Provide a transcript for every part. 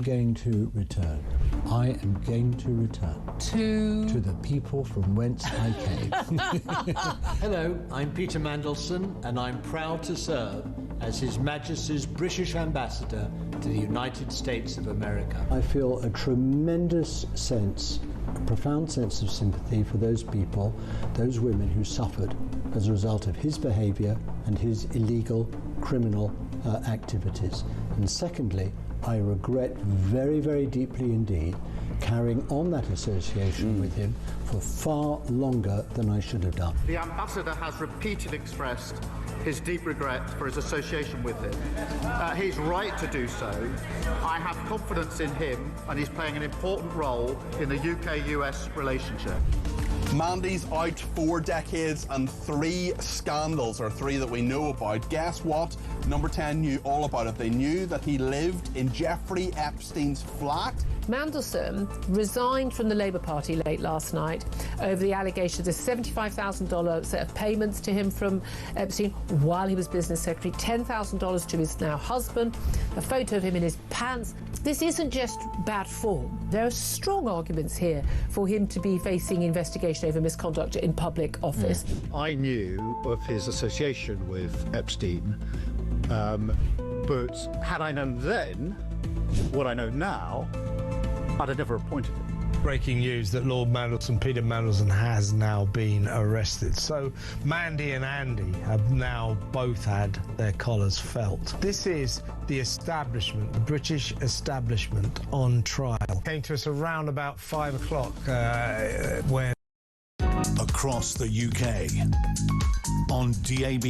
am going to return. I am going to return. To the people from whence I came. Hello, I'm Peter Mandelson, and I'm proud to serve as His Majesty's British Ambassador to the United States of America. I feel a tremendous sense, a profound sense of sympathy for those people, those women who suffered as a result of his behaviour and his illegal criminal activities. And secondly, I regret very, very deeply indeed carrying on that association with him for far longer than I should have done. The Ambassador has repeatedly expressed his deep regret for his association with him. He's right to do so. I have confidence in him, and he's playing an important role in the UK-US relationship. Mandy's out 4 decades and 3 scandals, or 3 that we know about. Guess what? Number 10 knew all about it. They knew that he lived in Jeffrey Epstein's flat. Mandelson resigned from the Labour Party late last night over the allegation of the $75,000 set of payments to him from Epstein while he was business secretary, $10,000 to his now husband, a photo of him in his pants. This isn't just bad form. There are strong arguments here for him to be facing investigation over misconduct in public office. I knew of his association with Epstein, but had I known then what I know now, I'd have never appointed him. Breaking news that Lord Mandelson, Peter Mandelson, has now been arrested. So Mandy and Andy have now both had their collars felt. This is the establishment, the British establishment on trial. Came to us around about 5 o'clock when... Across the UK, on DAB+,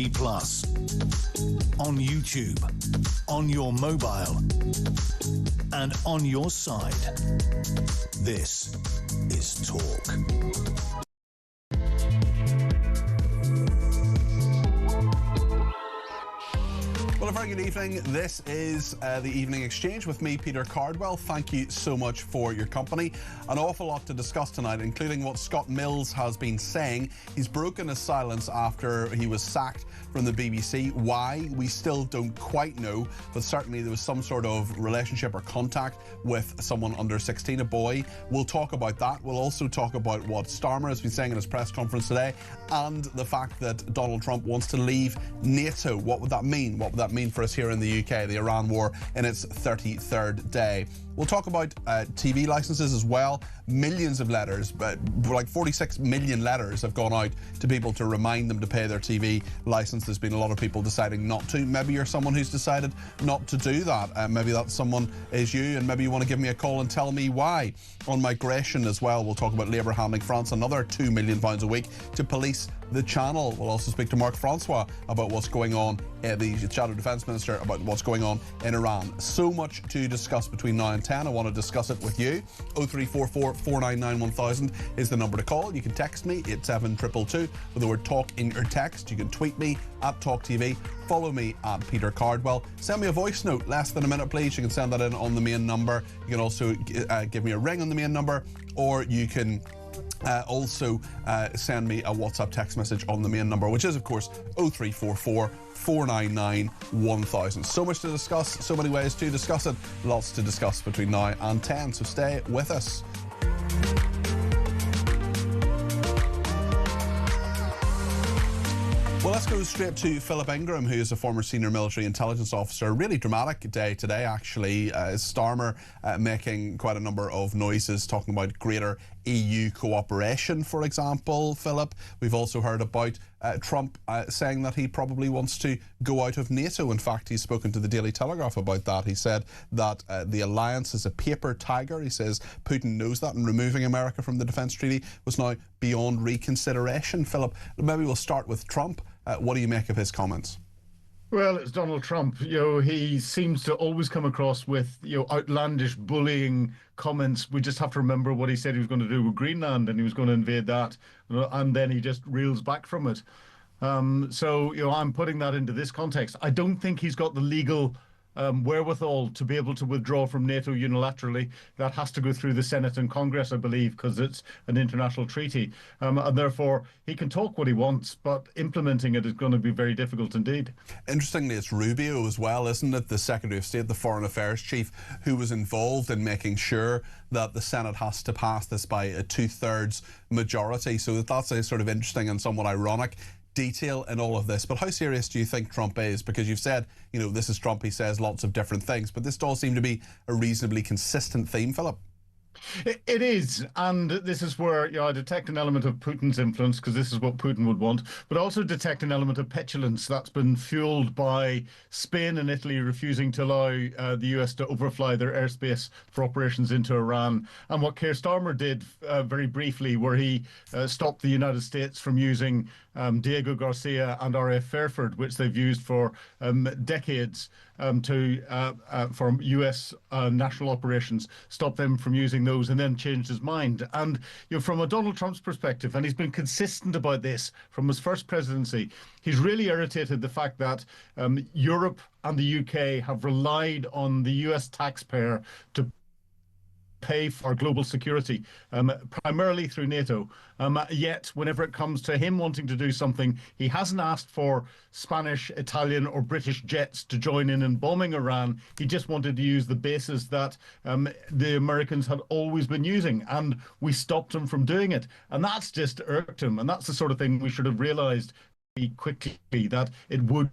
on YouTube, on your mobile, and on your side. This is Talk. Well, a very good evening. This is the Evening Exchange with me, Peter Cardwell. Thank you so much for your company. An awful lot to discuss tonight, including what Scott Mills has been saying. He's broken his silence after he was sacked from the BBC. Why? We still don't quite know, but certainly there was some sort of relationship or contact with someone under 16, a boy. We'll talk about that. We'll also talk about what Starmer has been saying in his press conference today, and the fact that Donald Trump wants to leave NATO. What would that mean? What would that mean for us here in the UK, the Iran war in its 33rd day? We'll talk about TV licenses as well. Millions of letters, like 46 million letters have gone out to people to remind them to pay their TV license. There's been a lot of people deciding not to. Maybe you're someone who's decided not to do that. Maybe that someone is you, and maybe you want to give me a call and tell me why. On migration as well, we'll talk about Labour handing France another £2 million a week to police the Channel. We'll also speak to Mark Francois about what's going on, the Shadow Defence Minister, about what's going on in Iran. So much to discuss between now and 10. I want to discuss it with you. 0344 499 1000 is the number to call. You can text me at 72222 with the word talk in your text. You can tweet me at talkTV. Follow me at Peter Cardwell. Send me a voice note, less than a minute please. You can send that in on the main number. You can also give me a ring on the main number, or you can also send me a WhatsApp text message on the main number, which is of course 0344 499 1000. So much to discuss, so many ways to discuss it, lots to discuss between now and 10, so stay with us. Well, let's go straight to Philip Ingram, who is a former senior military intelligence officer. A really dramatic day today, actually. Starmer making quite a number of noises, talking about greater EU cooperation, for example, Philip. We've also heard about Trump saying that he probably wants to go out of NATO. In fact, he's spoken to the Daily Telegraph about that. He said that the alliance is a paper tiger. He says Putin knows that, and removing America from the defence treaty was now beyond reconsideration. Philip, maybe we'll start with Trump. What do you make of his comments? Well, it's Donald Trump. He seems to always come across with, outlandish bullying comments. We just have to remember what he said he was going to do with Greenland, and he was going to invade that, and then he just reels back from it. So, I'm putting that into this context. I don't think he's got the legal wherewithal to be able to withdraw from NATO unilaterally. That has to go through the Senate and Congress, I believe, because it's an international treaty. And therefore, he can talk what he wants, but implementing it is going to be very difficult indeed. Interestingly, it's Rubio as well, isn't it? The Secretary of State, the Foreign Affairs Chief, who was involved in making sure that the Senate has to pass this by a 2/3 majority. So that's a sort of interesting and somewhat ironic detail in all of this. But how serious do you think Trump is? Because you've said, you know, this is Trump, he says lots of different things, but this does seem to be a reasonably consistent theme, Philip. It is, and this is where I detect an element of Putin's influence, because this is what Putin would want, but also detect an element of petulance that's been fueled by Spain and Italy refusing to allow the US to overfly their airspace for operations into Iran. And what Keir Starmer did very briefly, where he stopped the United States from using Diego Garcia and RAF Fairford, which they've used for decades for US national operations, stopped them from using those, and then changed his mind. And from a Donald Trump's perspective, and he's been consistent about this from his first presidency, he's really irritated the fact that Europe and the UK have relied on the US taxpayer to pay for global security, primarily through NATO. Yet, whenever it comes to him wanting to do something, he hasn't asked for Spanish, Italian or British jets to join in bombing Iran. He just wanted to use the bases that the Americans had always been using, and we stopped him from doing it. And that's just irked him. And that's the sort of thing we should have realised quickly, that it would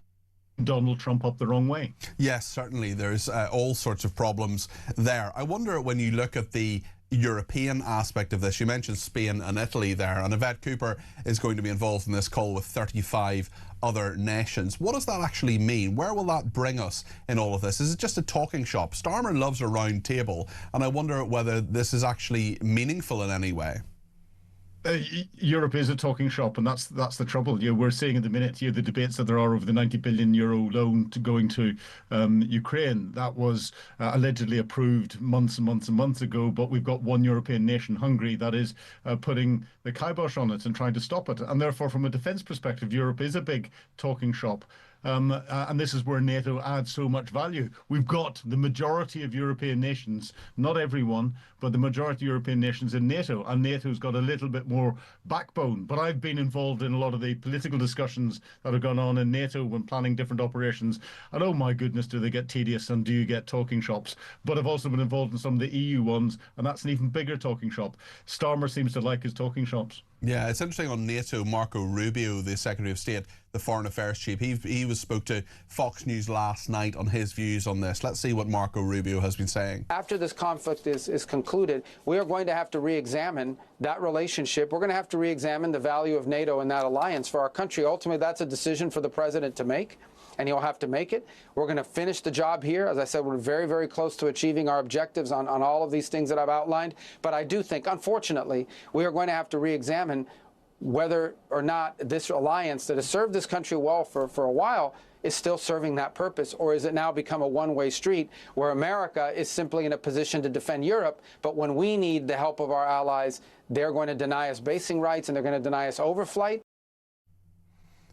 Donald Trump up the wrong way. Yes, certainly. There's all sorts of problems there. I wonder, when you look at the European aspect of this, you mentioned Spain and Italy there, and Yvette Cooper is going to be involved in this call with 35 other nations. What does that actually mean? Where will that bring us in all of this? Is it just a talking shop? Starmer loves a round table, and I wonder whether this is actually meaningful in any way. Europe is a talking shop, and that's the trouble. We're seeing at the minute the debates that there are over the €90 billion loan going to Ukraine. That was allegedly approved months and months and months ago, but we've got one European nation, Hungary, that is putting the kibosh on it and trying to stop it. And therefore, from a defence perspective, Europe is a big talking shop. And this is where NATO adds so much value. We've got the majority of European nations, not everyone, but the majority of European nations in NATO, and NATO's got a little bit more backbone. But I've been involved in a lot of the political discussions that have gone on in NATO when planning different operations, and oh my goodness, do they get tedious and do you get talking shops. But I've also been involved in some of the EU ones, and that's an even bigger talking shop. Starmer seems to like his talking shops. Yeah, it's interesting on NATO, Marco Rubio, the Secretary of State, the Foreign Affairs Chief, he spoke to Fox News last night on his views on this. Let's see what Marco Rubio has been saying. After this conflict is concluded, we are going to have to re-examine that relationship. We're going to have to re-examine the value of NATO and that alliance for our country. Ultimately, that's a decision for the president to make, and he'll have to make it. We're going to finish the job here. As I said, we're very, very close to achieving our objectives on all of these things that I've outlined. But I do think, unfortunately, we are going to have to re-examine whether or not this alliance that has served this country well for a while is still serving that purpose, or is it now become a one-way street where America is simply in a position to defend Europe, but when we need the help of our allies, they're going to deny us basing rights and they're going to deny us overflight.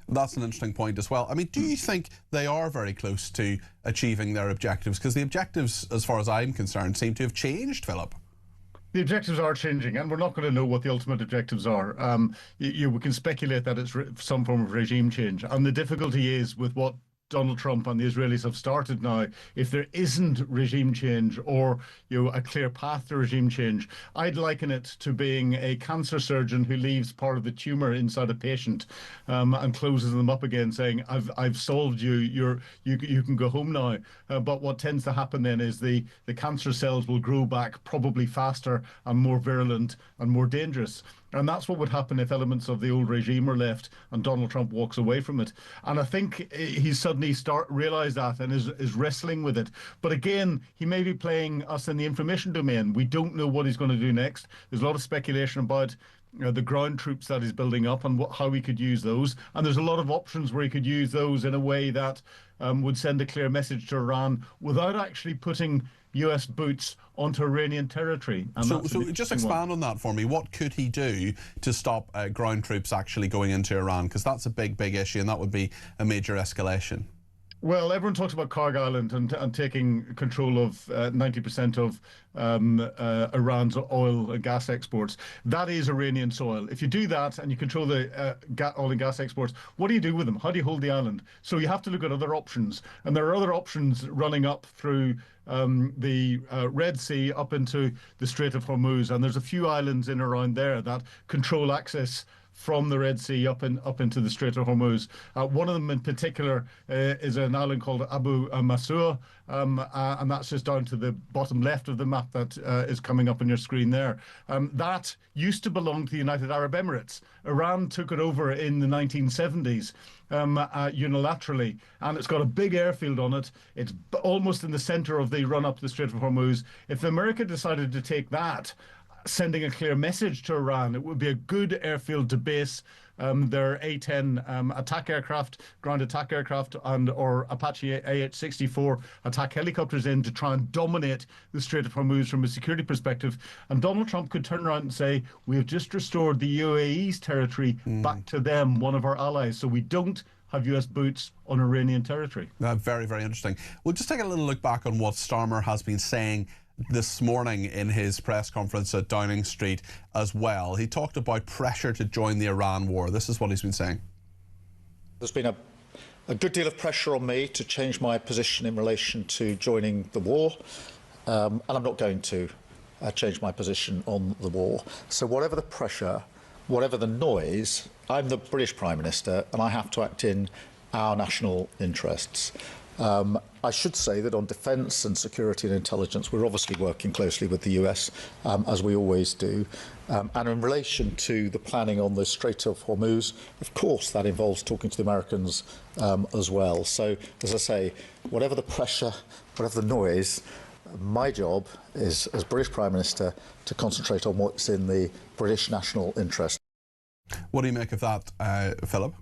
That's an interesting point as well. I mean, do you think they are very close to achieving their objectives? Because the objectives, as far as I'm concerned, seem to have changed, Philip. The objectives are changing, and we're not going to know what the ultimate objectives are. We can speculate that it's some form of regime change. And the difficulty is with what Donald Trump and the Israelis have started now, if there isn't regime change or a clear path to regime change, I'd liken it to being a cancer surgeon who leaves part of the tumor inside a patient and closes them up again, saying, I've solved you, you can go home now. But what tends to happen then is the cancer cells will grow back probably faster and more virulent and more dangerous. And that's what would happen if elements of the old regime are left and Donald Trump walks away from it. And I think he's suddenly realised that and is wrestling with it. But again, he may be playing us in the information domain. We don't know what he's going to do next. There's a lot of speculation about the ground troops that he's building up and how he could use those. And there's a lot of options where he could use those in a way that would send a clear message to Iran without actually putting US boots onto Iranian territory. And so just expand on that for me. What could he do to stop ground troops actually going into Iran? Because that's a big issue, and that would be a major escalation. Well, everyone talks about Karg Island and taking control of 90% of Iran's oil and gas exports. That is Iranian soil. If you do that and you control the oil and gas exports, what do you do with them? How do you hold the island? So you have to look at other options. And there are other options running up through the Red Sea up into the Strait of Hormuz. And there's a few islands in around there that control access from the Red Sea up into the Strait of Hormuz. One of them in particular is an island called Abu Masur, and that's just down to the bottom left of the map that is coming up on your screen there. That used to belong to the United Arab Emirates. Iran took it over in the 1970s. Unilaterally, and it's got a big airfield on it. It's almost in the center of the run up the Strait of Hormuz. If America decided to take that, sending a clear message to Iran, it would be a good airfield to base their A-10 attack aircraft, ground attack aircraft, or Apache AH-64 attack helicopters in to try and dominate the Strait of Hormuz from a security perspective. And Donald Trump could turn around and say, we have just restored the UAE's territory back to them, one of our allies. So we don't have US boots on Iranian territory. Very, very interesting. We'll just take a little look back on what Starmer has been saying this morning in his press conference at Downing Street as well. He talked about pressure to join the Iran war. This is what he's been saying. There's been a good deal of pressure on me to change my position in relation to joining the war, and I'm not going to change my position on the war. So whatever the pressure, whatever the noise, I'm the British Prime Minister and I have to act in our national interests. I should say that on defence and security and intelligence, we're obviously working closely with the US, as we always do. And in relation to the planning on the Strait of Hormuz, of course, that involves talking to the Americans as well. So, as I say, whatever the pressure, whatever the noise, my job is, as British Prime Minister, to concentrate on what's in the British national interest. What do you make of that, Philip?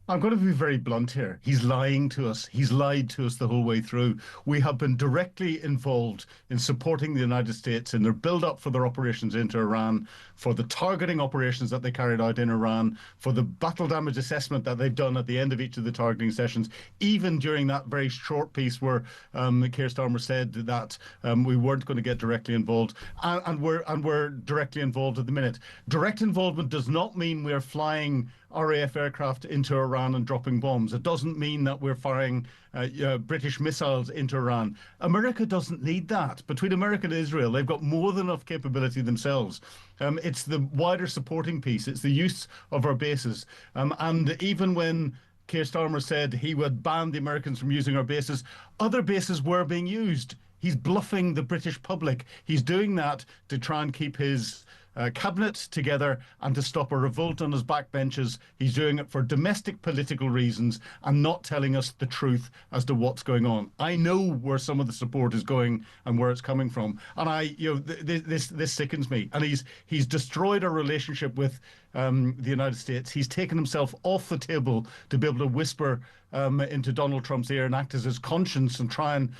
I'm going to be very blunt here. He's lying to us. He's lied to us the whole way through. We have been directly involved in supporting the United States in their build-up for their operations into Iran, for the targeting operations that they carried out in Iran, for the battle damage assessment that they've done at the end of each of the targeting sessions, even during that very short piece where Keir Starmer said that we weren't going to get directly involved, and we're directly involved at the minute. Direct involvement does not mean we're flying RAF aircraft into Iran and dropping bombs. It doesn't mean that we're firing British missiles into Iran. America doesn't need that. Between America and Israel, they've got more than enough capability themselves. It's the wider supporting piece. It's the use of our bases. And even when Keir Starmer said he would ban the Americans from using our bases, other bases were being used. He's bluffing the British public. He's doing that to try and keep his cabinet together and to stop a revolt on his backbenches. He's doing it for domestic political reasons and not telling us the truth as to what's going on. I know where some of the support is going and where it's coming from, and this sickens me. And he's destroyed our relationship with the United States. He's taken himself off the table to be able to whisper into Donald Trump's ear and act as his conscience and try and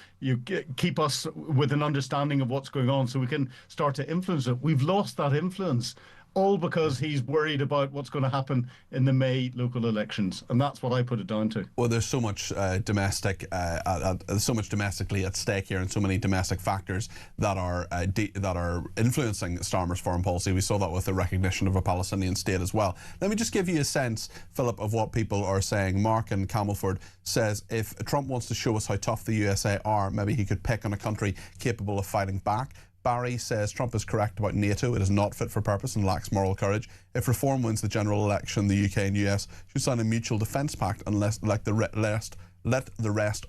keep us with an understanding of what's going on so we can start to influence it. We've lost that influence, all because he's worried about what's going to happen in the May local elections, and that's what I put it down to. Well, there's so much domestically at stake here, and so many domestic factors that are influencing Starmer's foreign policy. We saw that with the recognition of a Palestinian state as well. Let me just give you a sense, Philip, of what people are saying. Mark in Camelford says, if Trump wants to show us how tough the USA are, maybe he could pick on a country capable of fighting back. Barry says Trump is correct about NATO. It is not fit for purpose and lacks moral courage. If Reform wins the general election, the UK and US should sign a mutual defence pact unless let the rest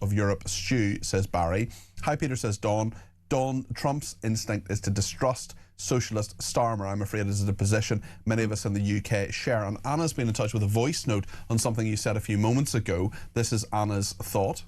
of Europe stew, says Barry. Hi Peter, says Dawn. Dawn, Trump's instinct is to distrust socialist Starmer. I'm afraid this is a position many of us in the UK share. And Anna's been in touch with a voice note on something you said a few moments ago. This is Anna's thought.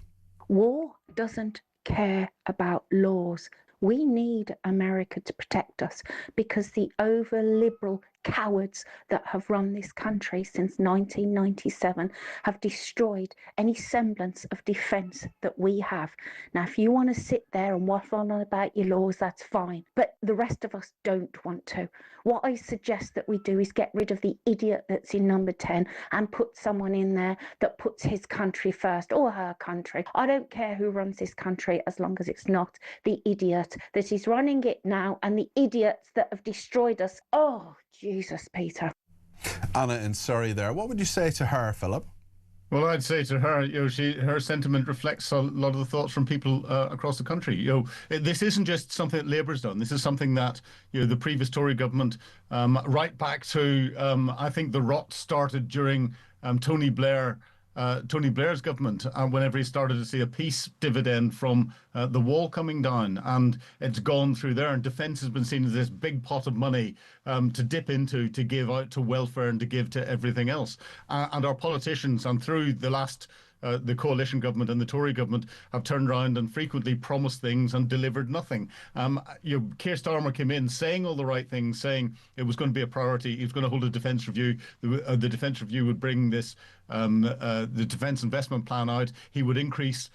War doesn't care about laws. We need America to protect us because the over-liberal cowards that have run this country since 1997 have destroyed any semblance of defence that we have. Now, if you want to sit there and waffle on about your laws, that's fine, but the rest of us don't want to. What I suggest that we do is get rid of the idiot that's in number 10 and put someone in there that puts his country first, or her country. I don't care who runs this country as long as it's not the idiot that is running it now and the idiots that have destroyed us. Oh, Jesus, Peter. Anna in Surrey there. What would you say to her, Philip? Well, I'd say to her, her sentiment reflects a lot of the thoughts from people across the country. This isn't just something that Labour's done. This is something that the previous Tory government, right back to I think the rot started during Tony Blair's government, whenever he started to see a peace dividend from the wall coming down, and it's gone through there, and defence has been seen as this big pot of money to dip into, to give out to welfare and to give to everything else. And our politicians, and through the last the coalition government and the Tory government, have turned around and frequently promised things and delivered nothing. Keir Starmer came in saying all the right things, saying it was going to be a priority. He was going to hold a defence review. The defence review would bring this the defence investment plan out. He would increase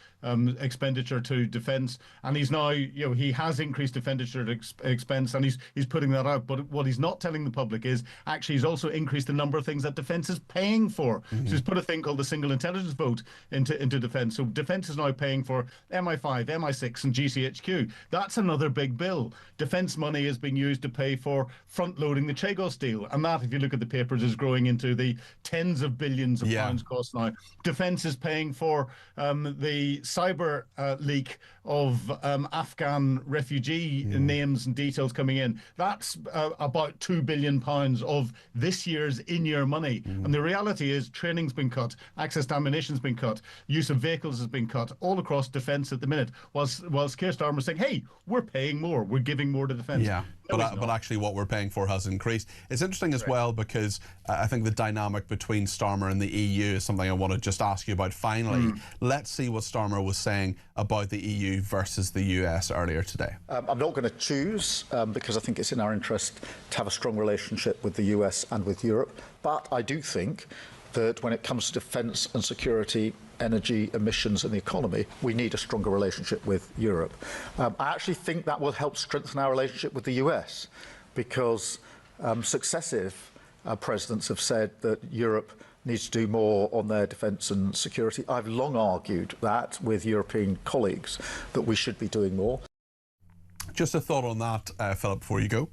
expenditure to defence, and he's now, he has increased expenditure to expense, and he's putting that out. But what he's not telling the public is actually he's also increased the number of things that defence is paying for. So he's put a thing called the single intelligence vote into defence. So defence is now paying for MI5, MI6 and GCHQ. That's another big bill. Defence money is being used to pay for front-loading the Chagos deal, and that, if you look at the papers, is growing into the tens of billions of pounds cost now. Defence is paying for the cyber leak of Afghan refugee names and details coming in. That's about £2 billion of this year's in-year money. And the reality is training's been cut, access to ammunition's been cut, use of vehicles has been cut all across defence at the minute, whilst Keir Starmer saying, hey, we're paying more, we're giving more to defence. Yeah. But actually what we're paying for has increased. It's interesting as well, because I think the dynamic between Starmer and the EU is something I want to just ask you about finally. Let's see what Starmer was saying about the EU versus the US earlier today. I'm not going to choose, because I think it's in our interest to have a strong relationship with the US and with Europe. But I do think that when it comes to defence and security, energy, emissions and the economy, we need a stronger relationship with Europe. I actually think that will help strengthen our relationship with the US, because successive presidents have said that Europe needs to do more on their defence and security. I've long argued that with European colleagues, that we should be doing more. Just a thought on that, Philip, before you go.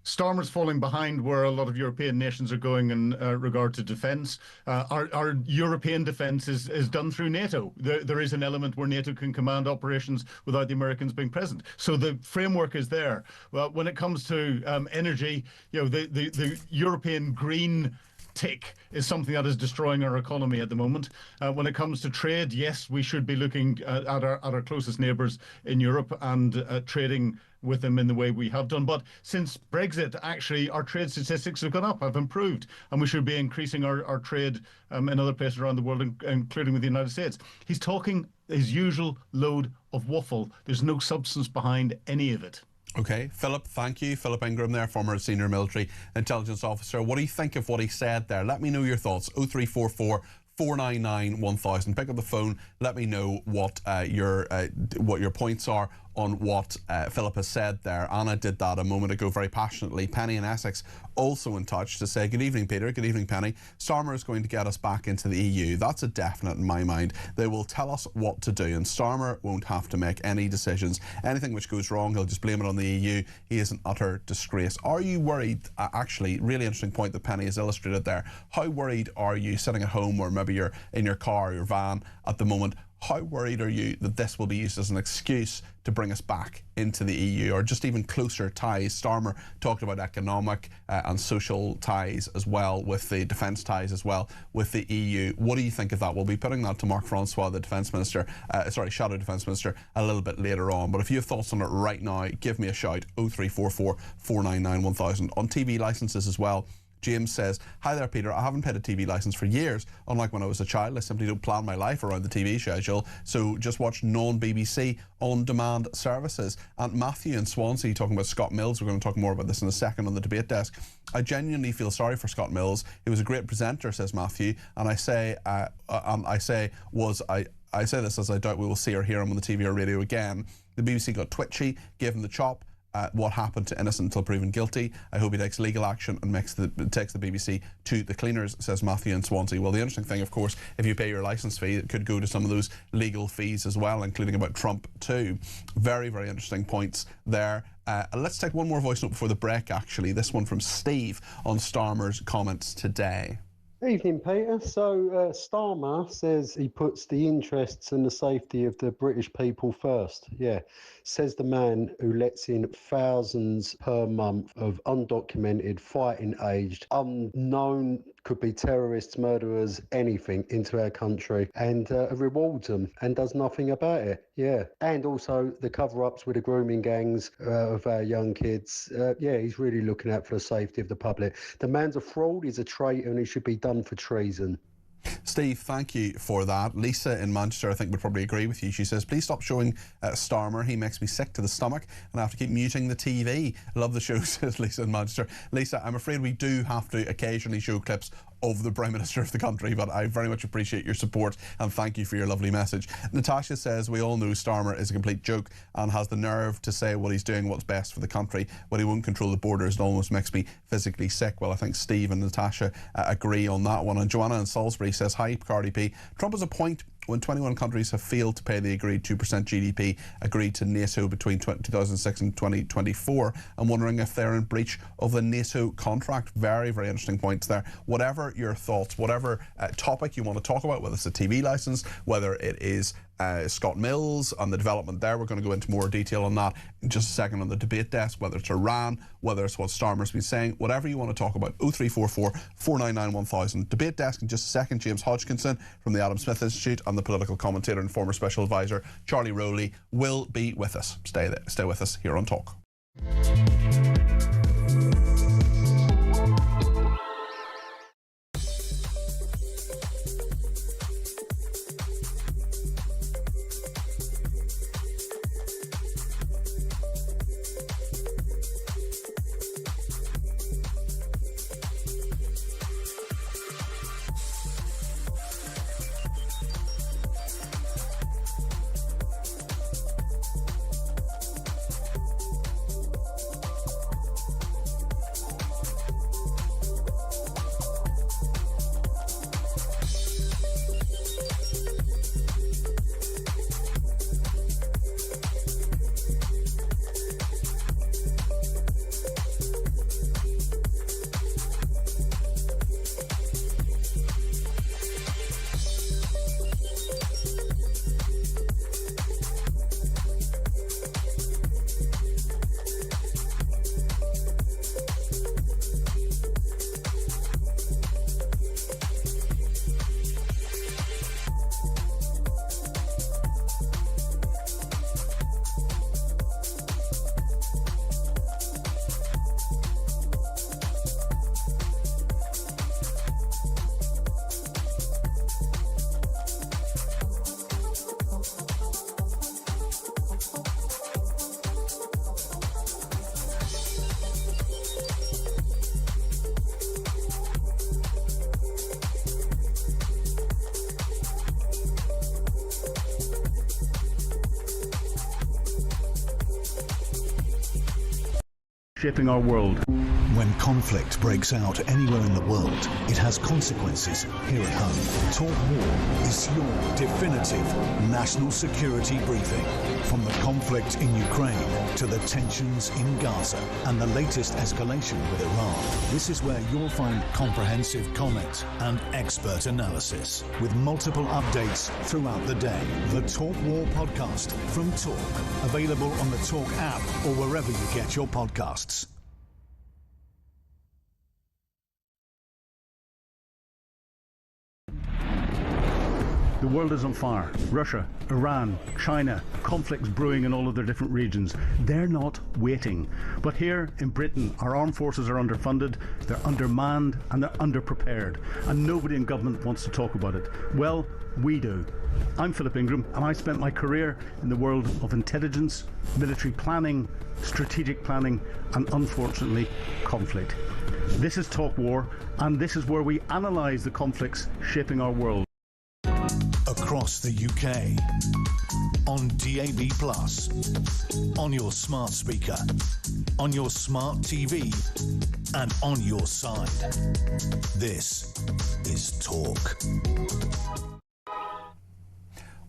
Starmer's falling behind where a lot of European nations are going in regard to defence. Our European defence is done through NATO. There is an element where NATO can command operations without the Americans being present. So the framework is there. Well, when it comes to energy, the European green tick is something that is destroying our economy at the moment. When it comes to trade, yes, we should be looking at our closest neighbours in Europe and trading with them in the way we have done. But since Brexit, actually, our trade statistics have gone up, have improved, and we should be increasing our trade in other places around the world, including with the United States. He's talking his usual load of waffle. There's no substance behind any of it. Okay, Philip, thank you. Philip Ingram there, former senior military intelligence officer. What do you think of what he said there? Let me know your thoughts. 0344 499 1000. Pick up the phone. Let me know what your points are on what Philip has said there. Anna did that a moment ago very passionately. Penny in Essex also in touch to say, good evening, Peter. Good evening, Penny. Starmer is going to get us back into the EU. That's a definite in my mind. They will tell us what to do, and Starmer won't have to make any decisions. Anything which goes wrong, he'll just blame it on the EU. He is an utter disgrace. Are you worried? Actually, really interesting point that Penny has illustrated there. How worried are you sitting at home, or maybe you're in your car or your van at the moment? How worried are you that this will be used as an excuse to bring us back into the EU, or just even closer ties? Starmer talked about economic and social ties as well, with the defence ties as well with the EU. What do you think of that? We'll be putting that to Mark Francois, the Defence Minister, Shadow Defence Minister, a little bit later on. But if you have thoughts on it right now, give me a shout. 0344 499 1000. On TV licences as well, James says, hi there, Peter. I haven't paid a TV licence for years. Unlike when I was a child, I simply don't plan my life around the TV schedule, so just watch non-BBC on-demand services. And Matthew in Swansea talking about Scott Mills. We're going to talk more about this in a second on the debate desk. I genuinely feel sorry for Scott Mills. He was a great presenter, says Matthew, and I say this as I doubt we will see or hear him on the TV or radio again. The BBC got twitchy, gave him the chop. What happened to innocent until proven guilty. I hope he takes legal action and takes the BBC to the cleaners, says Matthew in Swansea. Well, the interesting thing, of course, if you pay your licence fee, it could go to some of those legal fees as well, including about Trump too. Very, very interesting points there. Let's take one more voice note before the break, actually. This one from Steve on Starmer's comments today. Evening, Peter. So Starmer says he puts the interests and the safety of the British people first. Yeah, says the man who lets in thousands per month of undocumented, fighting-aged, unknown, could be terrorists, murderers, anything into our country, and rewards them and does nothing about it. Yeah, and also the cover-ups with the grooming gangs of our young kids. Yeah, he's really looking out for the safety of the public. The man's a fraud, he's a traitor, and he should be done for treason. Steve, thank you for that. Lisa in Manchester, I think, would probably agree with you. She says, please stop showing Starmer. He makes me sick to the stomach and I have to keep muting the TV. Love the show, says Lisa in Manchester. Lisa, I'm afraid we do have to occasionally show clips of the Prime Minister of the country, but I very much appreciate your support and thank you for your lovely message. Natasha says, we all know Starmer is a complete joke and has the nerve to say what he's doing, what's best for the country, but he won't control the borders. It almost makes me physically sick. Well, I think Steve and Natasha agree on that one. And Joanna in Salisbury says, hi, Cardi P. Trump has a point when 21 countries have failed to pay the agreed 2% GDP agreed to NATO between 2006 and 2024. I'm wondering if they're in breach of the NATO contract. Very, very interesting points there. Whatever your thoughts, whatever topic you want to talk about, whether it's a TV licence, whether it is Scott Mills and the development there, we're going to go into more detail on that in just a second on the debate desk, whether it's Iran, whether it's what Starmer's been saying, whatever you want to talk about. 0344 499 1000. Debate desk in just a second. James Hodgkinson from the Adam Smith Institute and the political commentator and former special advisor Charlie Rowley will be with us. Stay with us here on Talk. Shaping our world. When conflict breaks out anywhere in the world, it has consequences here at home. Talk War is your definitive national security briefing. From the conflict in Ukraine to the tensions in Gaza and the latest escalation with Iran, this is where you'll find comprehensive comment and expert analysis with multiple updates throughout the day. The Talk War podcast from Talk, available on the Talk app or wherever you get your podcasts. The world is on fire. Russia, Iran, China, conflicts brewing in all of their different regions. They're not waiting. But here in Britain, our armed forces are underfunded, they're undermanned, and they're underprepared. And nobody in government wants to talk about it. Well, we do. I'm Philip Ingram, and I spent my career in the world of intelligence, military planning, strategic planning, and unfortunately, conflict. This is Talk War, and this is where we analyse the conflicts shaping our world. Across the UK, on DAB+, on your smart speaker, on your smart TV, and on your side. This is Talk.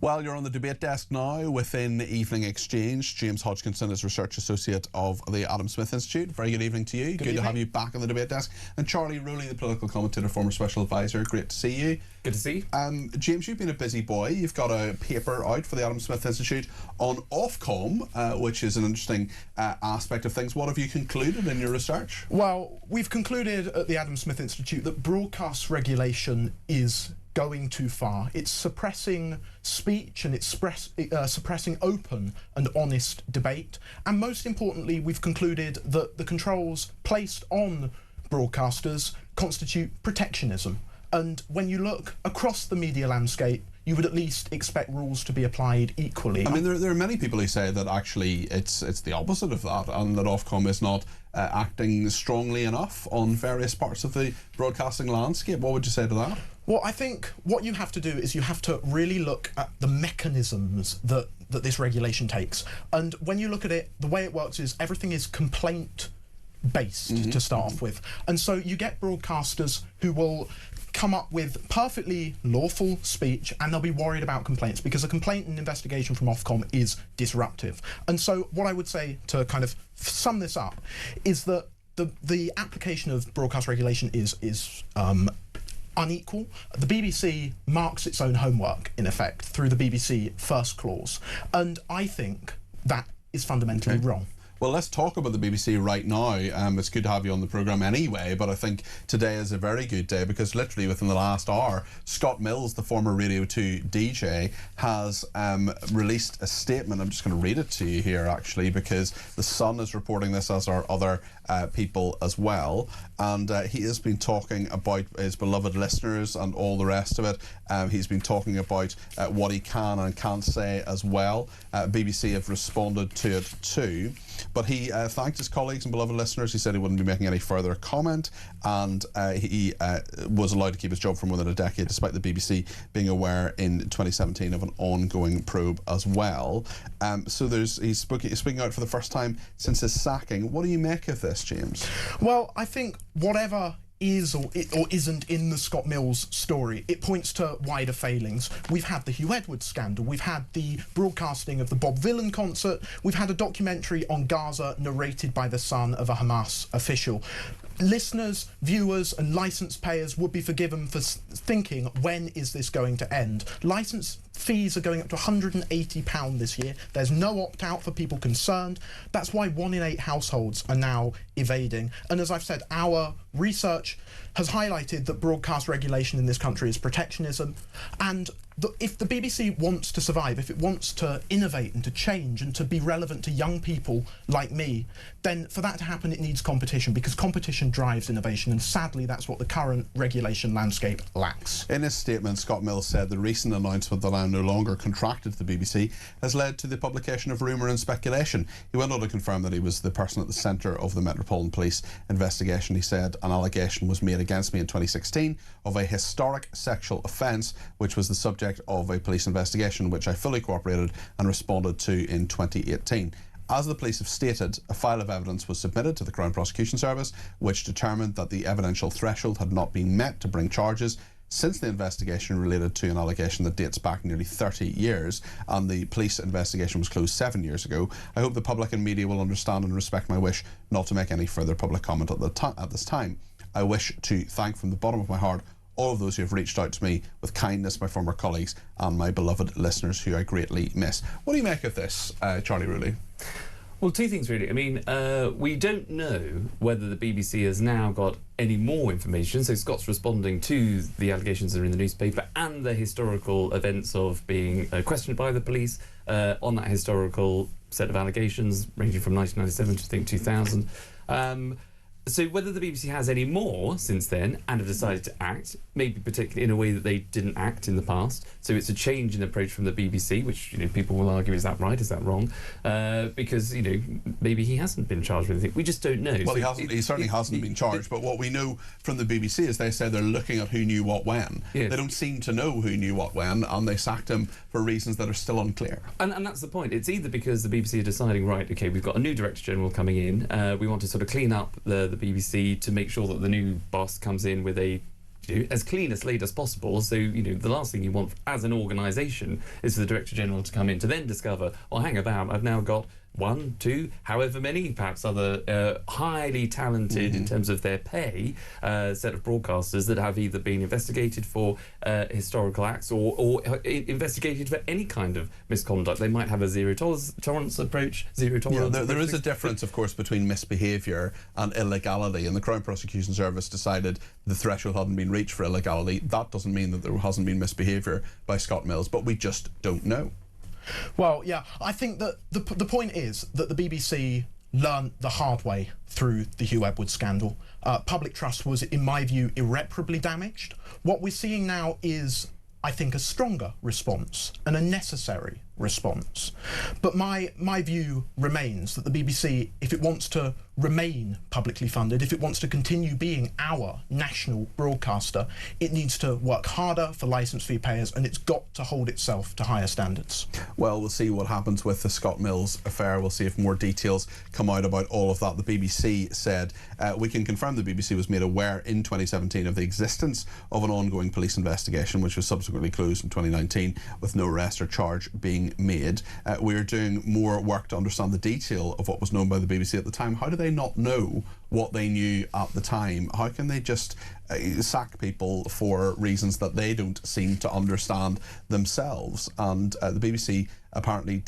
Well, you're on the debate desk now within Evening Exchange. James Hodgkinson is Research Associate of the Adam Smith Institute. Very good evening to you. Good to have you back on the debate desk. And Charlie Rowley, the political commentator, former special advisor. Great to see you. Good to see you. James, you've been a busy boy. You've got a paper out for the Adam Smith Institute on Ofcom, which is an interesting aspect of things. What have you concluded in your research? Well, we've concluded at the Adam Smith Institute that broadcast regulation is going too far. It's suppressing speech and it's suppressing open and honest debate. And most importantly, we've concluded that the controls placed on broadcasters constitute protectionism. And when you look across the media landscape, you would at least expect rules to be applied equally. I mean, there are many people who say that actually it's the opposite of that, and that Ofcom is not acting strongly enough on various parts of the broadcasting landscape. What would you say to that? Well, I think what you have to do is you have to really look at the mechanisms that this regulation takes. And when you look at it, the way it works is everything is complaint-based to start off with. And so you get broadcasters who will come up with perfectly lawful speech and they'll be worried about complaints because a complaint and investigation from Ofcom is disruptive. And so what I would say to kind of sum this up is that the application of broadcast regulation is unequal. The BBC marks its own homework, in effect, through the BBC First Clause. And I think that is fundamentally wrong. Well, let's talk about the BBC right now. It's good to have you on the programme anyway, but I think today is a very good day because literally within the last hour, Scott Mills, the former Radio 2 DJ, has released a statement. I'm just going to read it to you here, actually, because The Sun is reporting this, as are other people as well. And he has been talking about his beloved listeners and all the rest of it. He's been talking about what he can and can't say as well. BBC have responded to it too. But he thanked his colleagues and beloved listeners. He said he wouldn't be making any further comment, and he was allowed to keep his job for more than a decade, despite the BBC being aware in 2017 of an ongoing probe as well. So he's speaking out for the first time since his sacking. What do you make of this, James? Well, I think whatever is or isn't in the Scott Mills story, it points to wider failings. We've had the Hugh Edwards scandal, we've had the broadcasting of the Bob Dylan concert, we've had a documentary on Gaza narrated by the son of a Hamas official. Listeners, viewers and licence payers would be forgiven for thinking, when is this going to end? Licence fees are going up to £180 this year. There's no opt-out for people concerned. That's why 1 in 8 households are now evading. And as I've said, our research has highlighted that broadcast regulation in this country is protectionism. And if the BBC wants to survive, if it wants to innovate and to change and to be relevant to young people like me, then for that to happen it needs competition, because competition drives innovation, and sadly that's what the current regulation landscape lacks. In his statement, Scott Mills said the recent announcement that I'm no longer contracted to the BBC has led to the publication of rumour and speculation. He went on to confirm that he was the person at the centre of the Metropolitan Police investigation. He said an allegation was made against me in 2016 of a historic sexual offence, which was the subject of a police investigation which I fully cooperated and responded to in 2018. As the police have stated, a file of evidence was submitted to the Crown Prosecution Service which determined that the evidential threshold had not been met to bring charges. Since the investigation related to an allegation that dates back nearly 30 years and the police investigation was closed 7 years ago, I hope the public and media will understand and respect my wish not to make any further public comment at this time. I wish to thank from the bottom of my heart all of those who have reached out to me with kindness, my former colleagues and my beloved listeners who I greatly miss. What do you make of this, Charlie Rowley? Well, two things really. I mean, we don't know whether the BBC has now got any more information. So Scott's responding to the allegations that are in the newspaper and the historical events of being questioned by the police on that historical set of allegations ranging from 1997 to, I think, 2000. So whether the BBC has any more since then and have decided to act, maybe particularly in a way that they didn't act in the past. So it's a change in approach from the BBC, which, you know, people will argue, is that right, is that wrong? Because, you know, maybe he hasn't been charged with anything. We just don't know. Well, So he certainly hasn't been charged, but what we know from the BBC is they say they're looking at who knew what when. Yes. They don't seem to know who knew what when, and they sacked him for reasons that are still unclear. And that's the point. It's either because the BBC are deciding, right, OK, we've got a new Director General coming in, we want to sort of clean up the BBC to make sure that the new boss comes in with a as clean a slate as possible. So, you know, the last thing you want as an organisation is for the Director General to come in to then discover, oh, hang about, I've now got 1, 2, however many, perhaps other highly talented in terms of their pay set of broadcasters that have either been investigated for historical acts or investigated for any kind of misconduct. They might have a zero tolerance approach, zero tolerance. Yeah, there is a difference, of course, between misbehaviour and illegality, and the Crown Prosecution Service decided the threshold hadn't been reached for illegality. That doesn't mean that there hasn't been misbehaviour by Scott Mills, but we just don't know. Well, yeah, I think that the point is that the BBC learned the hard way through the Hugh Edwards scandal. Public trust was, in my view, irreparably damaged. What we're seeing now is, I think, a stronger response and a necessary response. But my view remains that the BBC, if it wants to remain publicly funded, if it wants to continue being our national broadcaster, it needs to work harder for licence fee payers, and it's got to hold itself to higher standards. Well, we'll see what happens with the Scott Mills affair. We'll see if more details come out about all of that. The BBC said, we can confirm the BBC was made aware in 2017 of the existence of an ongoing police investigation, which was subsequently closed in 2019 with no arrest or charge being made. We are doing more work to understand the detail of what was known by the BBC at the time. How do they not know what they knew at the time? How can they just sack people for reasons that they don't seem to understand themselves? And the BBC apparently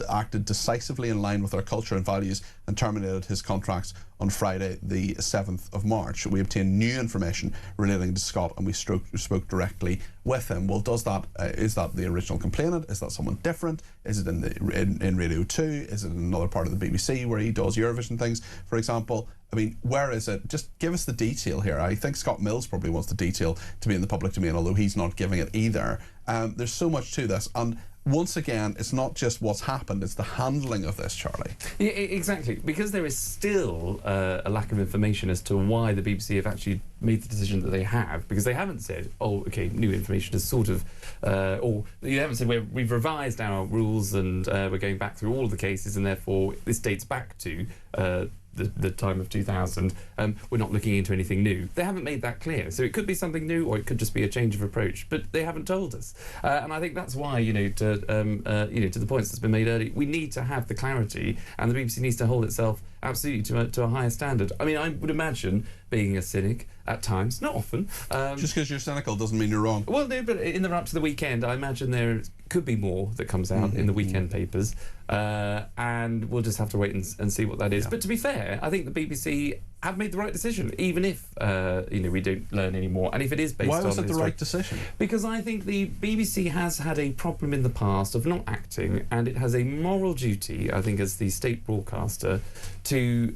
acted decisively in line with our culture and values and terminated his contracts on Friday the 7th of March. We obtained new information relating to Scott and we spoke directly with him. Well, is that the original complainant? Is that someone different? Is it in Radio 2? Is it in another part of the BBC where he does Eurovision things, for example? I mean, where is it? Just give us the detail here. I think Scott Mills probably wants the detail to be in the public domain, although he's not giving it either. There's so much to this, and once again, it's not just what's happened, it's the handling of this, Charlie. Yeah, exactly, because there is still a lack of information as to why the BBC have actually made the decision that they have, because they haven't said, oh, OK, new information is sort of, or you haven't said we've revised our rules and we're going back through all of the cases and therefore this dates back to the time of 2000, we're not looking into anything new. They haven't made that clear. So it could be something new or it could just be a change of approach, but they haven't told us. And I think that's why, to the points that's been made earlier, we need to have the clarity, and the BBC needs to hold itself absolutely to a higher standard. I mean, I would imagine, being a cynic at times, not often. Just because you're cynical doesn't mean you're wrong. Well, no, but in the run up to the weekend, I imagine there could be more that comes out in the weekend papers, and we'll just have to wait and see what that is. Yeah. But to be fair, I think the BBC have made the right decision, even if we don't learn any more, and if it is based on... Why was it the right decision? Because I think the BBC has had a problem in the past of not acting, and it has a moral duty, I think, as the state broadcaster, to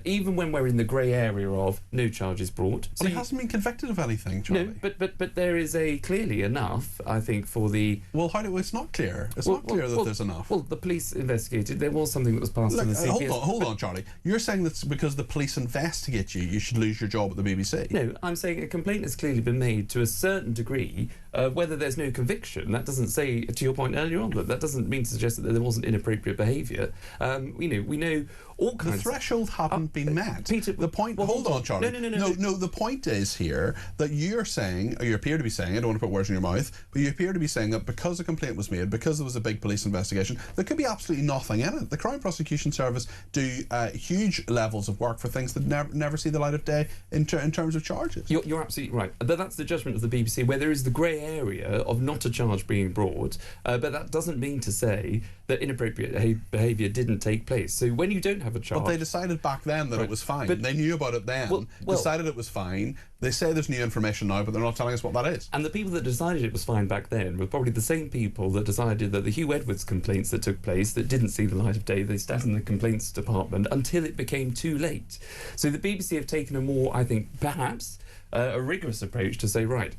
even when we're in the grey area of no charges brought. Well, he hasn't been convicted of anything, Charlie. No, but there is clearly enough, I think, for the... Well, it's not clear. It's not clear that there's enough. Well, the police investigated. There was something that was passed to the CPS. Hold on, Charlie. You're saying that because the police investigate you should lose your job at the BBC? No, I'm saying a complaint has clearly been made to a certain degree. Whether there's no conviction, that doesn't say, to your point earlier on, that doesn't mean to suggest that there wasn't inappropriate behaviour. We know all kinds. The threshold hadn't been met. Peter, the point. well, hold on, Charlie. No. The point is here that you're saying, or you appear to be saying, I don't want to put words in your mouth, but you appear to be saying that because a complaint was made, because there was a big police investigation, there could be absolutely nothing in it. The Crown Prosecution Service do huge levels of work for things that never see the light of day in terms of charges. You're absolutely right. But that's the judgment of the BBC, where there is the grey area of not a charge being brought, but that doesn't mean to say that inappropriate behaviour didn't take place. So when you don't have a charge... But they decided back then that it was fine. But they knew about it then, decided it was fine. They say there's new information now, but they're not telling us what that is. And the people that decided it was fine back then were probably the same people that decided that the Hugh Edwards complaints that took place that didn't see the light of day, they sat in the complaints department until it became too late. So the BBC have taken a more, I think, perhaps, a rigorous approach to say, right,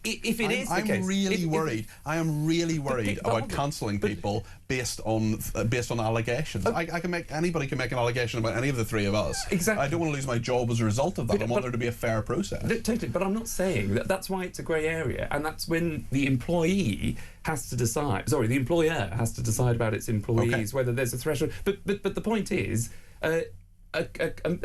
if it is the case... I am really worried about cancelling people based on allegations. Anybody can make an allegation about any of the three of us. Exactly. I don't want to lose my job as a result of that. I want there to be a fair process. Totally, but I'm not saying that. That's why it's a grey area, and that's when the employee has to decide. Sorry, the employer has to decide about its employees, whether there's a threshold. But the point is... a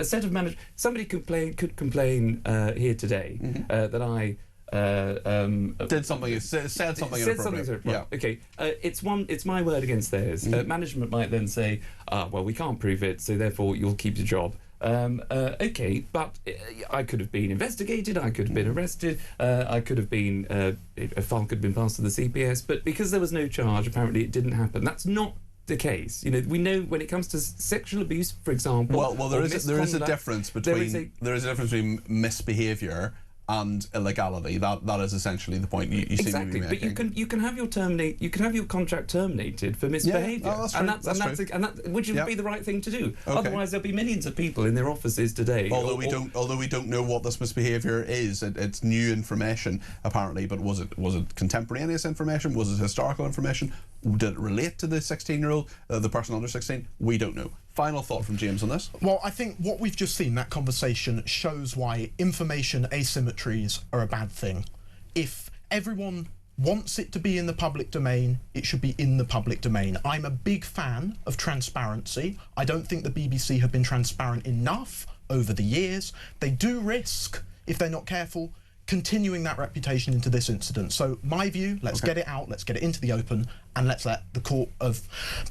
set of managers... Somebody could complain here today that I... said something inappropriate. Yeah. Okay. It's my word against theirs. Management might then say, well, we can't prove it, so therefore you'll keep your job. Okay, but I could have been investigated, I could have been arrested, I could have been a file could have been passed to the CPS, but because there was no charge, apparently it didn't happen. That's not the case. You know, we know when it comes to sexual abuse, for example. Well, there is a difference between misbehaviour and illegality. That is essentially the point you seem to be making. But you can have your contract terminated for misbehaviour, which would be the right thing to do. Okay. Otherwise, there'll be millions of people in their offices today. Although we don't know what this misbehaviour is, it's new information apparently. But was it contemporaneous information? Was it historical information? Did it relate to the 16-year-old, the person under 16? We don't know. Final thought from James on this? Well, I think what we've just seen, that conversation, shows why information asymmetries are a bad thing. If everyone wants it to be in the public domain, it should be in the public domain. I'm a big fan of transparency. I don't think the BBC have been transparent enough over the years. They do risk, if they're not careful, continuing that reputation into this incident. So my view, let's get it out, let's get it into the open, and let's let the court of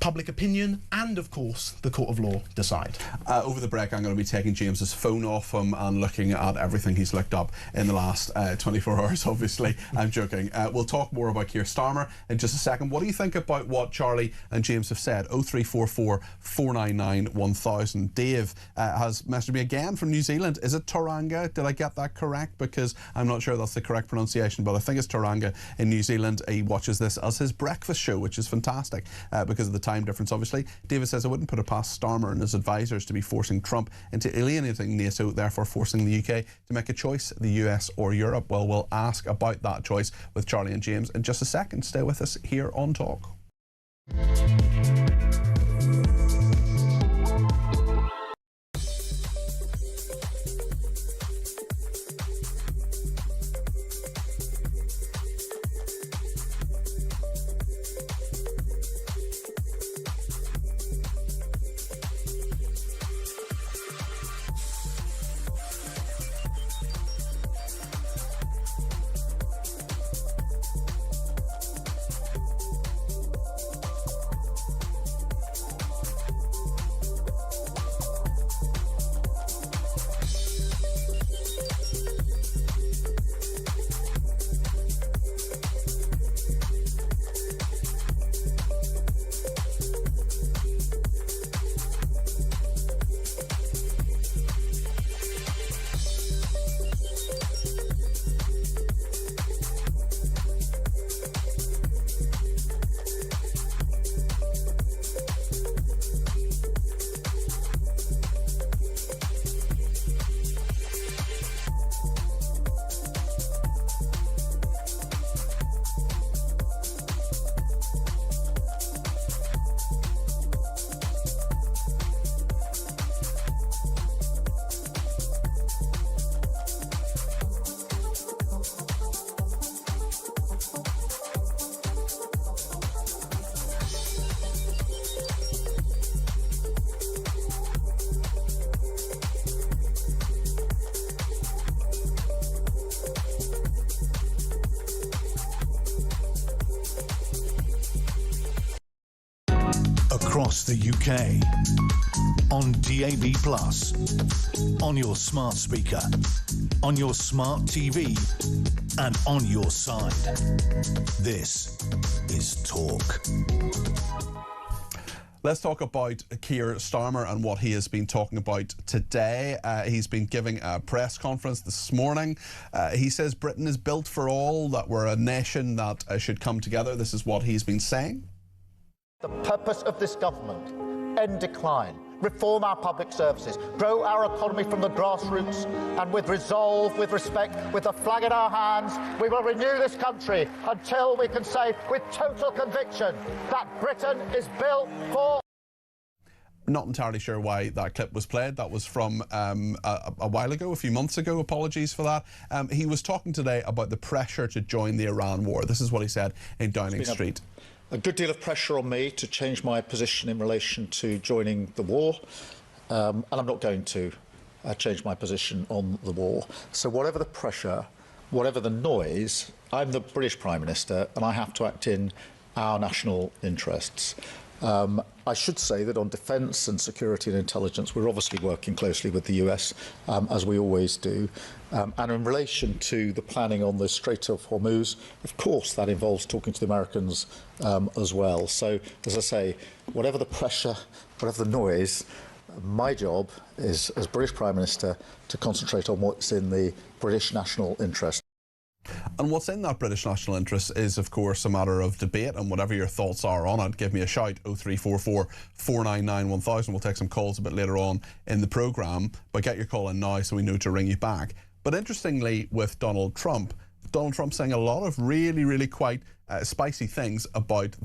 public opinion and, of course, the court of law decide. Over the break, I'm going to be taking James's phone off him and looking at everything he's looked up in the last 24 hours, obviously. I'm joking. We'll talk more about Keir Starmer in just a second. What do you think about what Charlie and James have said? 0344 499 1000. Dave has messaged me again from New Zealand. Is it Tauranga? Did I get that correct? Because I'm not sure that's the correct pronunciation, but I think it's Tauranga in New Zealand. He watches this as his breakfast show, which is fantastic because of the time difference, obviously. David says, I wouldn't put it past Starmer and his advisors to be forcing Trump into alienating NATO, therefore forcing the UK to make a choice, the US or Europe. Well, we'll ask about that choice with Charlie and James in just a second. Stay with us here on Talk. across the UK, on DAB+, on your smart speaker, on your smart TV, and on your side. This is Talk. Let's talk about Keir Starmer and what he has been talking about today. He's been giving a press conference this morning. He says Britain is built for all, that we're a nation that should come together. This is what he's been saying. The purpose of this government: end decline, reform our public services, grow our economy from the grassroots, and with resolve, with respect, with the flag in our hands, we will renew this country until we can say with total conviction that Britain is built for... Not entirely sure why that clip was played. That was from a while ago, a few months ago. Apologies for that. He was talking today about the pressure to join the Iran war. This is what he said in Downing Street. A good deal of pressure on me to change my position in relation to joining the war, and I'm not going to change my position on the war. So whatever the pressure, whatever the noise, I'm the British Prime Minister and I have to act in our national interests. I should say that on defence and security and intelligence, we're obviously working closely with the US, as we always do. And in relation to the planning on the Strait of Hormuz, of course, that involves talking to the Americans as well. So, as I say, whatever the pressure, whatever the noise, my job is, as British Prime Minister, to concentrate on what's in the British national interest. And what's in that British national interest is, of course, a matter of debate, and whatever your thoughts are on it, give me a shout, 0344 499 1000. We'll take some calls a bit later on in the programme, but get your call in now so we know to ring you back. But interestingly, with Donald Trump saying a lot of really quite spicy things about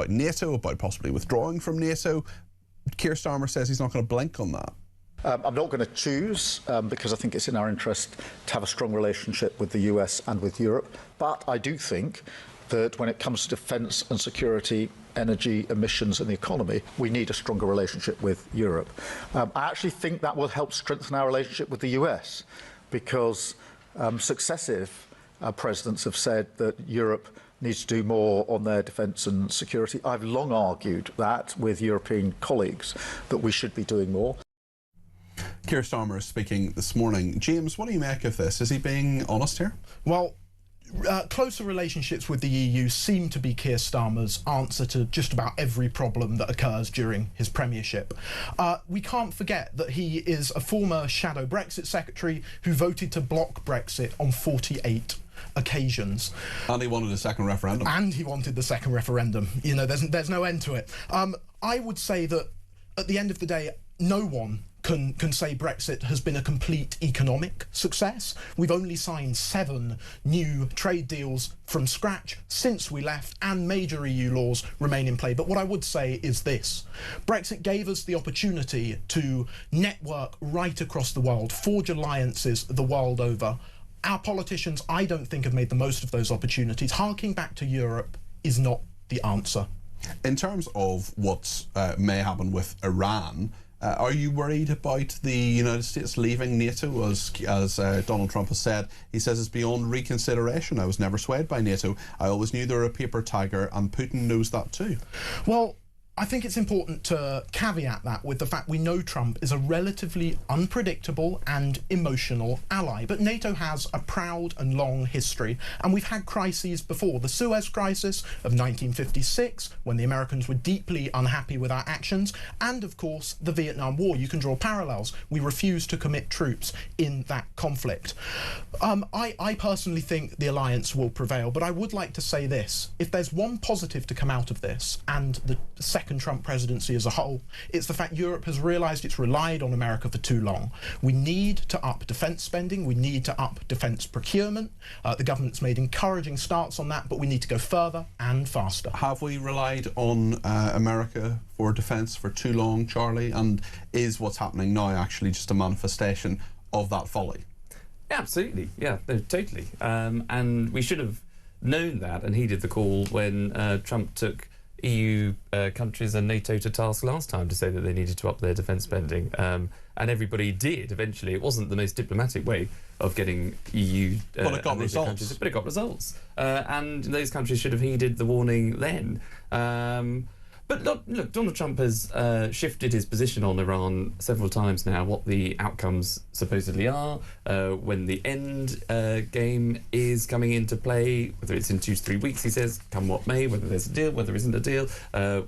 NATO, about possibly withdrawing from NATO. Keir Starmer says he's not going to blink on that. I'm not going to choose, because I think it's in our interest to have a strong relationship with the US and with Europe. But I do think that when it comes to defence and security, energy, emissions and the economy, we need a stronger relationship with Europe. I actually think that will help strengthen our relationship with the US, because successive presidents have said that Europe needs to do more on their defence and security. I've long argued that with European colleagues, that we should be doing more. Keir Starmer is speaking this morning. James, what do you make of this? Is he being honest here? Well, closer relationships with the EU seem to be Keir Starmer's answer to just about every problem that occurs during his premiership. We can't forget that he is a former shadow Brexit secretary who voted to block Brexit on 48 occasions. And he wanted a second referendum. And he wanted the second referendum. You know, there's no end to it. I would say that at the end of the day, no one can say Brexit has been a complete economic success. We've only signed 7 new trade deals from scratch since we left, and major EU laws remain in play. But what I would say is this: Brexit gave us the opportunity to network right across the world, forge alliances the world over. Our politicians, I don't think, have made the most of those opportunities. Harking back to Europe is not the answer. In terms of what may happen with Iran, are you worried about the United States leaving NATO, as Donald Trump has said? He says it's beyond reconsideration. I was never swayed by NATO. I always knew they were a paper tiger, and Putin knows that too. Well, I think it's important to caveat that with the fact we know Trump is a relatively unpredictable and emotional ally, but NATO has a proud and long history, and we've had crises before. The Suez Crisis of 1956, when the Americans were deeply unhappy with our actions, and of course the Vietnam War. You can draw parallels. We refused to commit troops in that conflict. I personally think the alliance will prevail, but I would like to say this: if there's one positive to come out of this, and the second Trump presidency as a whole, it's the fact Europe has realised it's relied on America for too long. We need to up defence spending, we need to up defence procurement. The government's made encouraging starts on that, but we need to go further and faster. Have we relied on America for defence for too long, Charlie? And is what's happening now actually just a manifestation of that folly? Absolutely, yeah, no, totally. And we should have known that and heeded the call when Trump took EU countries and NATO to task last time to say that they needed to up their defence spending, and everybody did eventually. It wasn't the most diplomatic way of getting EU but it got results. Countries, but it got results, and those countries should have heeded the warning then. But look, Donald Trump has shifted his position on Iran several times now, what the outcomes supposedly are, when the end game is coming into play, whether it's in 2 to 3 weeks, he says, come what may, whether there's a deal, whether there isn't a deal,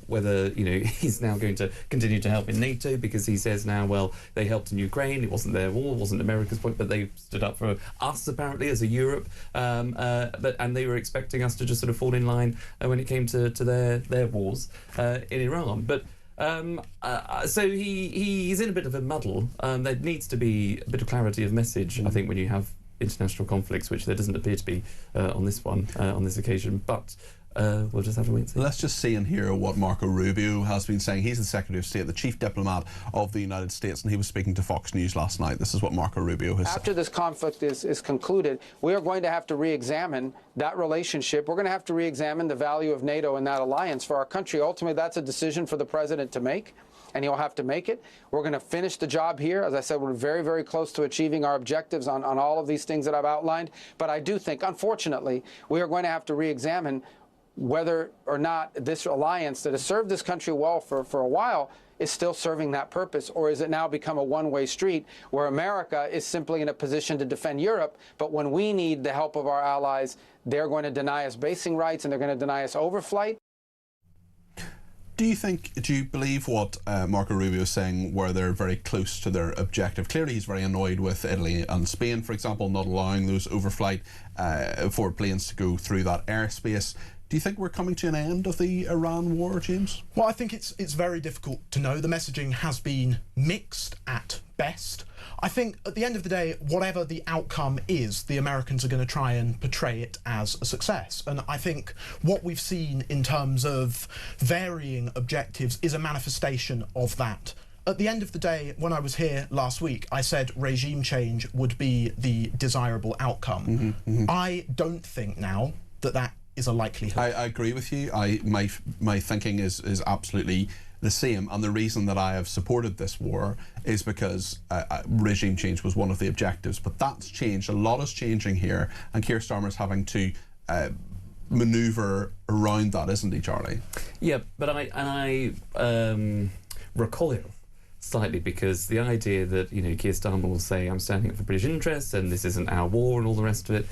whether, he's now going to continue to help in NATO, because he says now, well, they helped in Ukraine, it wasn't their war, it wasn't America's point, but they stood up for us, apparently, as a Europe, and they were expecting us to just sort of fall in line when it came to their wars in Iran. But so he's in a bit of a muddle. There needs to be a bit of clarity of message, I think, when you have international conflicts, which there doesn't appear to be on this one, on this occasion. But we'll just have to wait and see. Let's just see and hear what Marco Rubio has been saying. He's the Secretary of State, the Chief Diplomat of the United States, and he was speaking to Fox News last night. This is what Marco Rubio has said. After this conflict is concluded, we are going to have to re-examine that relationship. We're going to have to re-examine the value of NATO and that alliance for our country. Ultimately, that's a decision for the president to make, and he'll have to make it. We're going to finish the job here. As I said, we're very, very close to achieving our objectives on all of these things that I've outlined. But I do think, unfortunately, we are going to have to re-examine whether or not this alliance that has served this country well for a while is still serving that purpose, or is it now become a one-way street where America is simply in a position to defend Europe, but when we need the help of our allies, they're going to deny us basing rights and they're going to deny us overflight? Do you believe what Marco Rubio is saying, where they're very close to their objective? Clearly he's very annoyed with Italy and Spain, for example, not allowing those overflight for planes to go through that airspace. Do you think we're coming to an end of the Iran war, James? Well, I think it's very difficult to know. The messaging has been mixed at best. I think at the end of the day, whatever the outcome is, the Americans are going to try and portray it as a success. And I think what we've seen in terms of varying objectives is a manifestation of that. At the end of the day, when I was here last week, I said regime change would be the desirable outcome. I don't think now that is a likelihood. I agree with you. My thinking is absolutely the same, and the reason that I have supported this war is because regime change was one of the objectives, but that's changed. A lot is changing here, and Keir Starmer's having to manoeuvre around that, isn't he, Charlie? Yeah, but I recoil slightly, because the idea that Keir Starmer will say, I'm standing up for British interests and this isn't our war and all the rest of it,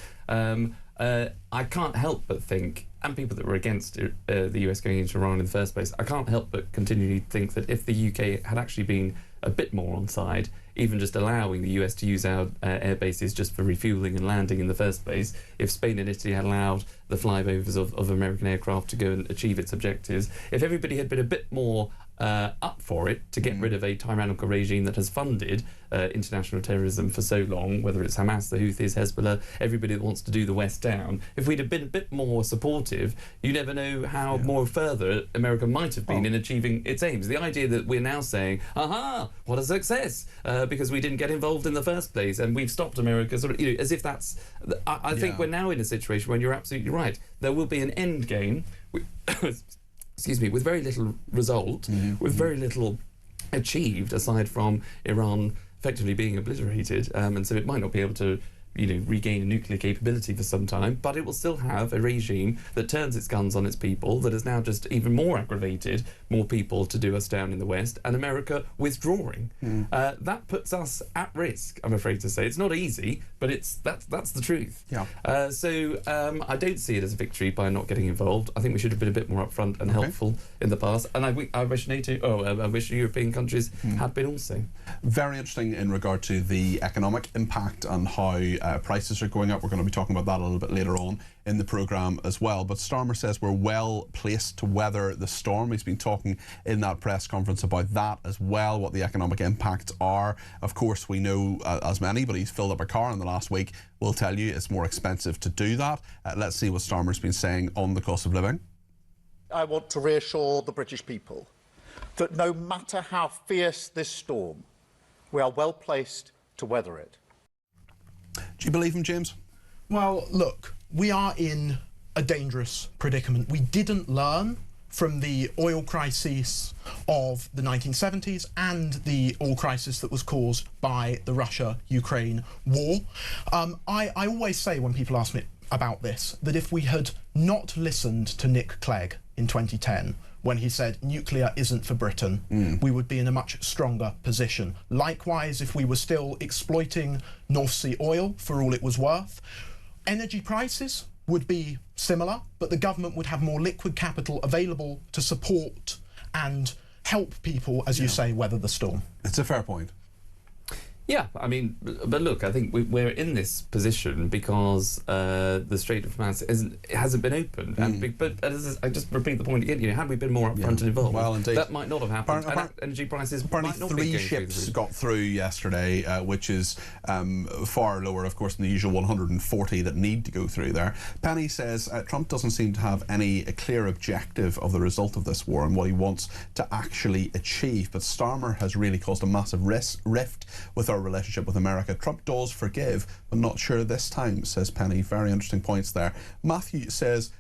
I can't help but think, and people that were against the US going into Iran in the first place, I can't help but continually think that if the UK had actually been a bit more on side, even just allowing the US to use our air bases just for refuelling and landing in the first place, if Spain and Italy had allowed the flyovers of American aircraft to go and achieve its objectives, if everybody had been a bit more up for it to get rid of a tyrannical regime that has funded international terrorism for so long, whether it's Hamas, the Houthis, Hezbollah, everybody that wants to do the West down, if we'd have been a bit more supportive, you never know how more further America might have been in achieving its aims. The idea that we're now saying, aha, what a success, because we didn't get involved in the first place and we've stopped America, sort of, as if that's... I think we're now in a situation when you're absolutely right. There will be an end game, excuse me, with very little result, with very little achieved, aside from Iran effectively being obliterated, and so it might not be able to regain a nuclear capability for some time, but it will still have a regime that turns its guns on its people, that has now just even more aggravated more people to do us down in the West, and America withdrawing. That puts us at risk, I'm afraid to say. It's not easy, but that's the truth. So I don't see it as a victory by not getting involved. I think we should have been a bit more upfront and helpful in the past, and I wish NATO, I wish European countries had been also. Very interesting in regard to the economic impact and how prices are going up. We're going to be talking about that a little bit later on in the programme as well. But Starmer says we're well placed to weather the storm. He's been talking in that press conference about that as well, what the economic impacts are. Of course, we know, as anybody who's filled up a car in the last week will tell you, it's more expensive to do that. Let's see what Starmer's been saying on the cost of living. I want to reassure the British people that no matter how fierce this storm, we are well placed to weather it. Do you believe him, James? Well, look, we are in a dangerous predicament. We didn't learn from the oil crisis of the 1970s and the oil crisis that was caused by the Russia-Ukraine war. I always say when people ask me about this that if we had not listened to Nick Clegg in 2010, when he said nuclear isn't for Britain, we would be in a much stronger position. Likewise, if we were still exploiting North Sea oil for all it was worth, energy prices would be similar, but the government would have more liquid capital available to support and help people, as you say, weather the storm. It's a fair point. Yeah, I mean, but look, I think we're in this position because the Strait of Hormuz hasn't been opened. But I just repeat the point again, had we been more upfront and involved, well, indeed, that might not have happened. And energy prices apparently might not be 3 ships got through yesterday, which is far lower, of course, than the usual 140 that need to go through there. Penny says Trump doesn't seem to have any clear objective of the result of this war and what he wants to actually achieve. But Starmer has really caused a massive rift with our relationship with America. Trump does forgive, but not sure this time, says Penny. Very interesting points there. Matthew says,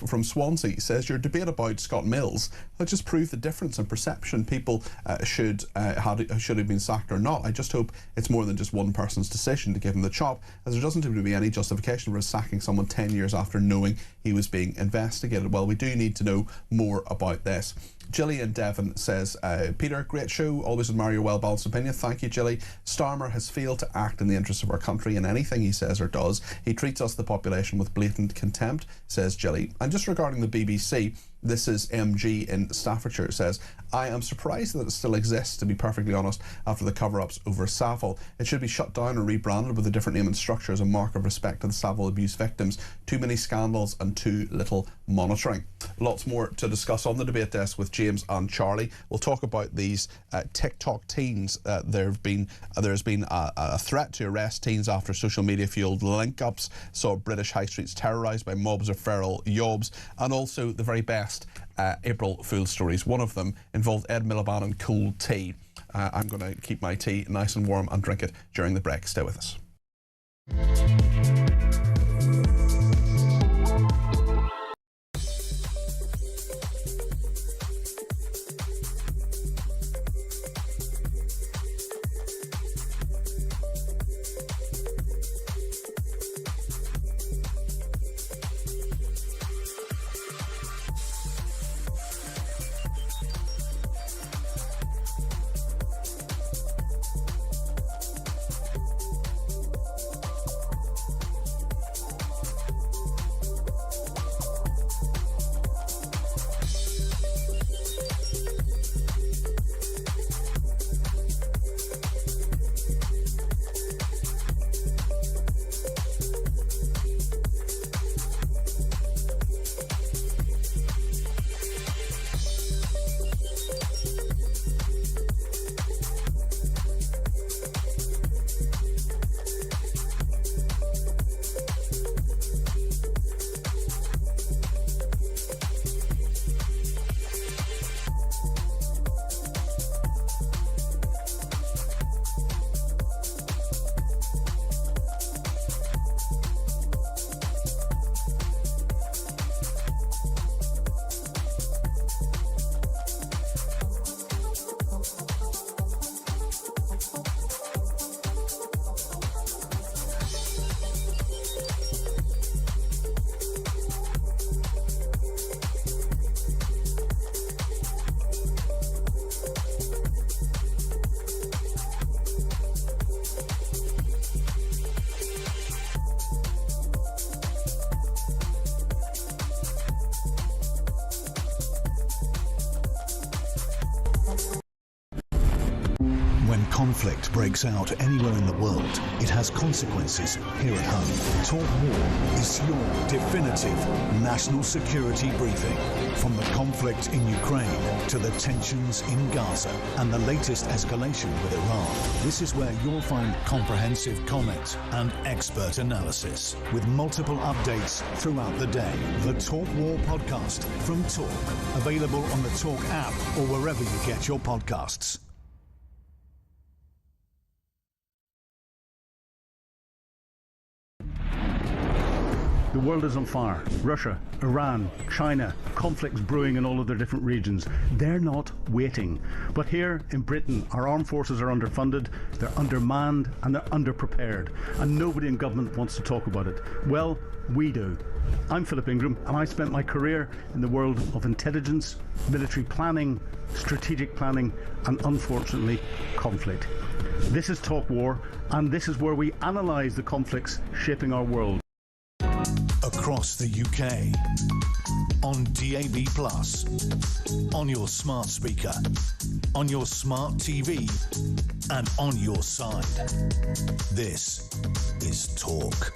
from Swansea, says your debate about Scott Mills will just prove the difference in perception. People should have been sacked or not. I just hope it's more than just one person's decision to give him the chop, as there doesn't seem to be any justification for sacking someone 10 years after knowing he was being investigated. Well, we do need to know more about this. Gillian Devon says, Peter, great show, always admire your well-balanced opinion. Thank you, Gilly. Starmer has failed to act in the interests of our country in anything he says or does. He treats us, the population, with blatant contempt, says Gilly. And just regarding the BBC, this is MG in Staffordshire, says, I am surprised that it still exists, to be perfectly honest, after the cover-ups over Savile. It should be shut down or rebranded with a different name and structure as a mark of respect to the Savile abuse victims. Too many scandals and too little monitoring. Lots more to discuss on the debate desk with James and Charlie. We'll talk about these TikTok teens. There's been a threat to arrest teens after social media fueled link-ups saw British high streets terrorised by mobs of feral yobs, and also the very best April Fool's stories. One of them involved Ed Miliband and cold tea. I'm going to keep my tea nice and warm and drink it during the break. Stay with us. conflict breaks out anywhere in the world, it has consequences here at home. Talk War is your definitive national security briefing. From the conflict in Ukraine to the tensions in Gaza and the latest escalation with Iran, this is where you'll find comprehensive comment and expert analysis with multiple updates throughout the day. The Talk War podcast from Talk, available on the Talk app or wherever you get your podcasts. The world is on fire. Russia, Iran, China, conflicts brewing in all of their different regions. They're not waiting. But here in Britain, our armed forces are underfunded, they're undermanned, and they're underprepared. And nobody in government wants to talk about it. Well, we do. I'm Philip Ingram, and I spent my career in the world of intelligence, military planning, strategic planning, and unfortunately, conflict. This is Talk War, and this is where we analyse the conflicts shaping our world. Across the UK, on DAB+, on your smart speaker, on your smart TV, and on your side. This is Talk.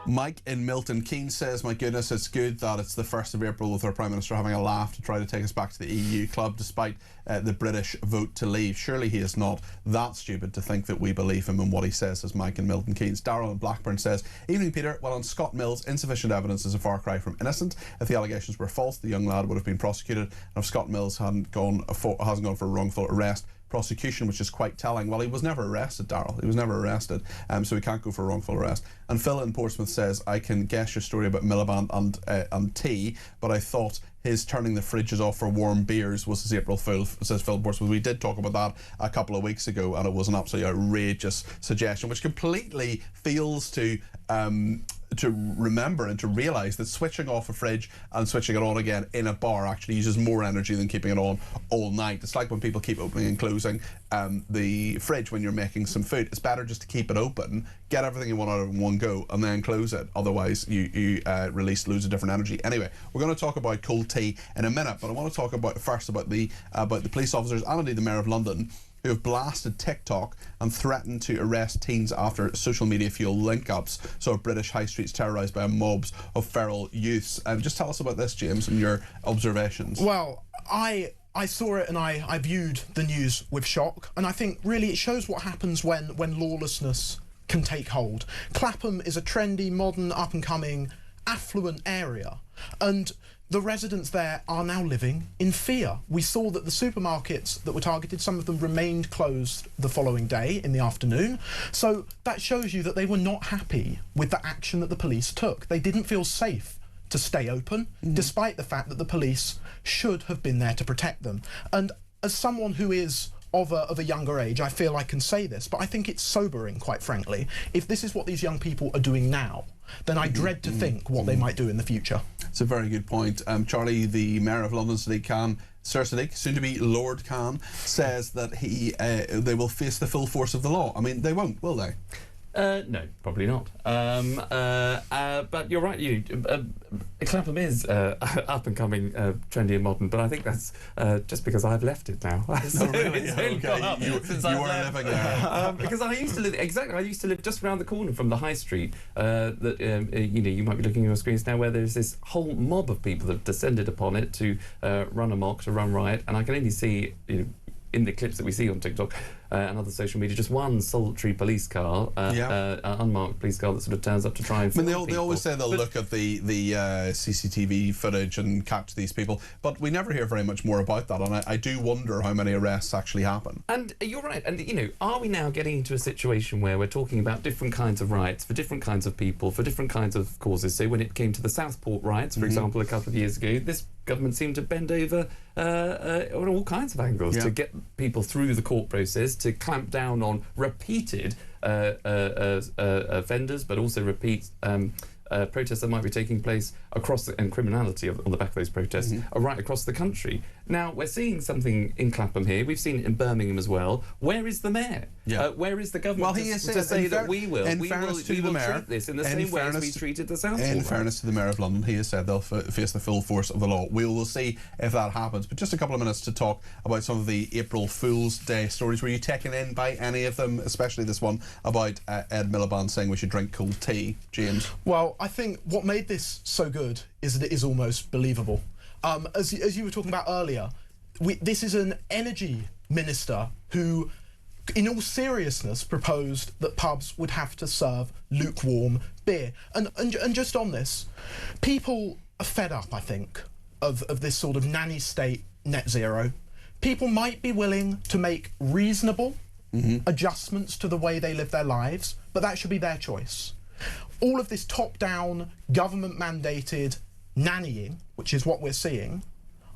Mike in Milton Keynes says, my goodness, it's good that it's the 1st of April with our Prime Minister having a laugh to try to take us back to the EU club despite the British vote to leave. Surely he is not that stupid to think that we believe him in what he says, says Mike in Milton Keynes. Darryl in Blackburn says, evening Peter, well on Scott Mills, insufficient evidence is a far cry from innocent. If the allegations were false, the young lad would have been prosecuted, and if Scott Mills hasn't gone for a wrongful arrest, prosecution, which is quite telling. Well, he was never arrested, Darryl. He was never arrested, so he can't go for a wrongful arrest. And Phil in Portsmouth says, I can guess your story about Miliband and tea, but I thought his turning the fridges off for warm beers was his April Fool, says Phil in Portsmouth. We did talk about that a couple of weeks ago, and it was an absolutely outrageous suggestion, which completely fails to remember and to realise that switching off a fridge and switching it on again in a bar actually uses more energy than keeping it on all night. It's like when people keep opening and closing the fridge when you're making some food. It's better just to keep it open, get everything you want out of it in one go, and then close it. Otherwise, you release loads of different energy. Anyway, we're going to talk about cold tea in a minute, but I want to talk about the police officers and indeed the Mayor of London, who have blasted TikTok and threatened to arrest teens after social media fueled link-ups. So British high streets terrorised by mobs of feral youths. Just tell us about this, James, and your observations. Well, I saw it and I viewed the news with shock, and I think really it shows what happens when lawlessness can take hold. Clapham is a trendy, modern, up-and-coming, affluent area, and the residents there are now living in fear. We saw that the supermarkets that were targeted, some of them remained closed the following day in the afternoon. So that shows you that they were not happy with the action that the police took. They didn't feel safe to stay open, despite the fact that the police should have been there to protect them. And as someone who is of a younger age, I feel I can say this, but I think it's sobering, quite frankly. If this is what these young people are doing now, then I dread to think what they might do in the future. It's a very good point. Charlie, the Mayor of London, Sadiq Khan, Sir Sadiq, soon to be Lord Khan, says that they will face the full force of the law. I mean, they won't, will they? No, probably not. But you're right. Clapham is up and coming, trendy and modern. But I think that's just because I've left it now. No, really? Okay. You are living there. Because I used to live I used to live just around the corner from the high street. You might be looking at your screens now, where there's this whole mob of people that have descended upon it to run amok, to run riot, and I can only see in the clips that we see on TikTok and other social media, just one solitary police car, unmarked police car that sort of turns up to try and film people. They always say they'll look at the CCTV footage and catch these people, but we never hear very much more about that, and I do wonder how many arrests actually happen. And you're right, and are we now getting into a situation where we're talking about different kinds of riots for different kinds of people, for different kinds of causes? So when it came to the Southport riots, for example, a couple of years ago, this government seemed to bend over on all kinds of angles to get people through the court process, to clamp down on repeated offenders, but also repeat protests that might be taking place across and criminality on the back of those protests right across the country. Now, we're seeing something in Clapham here. We've seen it in Birmingham as well. Where is the mayor? Where is the government to say that we will treat this in the same way as we treated the Southport? In fairness to the Mayor of London, he has said they'll face the full force of the law. We will see if that happens. But just a couple of minutes to talk about some of the April Fool's Day stories. Were you taken in by any of them, especially this one about Ed Miliband saying we should drink cold tea, James? Well, I think what made this so good is that it is almost believable. As you were talking about earlier, this is an energy minister who, in all seriousness, proposed that pubs would have to serve lukewarm beer. And just on this, people are fed up, I think, of this sort of nanny state net zero. People might be willing to make reasonable adjustments to the way they live their lives, but that should be their choice. All of this top-down, government-mandated nannying, which is what we're seeing,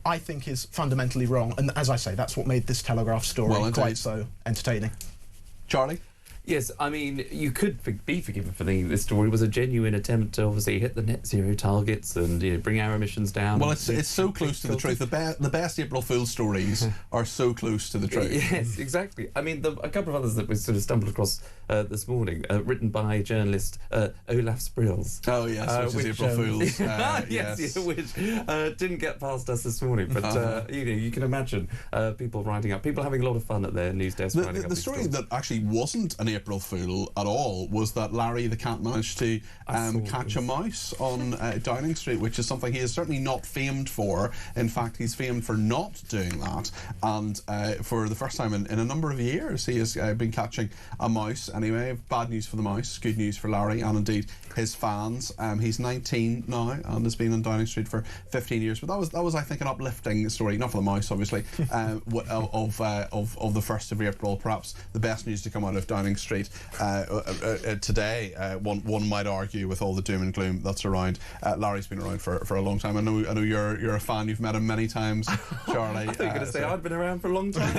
I think is fundamentally wrong. And as I say, that's what made this Telegraph story quite so entertaining. Charlie? Yes, I mean, you could be forgiven for thinking this story was a genuine attempt to obviously hit the net zero targets and bring our emissions down. Well, it's so close to the truth. The best April Fool's stories are so close to the truth. Yes, exactly. I mean, a couple of others that we sort of stumbled across this morning, written by journalist Olaf Sprills. Oh, yes, which is April Fool's. Yes, which didn't get past us this morning. But, you can imagine people writing up, people having a lot of fun at their news desk writing up. The story that actually wasn't an April Fool at all was that Larry the cat managed to catch a mouse on Downing Street, which is something he is certainly not famed for. In fact, he's famed for not doing that, and for the first time in a number of years he has been catching a mouse. Anyway, bad news for the mouse, good news for Larry and indeed his fans. He's 19 now and has been on Downing Street for 15 years, but that was I think an uplifting story, not for the mouse obviously, of the 1st of April, perhaps the best news to come out of Downing Street today, one might argue, with all the doom and gloom that's around. Larry's been around for a long time. I know you're a fan. You've met him many times, Charlie. I thought you were going to say I've been around for a long time.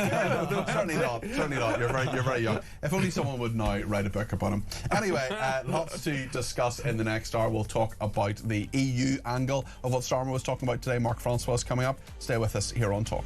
No, certainly not. You're very young. If only someone would now write a book about him. Anyway, lots to discuss in the next hour. We'll talk about the EU angle of what Starmer was talking about today. Mark Francois is coming up. Stay with us here on Talk.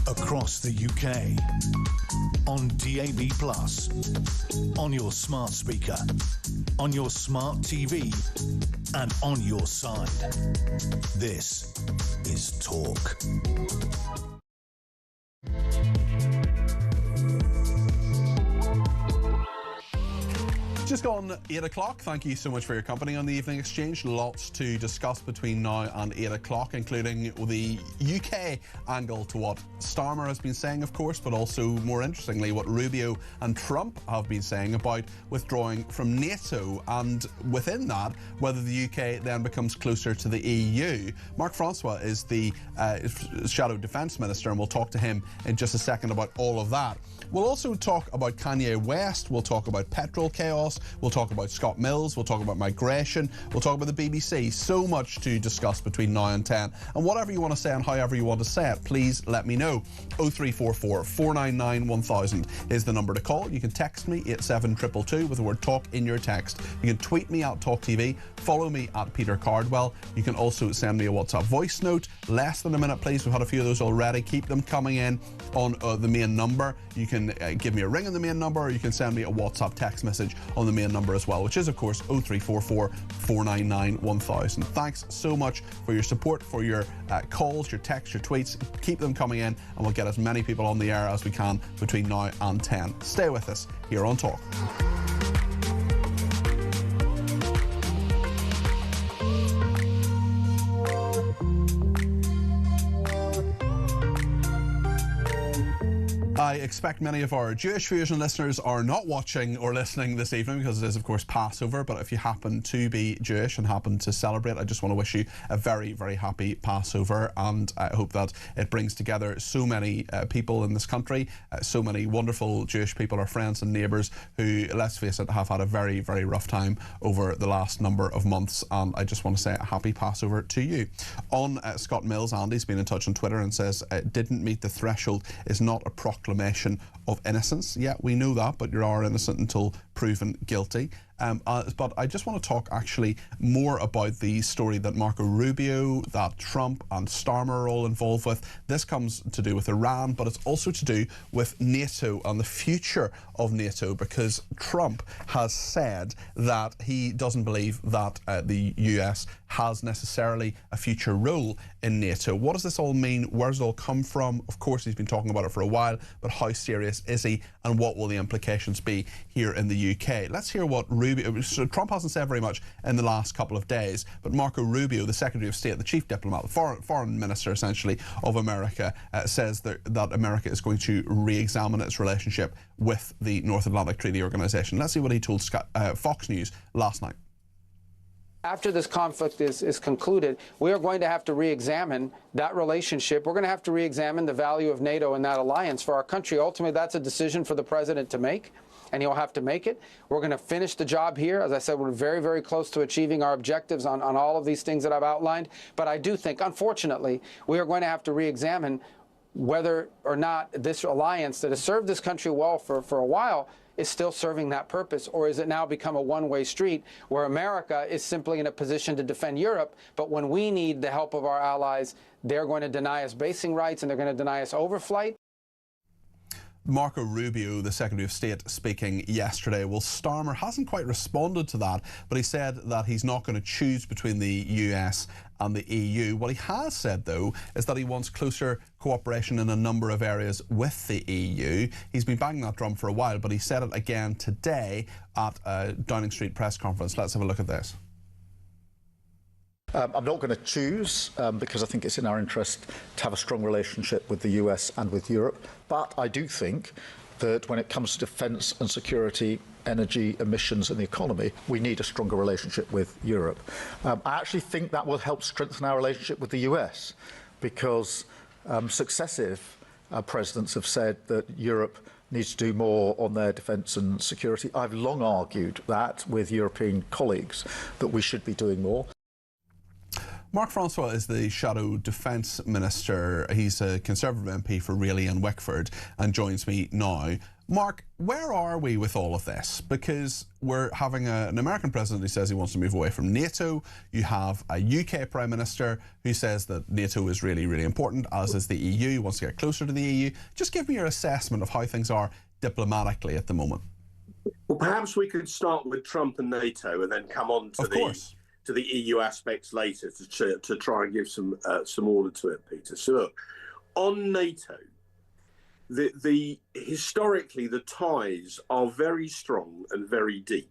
Across the UK, on DAB+, on your smart speaker, on your smart TV, and on your side. This is Talk. Just gone 8 o'clock. Thank you so much for your company on the Evening Exchange. Lots to discuss between now and 8 o'clock, including the UK angle to what Starmer has been saying, of course, but also, more interestingly, what Rubio and Trump have been saying about withdrawing from NATO, and within that, whether the UK then becomes closer to the EU. Mark Francois is the Shadow Defence Minister, and we'll talk to him in just a second about all of that. We'll also talk about Kanye West. We'll talk about petrol chaos. us. We'll talk about Scott Mills, we'll talk about migration, we'll talk about the BBC. So much to discuss between now and 10. And whatever you want to say and however you want to say it, please let me know. 0344 499 1000 is the number to call. You can text me 87222 with the word talk in your text. You can tweet me at talkTV, follow me at Peter Cardwell. You can also send me a WhatsApp voice note, less than a minute please. We've had a few of those already. Keep them coming in on the main number. You can give me a ring on the main number, or you can send me a WhatsApp text message on the main number as well, which is of course 0344 499 1000. Thanks so much for your support, for your calls, your texts, your tweets. Keep them coming in, and we'll get as many people on the air as we can between now and 10. Stay with us here on Talk. I expect many of our Jewish viewers and listeners are not watching or listening this evening because it is, of course, Passover. But if you happen to be Jewish and happen to celebrate, I just want to wish you a very, very happy Passover. And I hope that it brings together so many people in this country, so many wonderful Jewish people, our friends and neighbours who, let's face it, have had a very, very rough time over the last number of months. And I just want to say a happy Passover to you. On Scott Mills, Andy's been in touch on Twitter and says, didn't meet the threshold is not a proclamation of innocence. Yeah, we know that, but you are innocent until proven guilty. But I just want to talk actually more about the story that Marco Rubio, that Trump and Starmer are all involved with. This comes to do with Iran, but it's also to do with NATO and the future of NATO, because Trump has said that he doesn't believe that the US has necessarily a future role in NATO. What does this all mean? Where does it all come from? Of course, he's been talking about it for a while, but how serious is he, and what will the implications be here in the UK? Let's hear what so Trump hasn't said very much in the last couple of days, but Marco Rubio, the Secretary of State, the chief diplomat, the foreign minister essentially of America, says that America is going to re-examine its relationship with the North Atlantic Treaty Organization. Let's see what he told Fox News last night. After this conflict is concluded, we are going to have to re-examine that relationship. We're going to have to re-examine the value of NATO and that alliance for our country. Ultimately, that's a decision for the president to make, and he'll have to make it. We're going to finish the job here. As I said, we're very, very close to achieving our objectives on all of these things that I've outlined. But I do think, unfortunately, we are going to have to re-examine whether or not this alliance that has served this country well for a while is still serving that purpose, or is it now become a one-way street where America is simply in a position to defend Europe, but when we need the help of our allies, they're going to deny us basing rights and they're going to deny us overflight? Marco Rubio, the Secretary of State, speaking yesterday. Well, Starmer hasn't quite responded to that, but he said that he's not going to choose between the US and the EU. What he has said, though, is that he wants closer cooperation in a number of areas with the EU. He's been banging that drum for a while, but he said it again today at a Downing Street press conference. Let's have a look at this. I'm not going to choose because I think it's in our interest to have a strong relationship with the US and with Europe. But I do think that when it comes to defence and security, energy, emissions and the economy, we need a stronger relationship with Europe. I actually think that will help strengthen our relationship with the US because successive presidents have said that Europe needs to do more on their defence and security. I've long argued that with European colleagues that we should be doing more. Mark Francois is the Shadow Defence Minister. He's a Conservative MP for Raleigh and Wickford and joins me now. Mark, where are we with all of this? Because we're having an American president who says he wants to move away from NATO. You have a UK Prime Minister who says that NATO is really, really important, as is the EU. He wants to get closer to the EU. Just give me your assessment of how things are diplomatically at the moment. Well, perhaps we could start with Trump and NATO and then come on to the EU aspects later to try and give some order to it, Peter. So look, on NATO, historically the ties are very strong and very deep,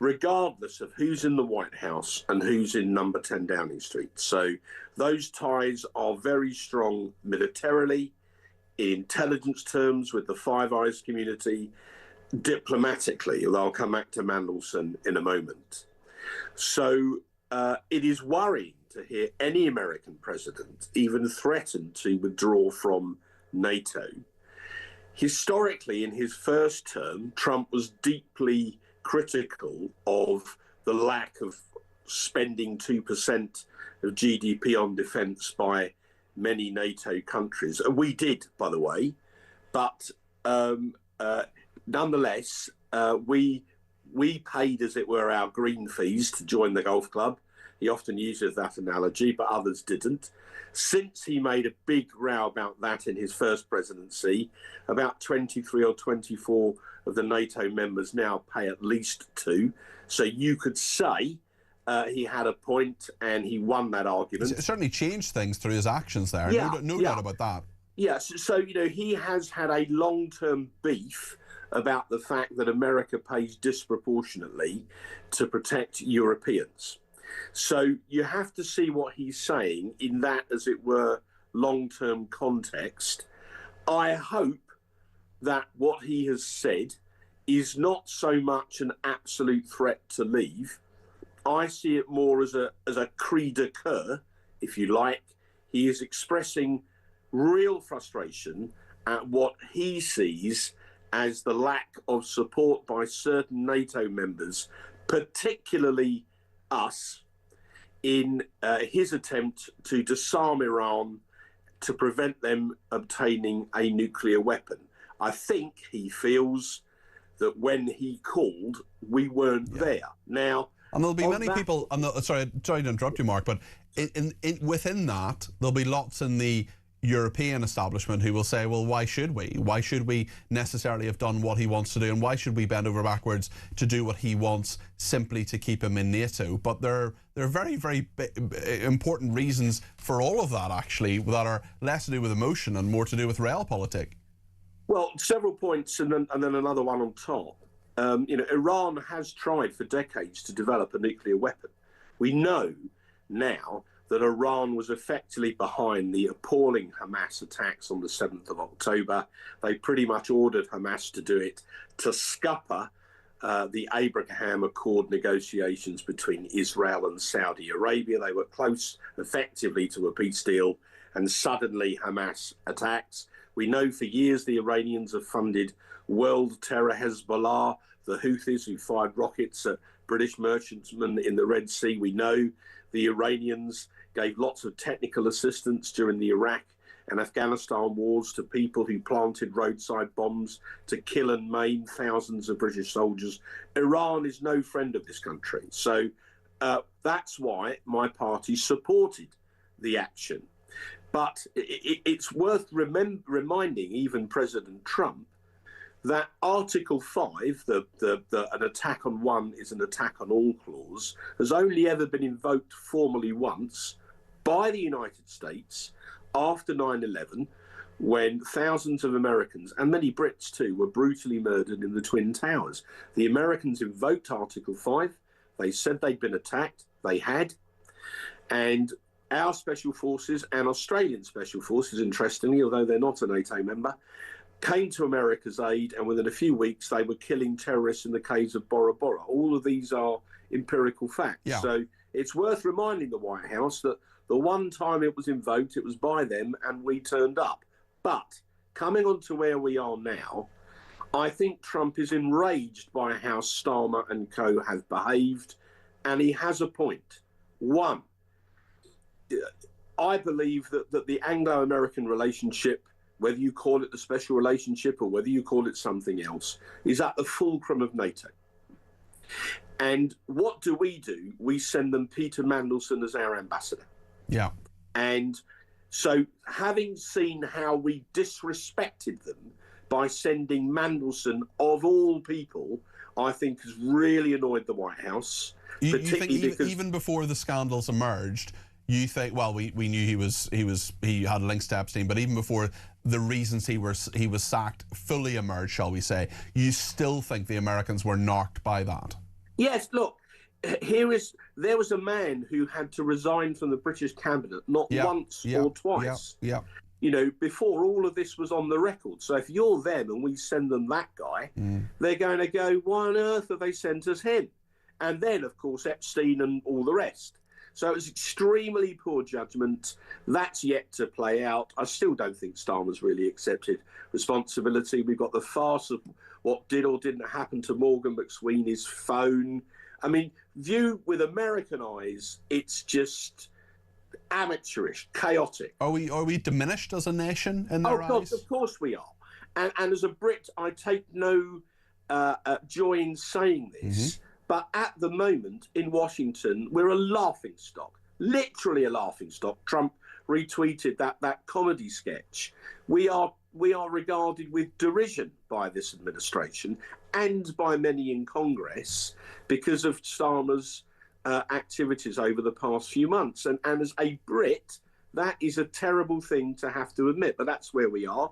regardless of who's in the White House and who's in number 10 Downing Street. So those ties are very strong militarily, in intelligence terms with the Five Eyes community, diplomatically, although I'll come back to Mandelson in a moment. So it is worrying to hear any American president even threaten to withdraw from NATO. Historically, in his first term, Trump was deeply critical of the lack of spending 2% of GDP on defence by many NATO countries. And we did, by the way, but nonetheless, we paid, as it were, our green fees to join the golf club. He often uses that analogy, but others didn't. Since he made a big row about that in his first presidency, about 23 or 24 of the NATO members now pay at least 2. So you could say he had a point and he won that argument. It certainly changed things through his actions there. Yeah, no doubt about that. Yes, so, he has had a long-term beef about the fact that America pays disproportionately to protect Europeans. So you have to see what he's saying in that, as it were, long-term context. I hope that what he has said is not so much an absolute threat to leave. I see it more as a cri de coeur, if you like. He is expressing real frustration at what he sees as the lack of support by certain NATO members, particularly us, in his attempt to disarm Iran, to prevent them obtaining a nuclear weapon. I think he feels that when he called, we weren't there. Now, and there'll be many people. Sorry to interrupt you, Mark, but within that, there'll be lots in the European establishment who will say, well, why should we? Why should we necessarily have done what he wants to do? And why should we bend over backwards to do what he wants simply to keep him in NATO? But there are very, very important reasons for all of that, actually, that are less to do with emotion and more to do with realpolitik. Well, several points and then another one on top. Iran has tried for decades to develop a nuclear weapon. We know now that Iran was effectively behind the appalling Hamas attacks on the 7th of October. They pretty much ordered Hamas to do it to scupper the Abraham Accord negotiations between Israel and Saudi Arabia. They were close, effectively, to a peace deal, and suddenly Hamas attacks. We know for years the Iranians have funded world terror Hezbollah, the Houthis who fired rockets at British merchantmen in the Red Sea. We know the Iranians gave lots of technical assistance during the Iraq and Afghanistan wars to people who planted roadside bombs to kill and maim thousands of British soldiers. Iran is no friend of this country. So that's why my party supported the action. But it's worth reminding even President Trump that Article 5, an attack on one is an attack on all clause, has only ever been invoked formally once by the United States after 9/11, when thousands of Americans, and many Brits too, were brutally murdered in the Twin Towers. The Americans invoked Article 5. They said they'd been attacked. They had. And our special forces and Australian special forces, interestingly, although they're not a NATO member, came to America's aid, and within a few weeks they were killing terrorists in the caves of Bora Bora. All of these are empirical facts. Yeah. So it's worth reminding the White House that the one time it was invoked, it was by them, and we turned up. But coming on to where we are now, I think Trump is enraged by how Starmer and co have behaved, and he has a point. One, I believe that the Anglo-American relationship, whether you call it the special relationship or whether you call it something else, is at the fulcrum of NATO. And what do? We send them Peter Mandelson as our ambassador. Yeah. And so having seen how we disrespected them by sending Mandelson, of all people, I think has really annoyed the White House. You think even before the scandals emerged, you think, well, we knew he had links to Epstein, but even before the reasons he was sacked fully emerged, shall we say, you still think the Americans were knocked by that? Yes, look, there was a man who had to resign from the British cabinet not once or twice. Yeah. You know, before all of this was on the record. So if you're them and we send them that guy, they're going to go, why on earth have they sent us him? And then, of course, Epstein and all the rest. So it was extremely poor judgment. That's yet to play out. I still don't think Starmer's really accepted responsibility. We've got the farce of what did or didn't happen to Morgan McSweeney's phone. I mean, viewed with American eyes, it's just amateurish, chaotic. Are we diminished as a nation in their eyes? Of course we are. And as a Brit, I take no joy in saying this, but at the moment in Washington, we're a laughingstock, literally a laughingstock. Trump retweeted that comedy sketch. We are regarded with derision by this administration and by many in Congress because of Starmer's activities over the past few months. And as a Brit, that is a terrible thing to have to admit, but that's where we are.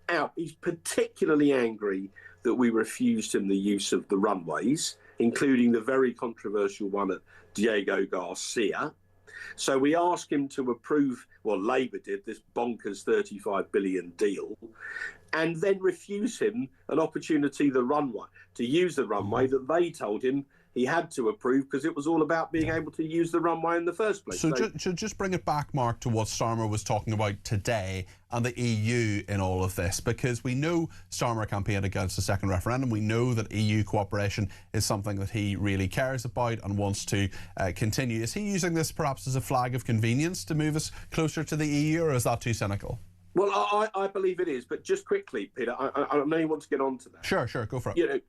Now, he's particularly angry that we refused him the use of the runways, including the very controversial one at Diego Garcia. So we asked him to approve, well, Labour did, this bonkers $35 billion deal, and then refuse him an opportunity to use the runway that they told him he had to approve because it was all about being able to use the runway in the first place. So just bring it back, Mark, to what Starmer was talking about today and the EU in all of this, because we know Starmer campaigned against the second referendum. We know that EU cooperation is something that he really cares about and wants to continue. Is he using this perhaps as a flag of convenience to move us closer to the EU, or is that too cynical? Well, I believe it is, but just quickly, Peter, I know you want to get on to that. Sure, go for it. You know,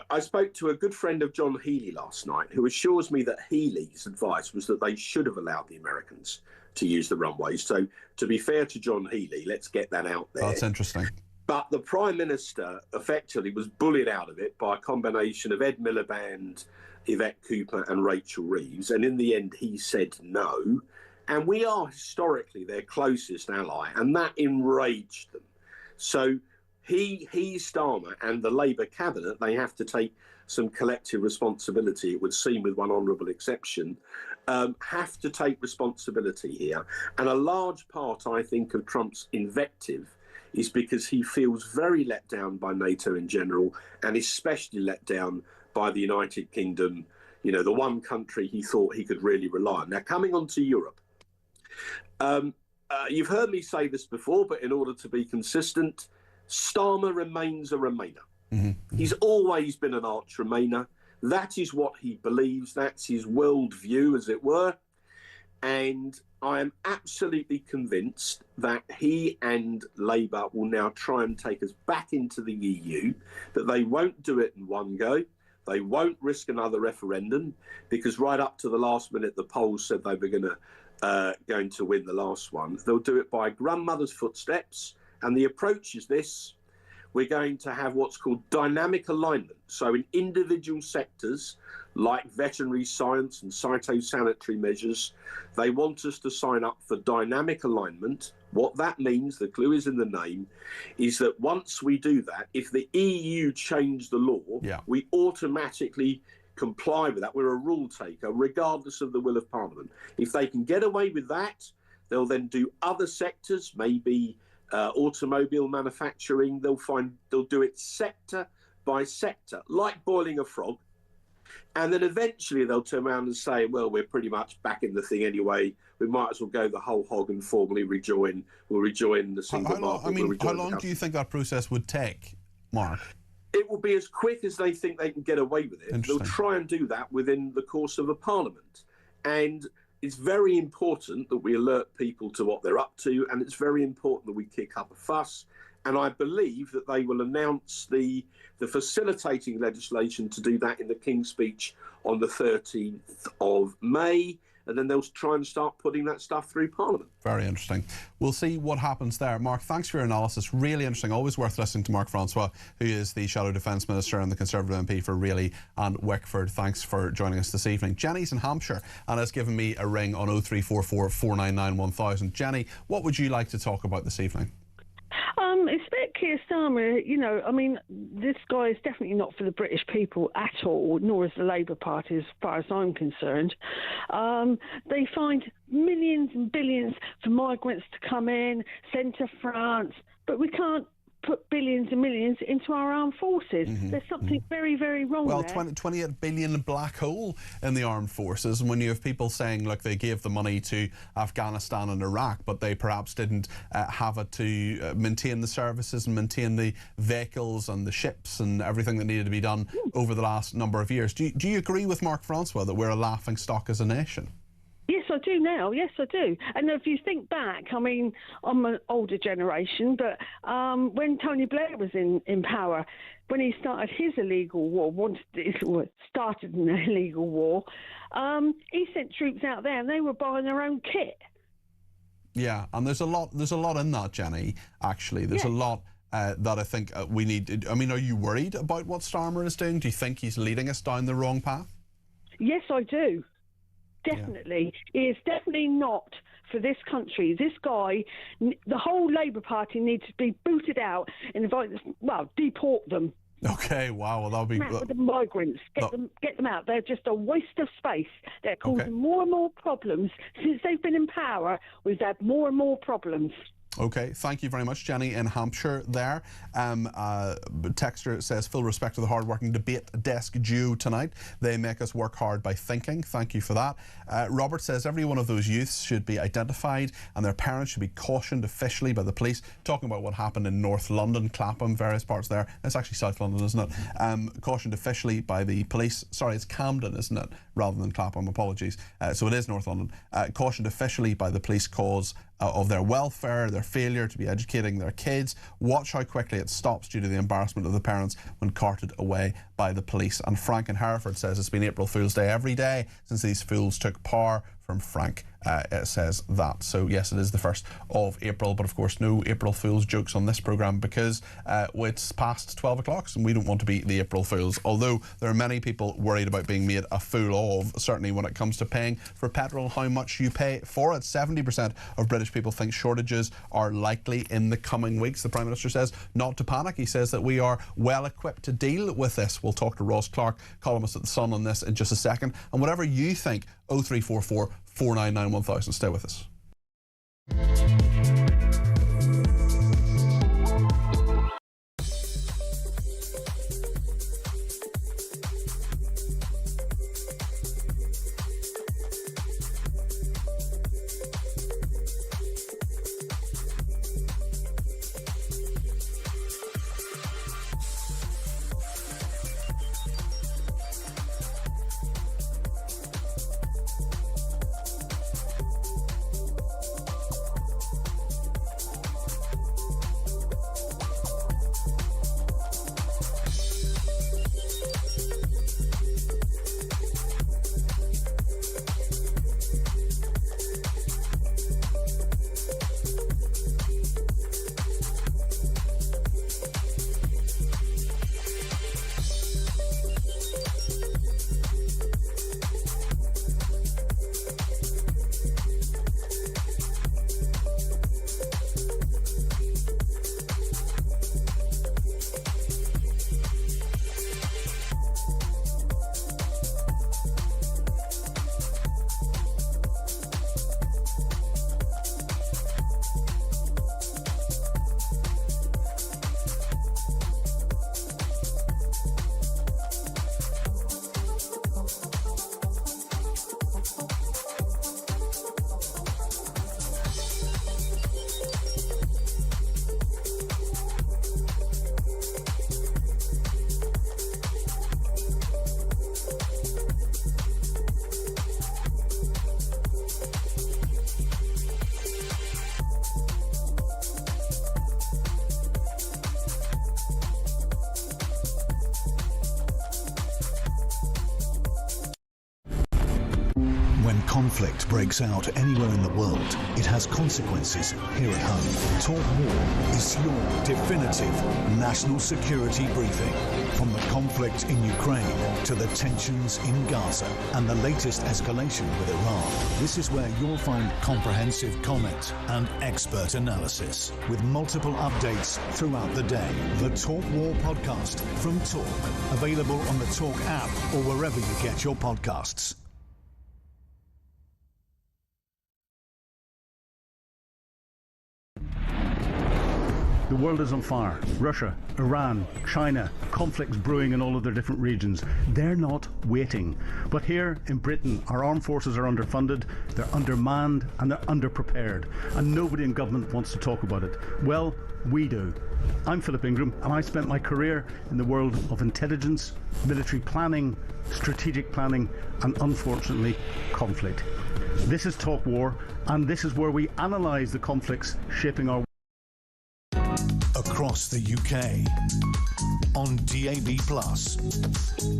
I spoke to a good friend of John Healey last night who assures me that Healey's advice was that they should have allowed the Americans to use the runways. So to be fair to John Healey, let's get that out there. That's interesting. But the Prime Minister effectively was bullied out of it by a combination of Ed Miliband, Yvette Cooper and Rachel Reeves. And in the end, he said no. And we are historically their closest ally, and that enraged them. So Starmer and the Labour cabinet, they have to take some collective responsibility, it would seem, with one honourable exception, have to take responsibility here. And a large part, I think, of Trump's invective is because he feels very let down by NATO in general, and especially let down by the United Kingdom, you know, the one country he thought he could really rely on. Now, coming on to Europe, you've heard me say this before, but in order to be consistent, Starmer remains a Remainer. He's always been an arch Remainer. That is what he believes. That's his worldview, as it were. And I am absolutely convinced that he and Labour will now try and take us back into the EU, that they won't do it in one go. They won't risk another referendum, because right up to the last minute, the polls said they were going to win the last one. They'll do it by grandmother's footsteps. And the approach is this: we're going to have what's called dynamic alignment. So in individual sectors like veterinary science and phytosanitary measures, they want us to sign up for dynamic alignment. What that means, the clue is in the name, is that once we do that, if the EU change the law, we automatically comply with that. We're a rule taker, regardless of the will of Parliament. If they can get away with that, they'll then do other sectors, maybe automobile manufacturing. They'll do it sector by sector, like boiling a frog. And then eventually they'll turn around and say, well, we're pretty much back in the thing anyway. We might as well go the whole hog and formally rejoin. We'll rejoin the single market. How long do you think that process would take, Mark? It will be as quick as they think they can get away with it. They'll try and do that within the course of a parliament. And it's very important that we alert people to what they're up to, and it's very important that we kick up a fuss. And I believe that they will announce the facilitating legislation to do that in the King's Speech on the 13th of May. And then they'll try and start putting that stuff through Parliament. Very interesting. We'll see what happens there. Mark, thanks for your analysis. Really interesting. Always worth listening to Mark Francois, who is the Shadow Defence Minister and the Conservative MP for Raleigh and Wickford. Thanks for joining us this evening. Jenny's in Hampshire and has given me a ring on 0344 499 1000. Jenny, what would you like to talk about this evening? It's about Keir Starmer. You know, I mean, this guy is definitely not for the British people at all, nor is the Labour Party, as far as I'm concerned. They find millions and billions for migrants to come in, send to France, but we can't put billions and millions into our armed forces. There's something very, very wrong well, there. 28 billion black hole in the armed forces, and when you have people saying, look, they gave the money to Afghanistan and Iraq, but they perhaps didn't have it to maintain the services and maintain the vehicles and the ships and everything that needed to be done over the last number of years. Do you agree with Mark Francois that we're a laughing stock as a nation? Yes, I do now. Yes, I do. And if you think back, I mean, I'm an older generation, but when Tony Blair was in power, when he started his illegal war, started an illegal war, he sent troops out there and they were buying their own kit. Yeah, and there's a lot in that, Jenny, actually. There's a lot that I think we need. I mean, are you worried about what Starmer is doing? Do you think he's leading us down the wrong path? Yes, I do. Definitely. He is definitely not for this country. This guy, the whole Labour Party needs to be booted out and deport them. Okay, wow, well, that'll be... With the migrants, get them out. They're just a waste of space. They're causing more and more problems. Since they've been in power, we've had more and more problems. Okay, thank you very much, Jenny in Hampshire there. Texter says, full respect to the hard-working debate desk duo tonight. They make us work hard by thinking. Thank you for that. Robert says, every one of those youths should be identified and their parents should be cautioned officially by the police. Talking about what happened in North London, Clapham, various parts there. It's actually South London, isn't it? Cautioned officially by the police. Sorry, it's Camden, isn't it? Rather than Clapham, apologies. So it is North London. Cautioned officially by the police cause of their welfare, their failure to be educating their kids. Watch how quickly it stops due to the embarrassment of the parents when carted away by the police. And Frank in Hereford says it's been April Fool's Day every day since these fools took power. From Frank says that. So yes, it is the 1st of April, but of course no April Fool's jokes on this programme because it's past 12 o'clock and we don't want to be the April Fools, although there are many people worried about being made a fool of, certainly when it comes to paying for petrol, how much you pay for it. 70% of British people think shortages are likely in the coming weeks. The Prime Minister says not to panic. He says that we are well equipped to deal with this. We'll talk to Ross Clark, columnist at The Sun, on this in just a second. And whatever you think, 0344 499 1000. Stay with us. conflict breaks out anywhere in the world, it has consequences here at home. Talk War is your definitive national security briefing. From the conflict in Ukraine to the tensions in Gaza and the latest escalation with Iran, this is where you'll find comprehensive comment and expert analysis with multiple updates throughout the day. The Talk War podcast from Talk, available on the Talk app or wherever you get your podcasts. The world is on fire. Russia, Iran, China, conflicts brewing in all of their different regions. They're not waiting. But here in Britain, our armed forces are underfunded, they're undermanned, and they're underprepared. And nobody in government wants to talk about it. Well, we do. I'm Philip Ingram, and I spent my career in the world of intelligence, military planning, strategic planning, and unfortunately, conflict. This is Talk War, and this is where we analyse the conflicts shaping our across the UK, on DAB+,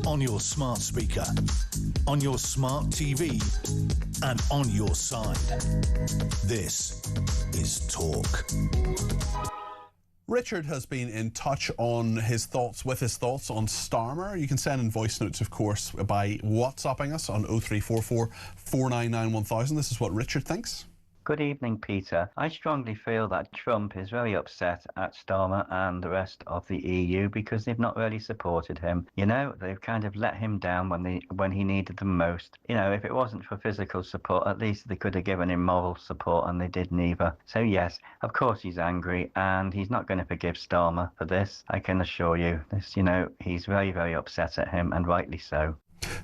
on your smart speaker, on your smart TV, and on your side. This is Talk. Richard has been in touch on his thoughts on Starmer. You can send in voice notes, of course, by WhatsApping us on 0344 499 1000. This is what Richard thinks. Good evening, Peter. I strongly feel that Trump is very upset at Starmer and the rest of the EU because they've not really supported him. You know, they've kind of let him down when he needed them most. You know, if it wasn't for physical support, at least they could have given him moral support, and they did neither. So yes, of course he's angry, and he's not going to forgive Starmer for this. I can assure you. He's very, very upset at him, and rightly so.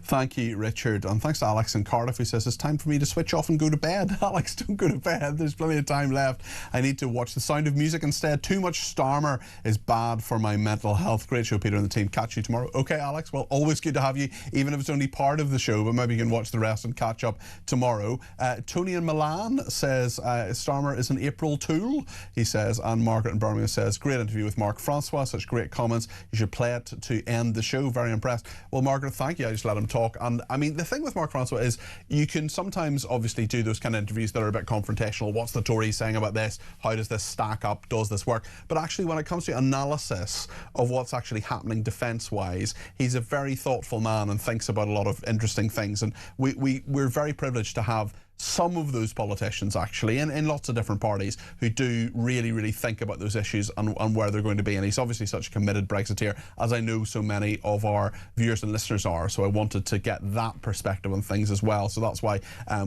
Thank you, Richard, and thanks to Alex in Cardiff, who says it's time for me to switch off and go to bed. Alex, don't go to bed. There's plenty of time left. I need to watch The Sound of Music instead. Too much Starmer is bad for my mental health. Great show, Peter and the team. Catch you tomorrow. Okay, Alex, well, always good to have you, even if it's only part of the show, but maybe you can watch the rest and catch up tomorrow. Tony in Milan says Starmer is an April tool, he says, and Margaret in Birmingham says, great interview with Mark Francois, such great comments. You should play it to end the show. Very impressed. Well, Margaret, thank you. I just let him talk. And I mean, the thing with Mark Francois is you can sometimes obviously do those kind of interviews that are a bit confrontational. What's the Tories saying about this? How does this stack up? Does this work? But actually, when it comes to analysis of what's actually happening defence-wise, he's a very thoughtful man and thinks about a lot of interesting things. And we're very privileged to have some of those politicians actually in lots of different parties who do really, really think about those issues and where they're going to be. And he's obviously such a committed Brexiteer, as I know so many of our viewers and listeners are. So I wanted to get that perspective on things as well. So that's why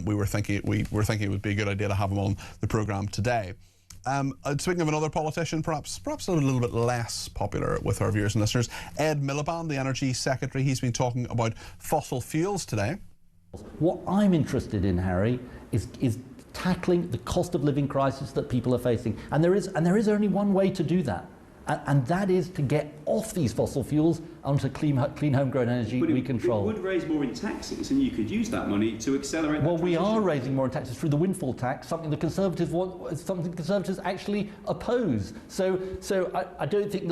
we were thinking it would be a good idea to have him on the programme today. Speaking of another politician, perhaps a little bit less popular with our viewers and listeners, Ed Miliband, the Energy Secretary, he's been talking about fossil fuels today. What I'm interested in, Harry, is tackling the cost of living crisis that people are facing. And there is only one way to do that. And that is to get off these fossil fuels onto clean homegrown energy we control. It would raise more in taxes, and you could use that money to accelerate. Well, we are raising more in taxes through the windfall tax, something the Conservatives want, something the Conservatives actually oppose. So I don't think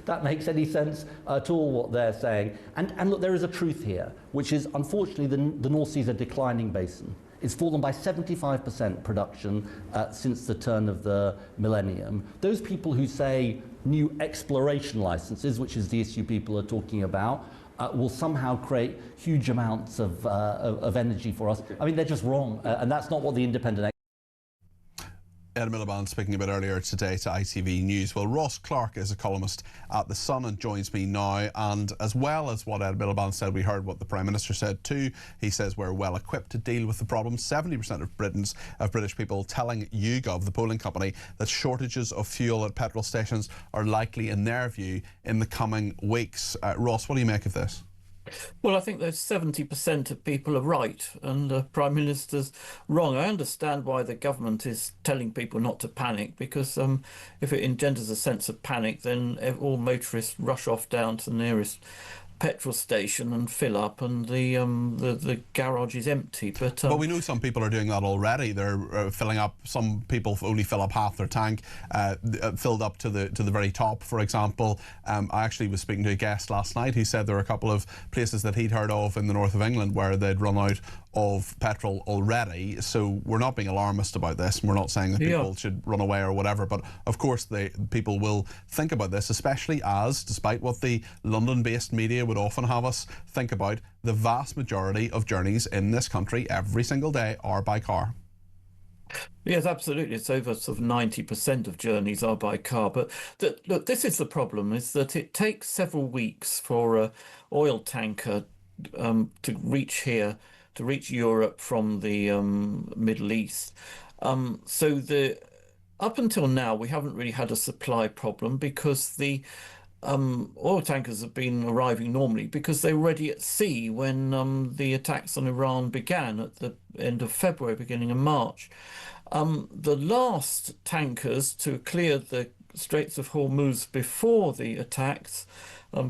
that makes any sense at all what they're saying. And look, there is a truth here, which is unfortunately the North Sea is a declining basin. It's fallen by 75% production since the turn of the millennium. Those people who say new exploration licenses, which is the issue people are talking about, will somehow create huge amounts of energy for us. I mean, they're just wrong, and that's not what the independent. Ed Miliband speaking about earlier today to ITV News. Well, Ross Clark is a columnist at The Sun and joins me now. And as well as what Ed Miliband said, we heard what the Prime Minister said too. He says we're well equipped to deal with the problem. 70% of British people telling YouGov, the polling company, that shortages of fuel at petrol stations are likely, in their view, in the coming weeks. Ross, what do you make of this? Well, I think those 70% of people are right and the Prime Minister's wrong. I understand why the government is telling people not to panic, because if it engenders a sense of panic, then all motorists rush off down to the nearest petrol station and fill up, and the garage is empty. But we know some people are doing that already. They're filling up. Some people only fill up half their tank, filled up to the very top, for example. I actually was speaking to a guest last night. He said there were a couple of places that he'd heard of in the north of England where they'd run out of petrol already. So we're not being alarmist about this. We're not saying that people should run away or whatever, but of course people will think about this, especially as, despite what the London-based media would often have us think about, the vast majority of journeys in this country every single day are by car. Yes, absolutely. It's over sort of 90% of journeys are by car. But look, this is the problem, is that it takes several weeks for an oil tanker to reach here, to reach Europe from the Middle East. So up until now, we haven't really had a supply problem because the oil tankers have been arriving normally because they were already at sea when the attacks on Iran began at the end of February, beginning of March. The last tankers to clear the Straits of Hormuz before the attacks,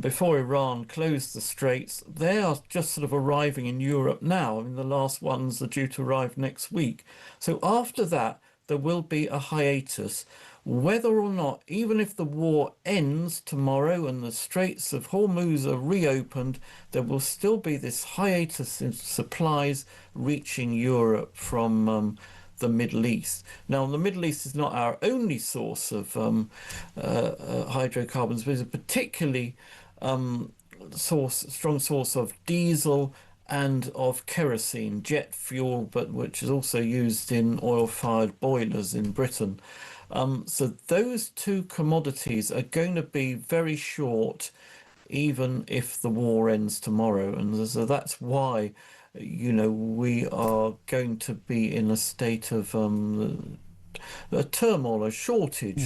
before Iran closed the straits, they are just sort of arriving in Europe now. I mean, the last ones are due to arrive next week. So after that, there will be a hiatus. Whether or not, even if the war ends tomorrow and the Straits of Hormuz are reopened, there will still be this hiatus in supplies reaching Europe from the Middle East. Now, the Middle East is not our only source of hydrocarbons, but it's a particularly strong source of diesel and of kerosene, jet fuel, but which is also used in oil-fired boilers in Britain. So those two commodities are going to be very short, even if the war ends tomorrow. And so that's why, you know, we are going to be in a state of a turmoil, a shortage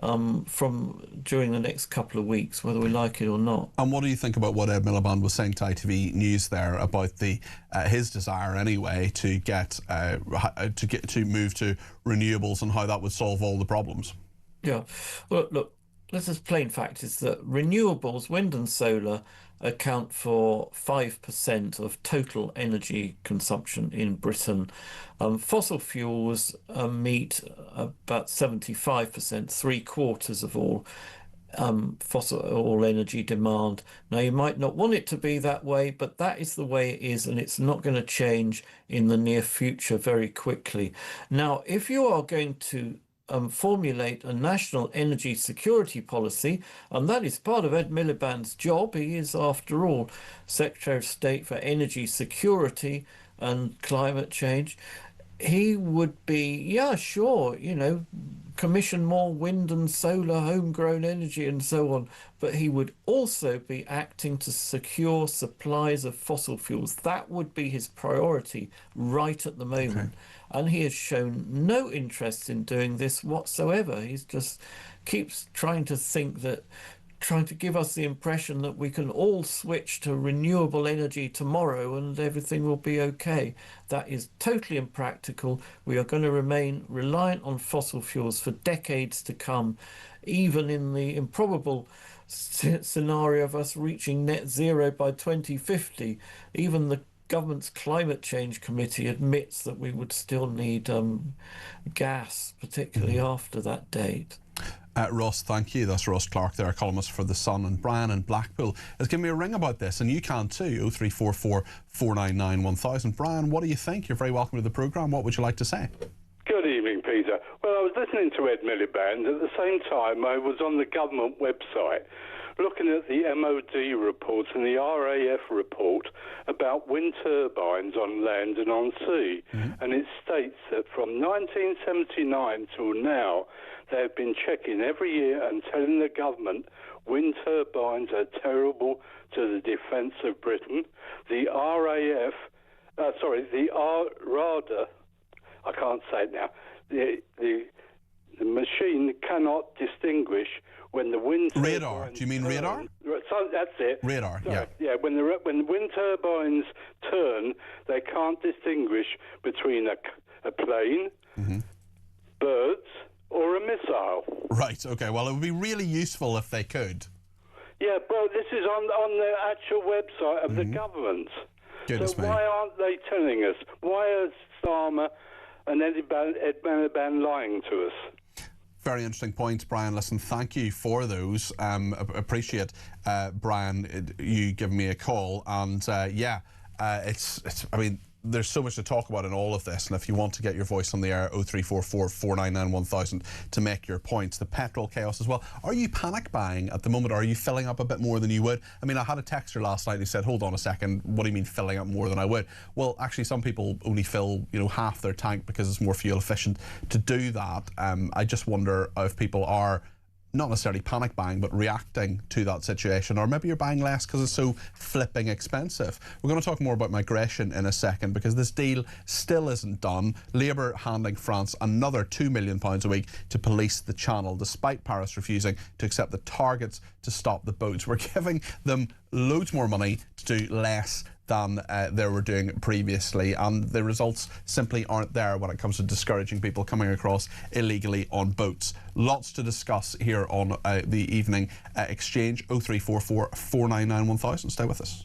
from during the next couple of weeks, whether we like it or not. And what do you think about what Ed Miliband was saying to ITV News there about the his desire anyway to to move to renewables and how that would solve all the problems? Yeah, well, look, this is plain fact is that renewables, wind and solar, account for 5% of total energy consumption in Britain. Fossil fuels meet about 75%, 3/4 of all all energy demand. Now, you might not want it to be that way, but that is the way it is, and it's not going to change in the near future very quickly. Now, if you are going to formulate a national energy security policy, and that is part of Ed Miliband's job. He is, after all, Secretary of State for Energy Security and Climate Change. He would be, yeah, sure, you know, commission more wind and solar, homegrown energy and so on, but he would also be acting to secure supplies of fossil fuels. That would be his priority right at the moment. Okay. And he has shown no interest in doing this whatsoever. He's just keeps trying to give us the impression that we can all switch to renewable energy tomorrow and everything will be okay. That is totally impractical. We are going to remain reliant on fossil fuels for decades to come, even in the improbable scenario of us reaching net zero by 2050. Even the government's climate change committee admits that we would still need gas, particularly after that date. Ross, thank you. That's Ross Clark there, a columnist for The Sun. And Brian in Blackpool has given me a ring about this, and you can too, 0344 499 1000. Brian, what do you think? You're very welcome to the programme. What would you like to say? Good evening, Peter. Well, I was listening to Ed Miliband. At the same time, I was on the government website looking at the MOD report and the RAF report about wind turbines on land and on sea. And it states that from 1979 till now, they've been checking every year and telling the government wind turbines are terrible to the defence of Britain. The RADA, I can't say it now, the machine cannot distinguish when the wind radar. Do you mean radar? So that's it. Radar. Sorry. Yeah. When the wind turbines turn, they can't distinguish between a plane, birds, or a missile. Right. Okay. Well, it would be really useful if they could. Yeah, but this is on the actual website of the government. Goodness so me. Why aren't they telling us? Why are Starmer and Ed Miliband lying to us? Very interesting points, Brian. Listen, thank you for those. Appreciate, Brian, you giving me a call. And it's. I mean, there's so much to talk about in all of this, and if you want to get your voice on the air, 0344 499 1000 to make your points. The petrol chaos as well. Are you panic buying at the moment? Are you filling up a bit more than you would? I mean, I had a texter last night who said, hold on a second, what do you mean filling up more than I would? Well, actually, some people only fill, half their tank because it's more fuel efficient to do that. I just wonder if people are not necessarily panic buying, but reacting to that situation, or maybe you're buying less because it's so flipping expensive. We're going to talk more about migration in a second, because this deal still isn't done. Labour handing France another £2 million a week to police the Channel, despite Paris refusing to accept the targets to stop the boats. We're giving them loads more money to do less than they were doing previously, and the results simply aren't there when it comes to discouraging people coming across illegally on boats. Lots to discuss here on the evening exchange. 0344 499 1000. Stay with us.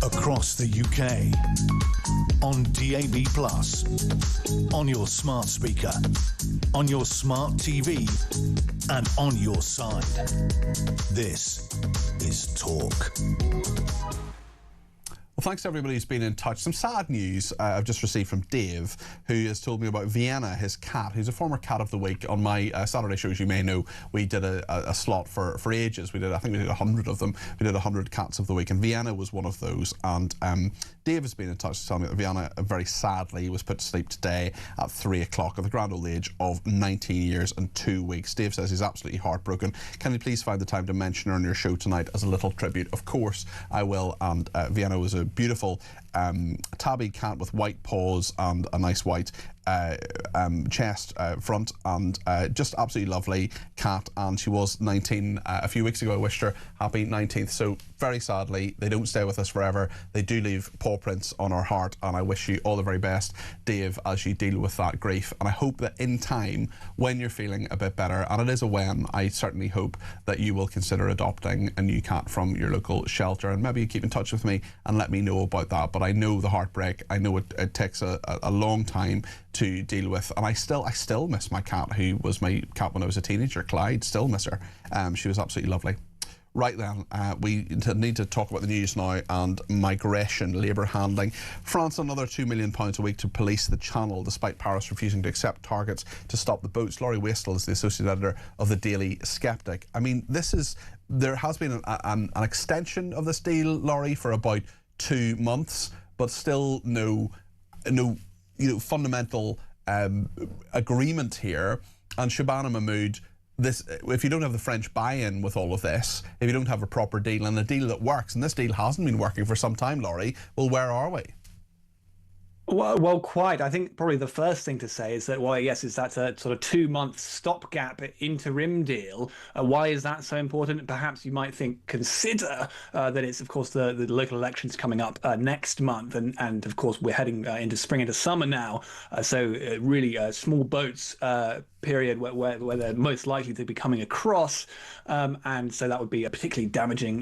Across the UK, on DAB+, on your smart speaker, on your smart TV, and on your side. This is Talk. Well, thanks to everybody who's been in touch. Some sad news I've just received from Dave, who has told me about Vienna, his cat, who's a former Cat of the Week. On my Saturday show, as you may know, we did a slot for ages. I think we did 100 of them. We did 100 Cats of the Week, and Vienna was one of those. And Dave has been in touch to tell me that Vienna, very sadly, was put to sleep today at 3 o'clock at the grand old age of 19 years and 2 weeks. Dave says he's absolutely heartbroken. Can you please find the time to mention her on your show tonight as a little tribute? Of course I will. And Vienna was a beautiful tabby cat with white paws and a nice white chest front, and just absolutely lovely cat. And she was 19 a few weeks ago. I wished her happy 19th. So very sadly, they don't stay with us forever. They do leave paw prints on our heart, and I wish you all the very best, Dave, as you deal with that grief. And I hope that in time, when you're feeling a bit better, and it is a when, I certainly hope that you will consider adopting a new cat from your local shelter, and maybe you keep in touch with me and let me know about that. But I know the heartbreak. I know it takes a long time to deal with, and I still miss my cat, who was my cat when I was a teenager, Clyde. Still miss her. She was absolutely lovely. Right then, we need to talk about the news now and migration, Labour handling France another £2 million a week to police the Channel, despite Paris refusing to accept targets to stop the boats. Laurie Wastel is the associate editor of the Daily Sceptic. I mean, there has been an extension of this deal, Laurie, for about 2 months, but still no fundamental agreement here. And Shabana Mahmood, if you don't have the French buy-in with all of this, if you don't have a proper deal and a deal that works, and this deal hasn't been working for some time, Laurie, well, where are we? Well, quite. I think probably the first thing to say is that, well, yes, is that a sort of 2-month stopgap interim deal. Why is that so important? Perhaps you might consider that it's, of course, the local elections coming up next month, and of course we're heading into spring, into summer now. So really, small boats, period where they're most likely to be coming across, and so that would be a particularly damaging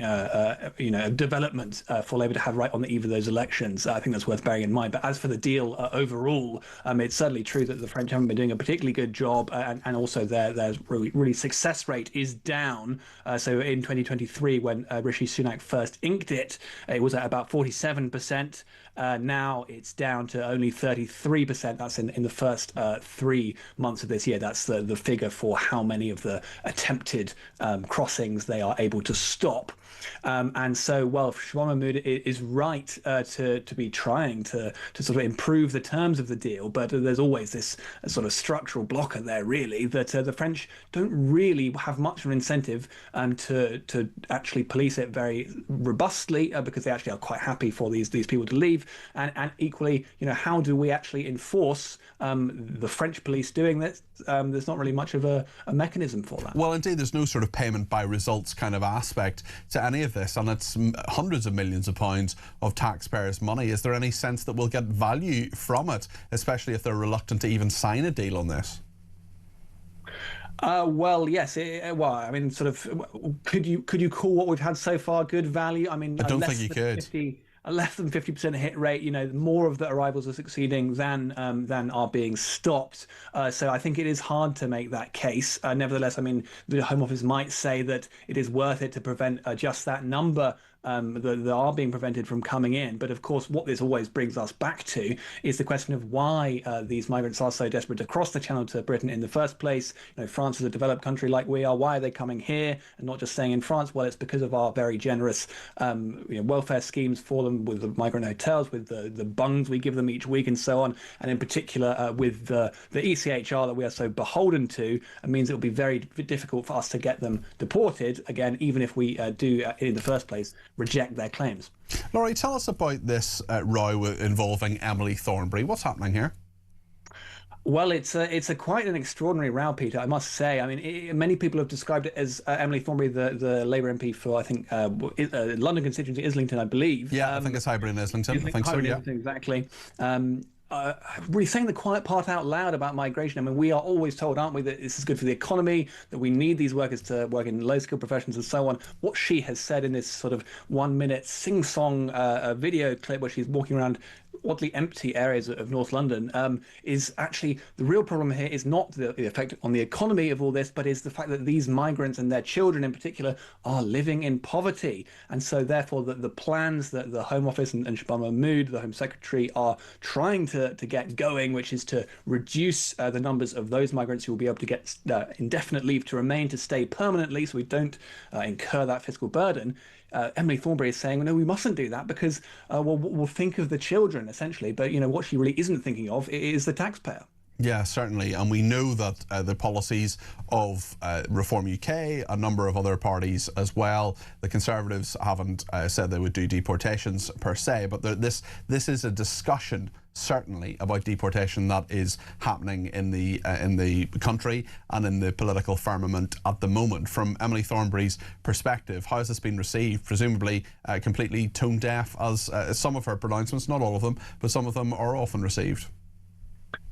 development for Labour to have right on the eve of those elections. I think that's worth bearing in mind. But as for the deal overall, it's certainly true that the French haven't been doing a particularly good job, and also their really success rate is down. So in 2023, when Rishi Sunak first inked it, it was at about 47%. Now it's down to only 33%. That's in the first 3 months of this year. That's the figure for how many of the attempted crossings they are able to stop. And so, well, Shabana Mahmood is right to be trying to sort of improve the terms of the deal, but there's always this sort of structural blocker there, really, that the French don't really have much of an incentive to actually police it very robustly, because they actually are quite happy for these people to leave. And equally, how do we actually enforce the French police doing this? There's not really much of a mechanism for that. Well, indeed, there's no sort of payment by results kind of aspect to any of this, and it's hundreds of millions of pounds of taxpayers' money. Is there any sense that we'll get value from it, especially if they're reluctant to even sign a deal on this? Well, yes. I mean, sort of. Could you call what we've had so far good value? I mean, I don't think you could. A less than 50% hit rate. More of the arrivals are succeeding than are being stopped. So I think it is hard to make that case. Nevertheless, I mean, the Home Office might say that it is worth it to prevent just that number that are being prevented from coming in. But of course, what this always brings us back to is the question of why these migrants are so desperate to cross the Channel to Britain in the first place. France is a developed country like we are. Why are they coming here and not just staying in France? Well, it's because of our very generous welfare schemes for them, with the migrant hotels, with the bungs we give them each week and so on. And in particular, with the ECHR that we are so beholden to, it means it will be very difficult for us to get them deported, again, even if we do in the first place reject their claims. Laurie, tell us about this row involving Emily Thornberry. What's happening here? Well, it's a quite an extraordinary row, Peter, I must say. I mean, many people have described it as Emily Thornberry, the Labour MP for, I think, London constituency, Islington, I believe. Yeah, I think it's Highbury and Islington. I think so, yeah. Exactly. Really saying the quiet part out loud about migration. I mean, we are always told, aren't we, that this is good for the economy, that we need these workers to work in low-skilled professions and so on. What she has said in this sort of 1-minute sing-song video clip where she's walking around oddly empty areas of North London is actually the real problem here is not the effect on the economy of all this, but is the fact that these migrants and their children in particular are living in poverty. And so therefore the plans that the Home Office and Shabana Mahmood, the Home Secretary, are trying to get going, which is to reduce the numbers of those migrants who will be able to get indefinite leave to remain, to stay permanently, so we don't incur that fiscal burden. Emily Thornberry is saying, no, we mustn't do that because we'll think of the children, essentially. But, what she really isn't thinking of is the taxpayer. Yeah, certainly. And we know that the policies of Reform UK, a number of other parties as well, the Conservatives haven't said they would do deportations per se, but this is a discussion certainly about deportation that is happening in the country and in the political firmament at the moment. From Emily Thornberry's perspective, how has this been received? Presumably completely tone deaf, as some of her pronouncements, not all of them, but some of them are often received.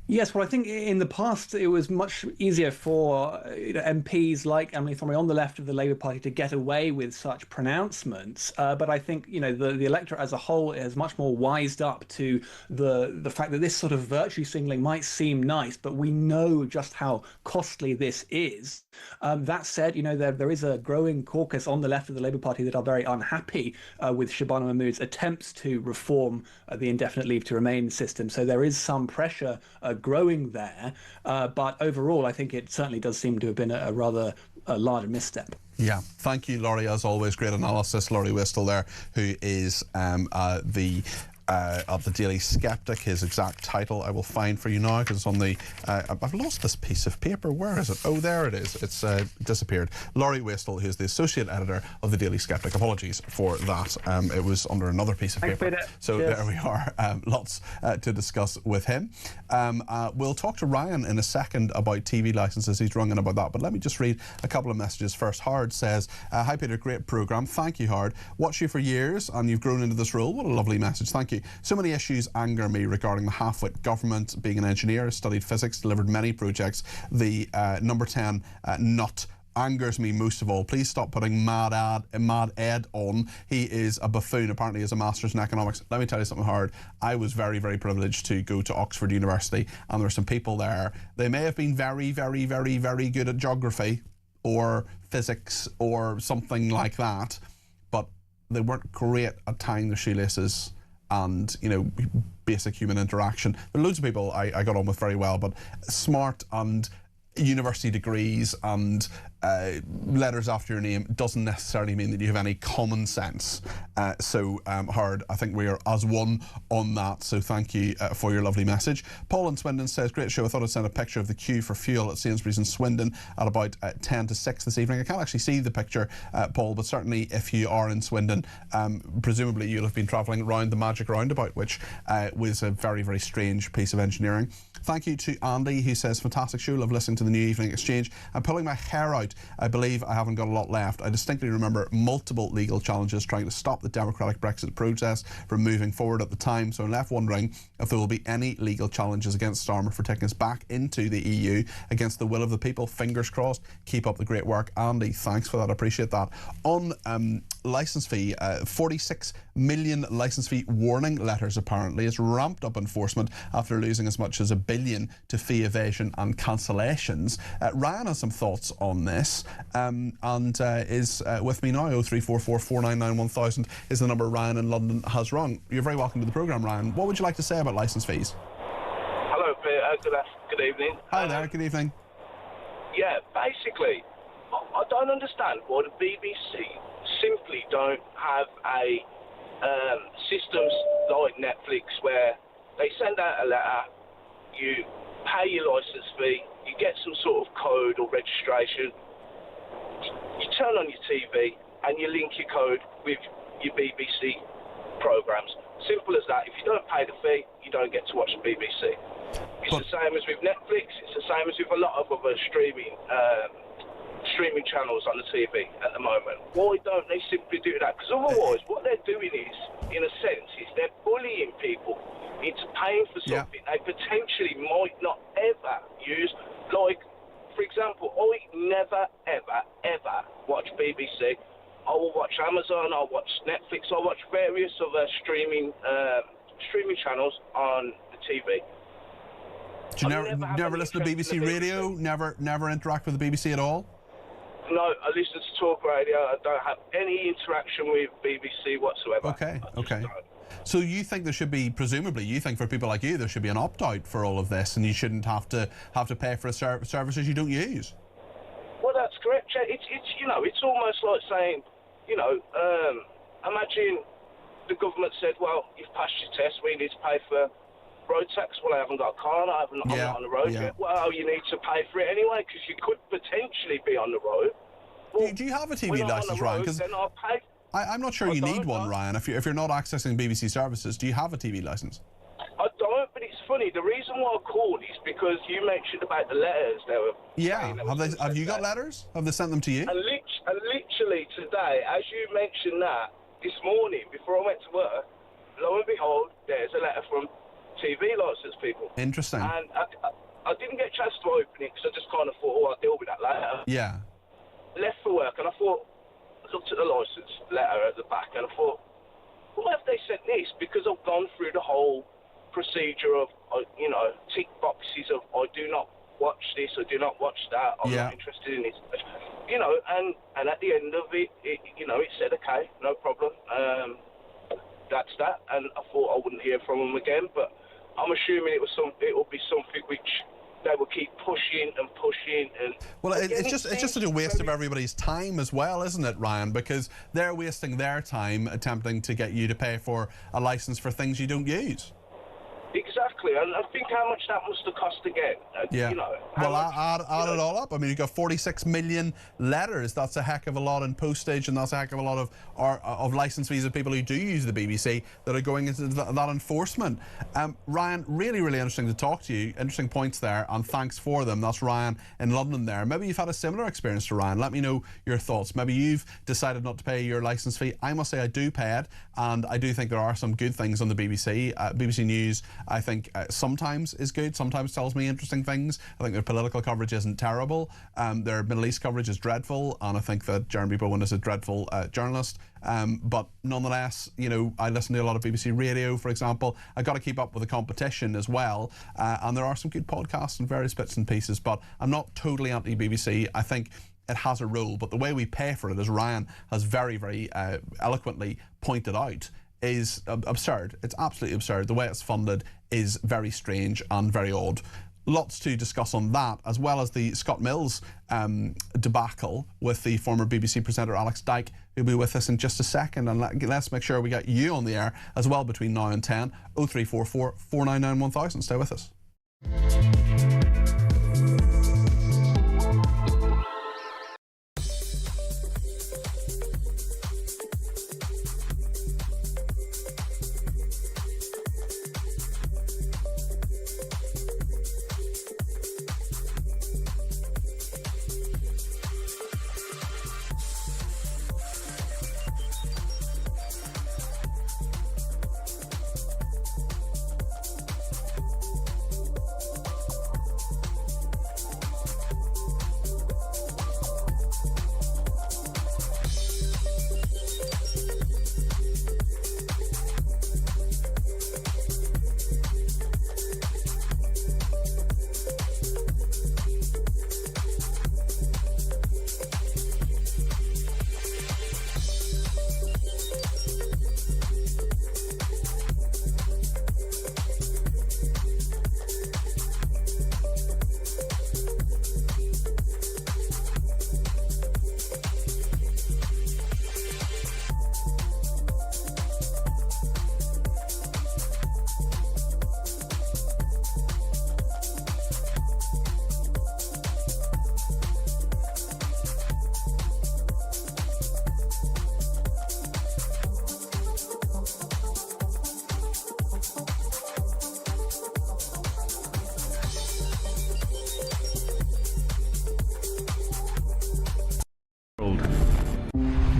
Yes, well, I think in the past it was much easier for MPs like Emily Thornberry on the left of the Labour Party to get away with such pronouncements. But I think the electorate as a whole is much more wised up to the fact that this sort of virtue signaling might seem nice, but we know just how costly this is. That said, there is a growing caucus on the left of the Labour Party that are very unhappy with Shabana Mahmood's attempts to reform the indefinite leave to remain system. So there is some pressure growing there, but overall I think it certainly does seem to have been a rather large misstep. Yeah, thank you, Laurie, as always. Great analysis. Laurie Whistle there, who is of the Daily Sceptic. His exact title I will find for you now because it's on the I've lost this piece of paper. Where is it? Oh, there it is. It's disappeared. Laurie Whistle, who's the associate editor of the Daily Sceptic. Apologies for that. It was under another piece of paper. So yes. There we are. Lots to discuss with him. We'll talk to Ryan in a second about TV licences. He's rung in about that, but let me just read a couple of messages first. Howard says, hi Peter, great programme. Thank you, Howard. Watched you for years and you've grown into this role. What a lovely message. Thank you. So many issues anger me regarding the half-wit government. Being an engineer, studied physics, delivered many projects. The number 10 nut angers me most of all. Please stop putting Mad Ed on. He is a buffoon. Apparently he has a master's in economics. Let me tell you something hard. I was very, very privileged to go to Oxford University, and there were some people there. They may have been very, very, very, very good at geography or physics or something like that, but they weren't great at tying their shoelaces and, you know, basic human interaction. There are loads of people I got on with very well, but smart and university degrees and letters after your name doesn't necessarily mean that you have any common sense. Hard, I think we are as one on that, so thank you for your lovely message. Paul in Swindon says, great show. I thought I'd send a picture of the queue for fuel at Sainsbury's in Swindon at about 10 to 6 this evening. I can't actually see the picture, Paul, but certainly if you are in Swindon, presumably you'll have been travelling around the magic roundabout, which was a very, very strange piece of engineering. Thank you to Andy, who says, fantastic show, love listening to the New Evening Exchange. I'm pulling my hair out. I believe I haven't got a lot left. I distinctly remember multiple legal challenges trying to stop the democratic Brexit process from moving forward at the time, so I'm left wondering if there will be any legal challenges against Starmer for taking us back into the EU against the will of the people. Fingers crossed. Keep up the great work. Andy, thanks for that. I appreciate that. On licence fee, 46 million licence fee warning letters apparently. It's ramped up enforcement after losing as much as $1 billion to fee evasion and cancellations. Ryan has some thoughts on this and is with me now. 0344 499 1000 is the number Ryan in London has rung. You're very welcome to the programme, Ryan. What would you like to say about licence fees? Hello, Peter. Good evening. Hi there, good evening. Yeah, basically, I don't understand why the BBC simply don't have a systems like Netflix where they send out a letter, you pay your licence fee, you get some sort of code or registration, you turn on your TV and you link your code with your BBC programmes. Simple as that. If you don't pay the fee, you don't get to watch the BBC. It's the same as with Netflix, it's the same as with a lot of other streaming channels on the TV at the moment. Why don't they simply do that? Because otherwise what they're doing is, in a sense, is they're bullying people into paying for something they potentially might not ever use. Like, for example, I never, ever, ever watch BBC. I will watch Amazon, I'll watch Netflix, I'll watch various other streaming channels on the TV. Do you never listen to BBC Radio? Never interact with the BBC at all? No, I listen to talk radio. I don't have any interaction with BBC whatsoever. Okay. So you think there should be, presumably, you think for people like you, there should be an opt-out for all of this, and you shouldn't have to pay for services you don't use? Well, that's correct. It's it's almost like saying, imagine the government said, well, you've passed your test, we need to pay for road tax. Well, I haven't got a car, I'm not on the road yet. Well, you need to pay for it anyway, because you could potentially be on the road. Well, do you have a TV licence, Ryan? Then I'll pay. I'm not sure you need one, Ryan. If you're not accessing BBC services, do you have a TV licence? I don't, but it's funny. The reason why I called is because you mentioned about the letters. Have you got letters? Have they sent them to you? And literally today, as you mentioned that, this morning, before I went to work, lo and behold, there's a letter from TV licence people. Interesting. And I didn't get a chance to open it because I just kind of thought, I'll deal with that later. Yeah. Left for work, and I looked at the licence letter at the back, and I thought, why have they sent this? Because I've gone through the whole procedure of, tick boxes of, I do not watch this, I do not watch that, I'm not interested in this. And at the end of it, it said, okay, no problem, that's that. And I thought I wouldn't hear from them again, but I'm assuming it will be something which they will keep pushing and pushing. And well, it's just such a waste of everybody's time as well, isn't it, Ryan? Because they're wasting their time attempting to get you to pay for a licence for things you don't use. Exactly. exactly. And I think how much that must have cost again. Yeah. You know, Well, add it all up. I mean, you've got 46 million letters. That's a heck of a lot in postage, and that's a heck of a lot of license fees of people who do use the BBC that are going into that enforcement. Ryan, really, really interesting to talk to you. Interesting points there, and thanks for them. That's Ryan in London there. Maybe you've had a similar experience to Ryan. Let me know your thoughts. Maybe you've decided not to pay your license fee. I must say I do pay it, and I do think there are some good things on the BBC. BBC News, I think, sometimes is good, sometimes tells me interesting things. I think their political coverage isn't terrible. Their Middle East coverage is dreadful, and I think that Jeremy Bowen is a dreadful journalist. But nonetheless, you know, I listen to a lot of BBC Radio, for example. I've got to keep up with the competition as well. And there are some good podcasts and various bits and pieces, but I'm not totally anti-BBC. I think it has a role, but the way we pay for it, as Ryan has very, very eloquently pointed out, is absurd. It's absolutely absurd. The way it's funded is very strange and very odd. Lots to discuss on that, as well as the Scott Mills debacle with the former BBC presenter Alex Dyke, who'll be with us in just a second. And let's make sure we get you on the air as well between now and 10. 0344 499 1000. Stay with us.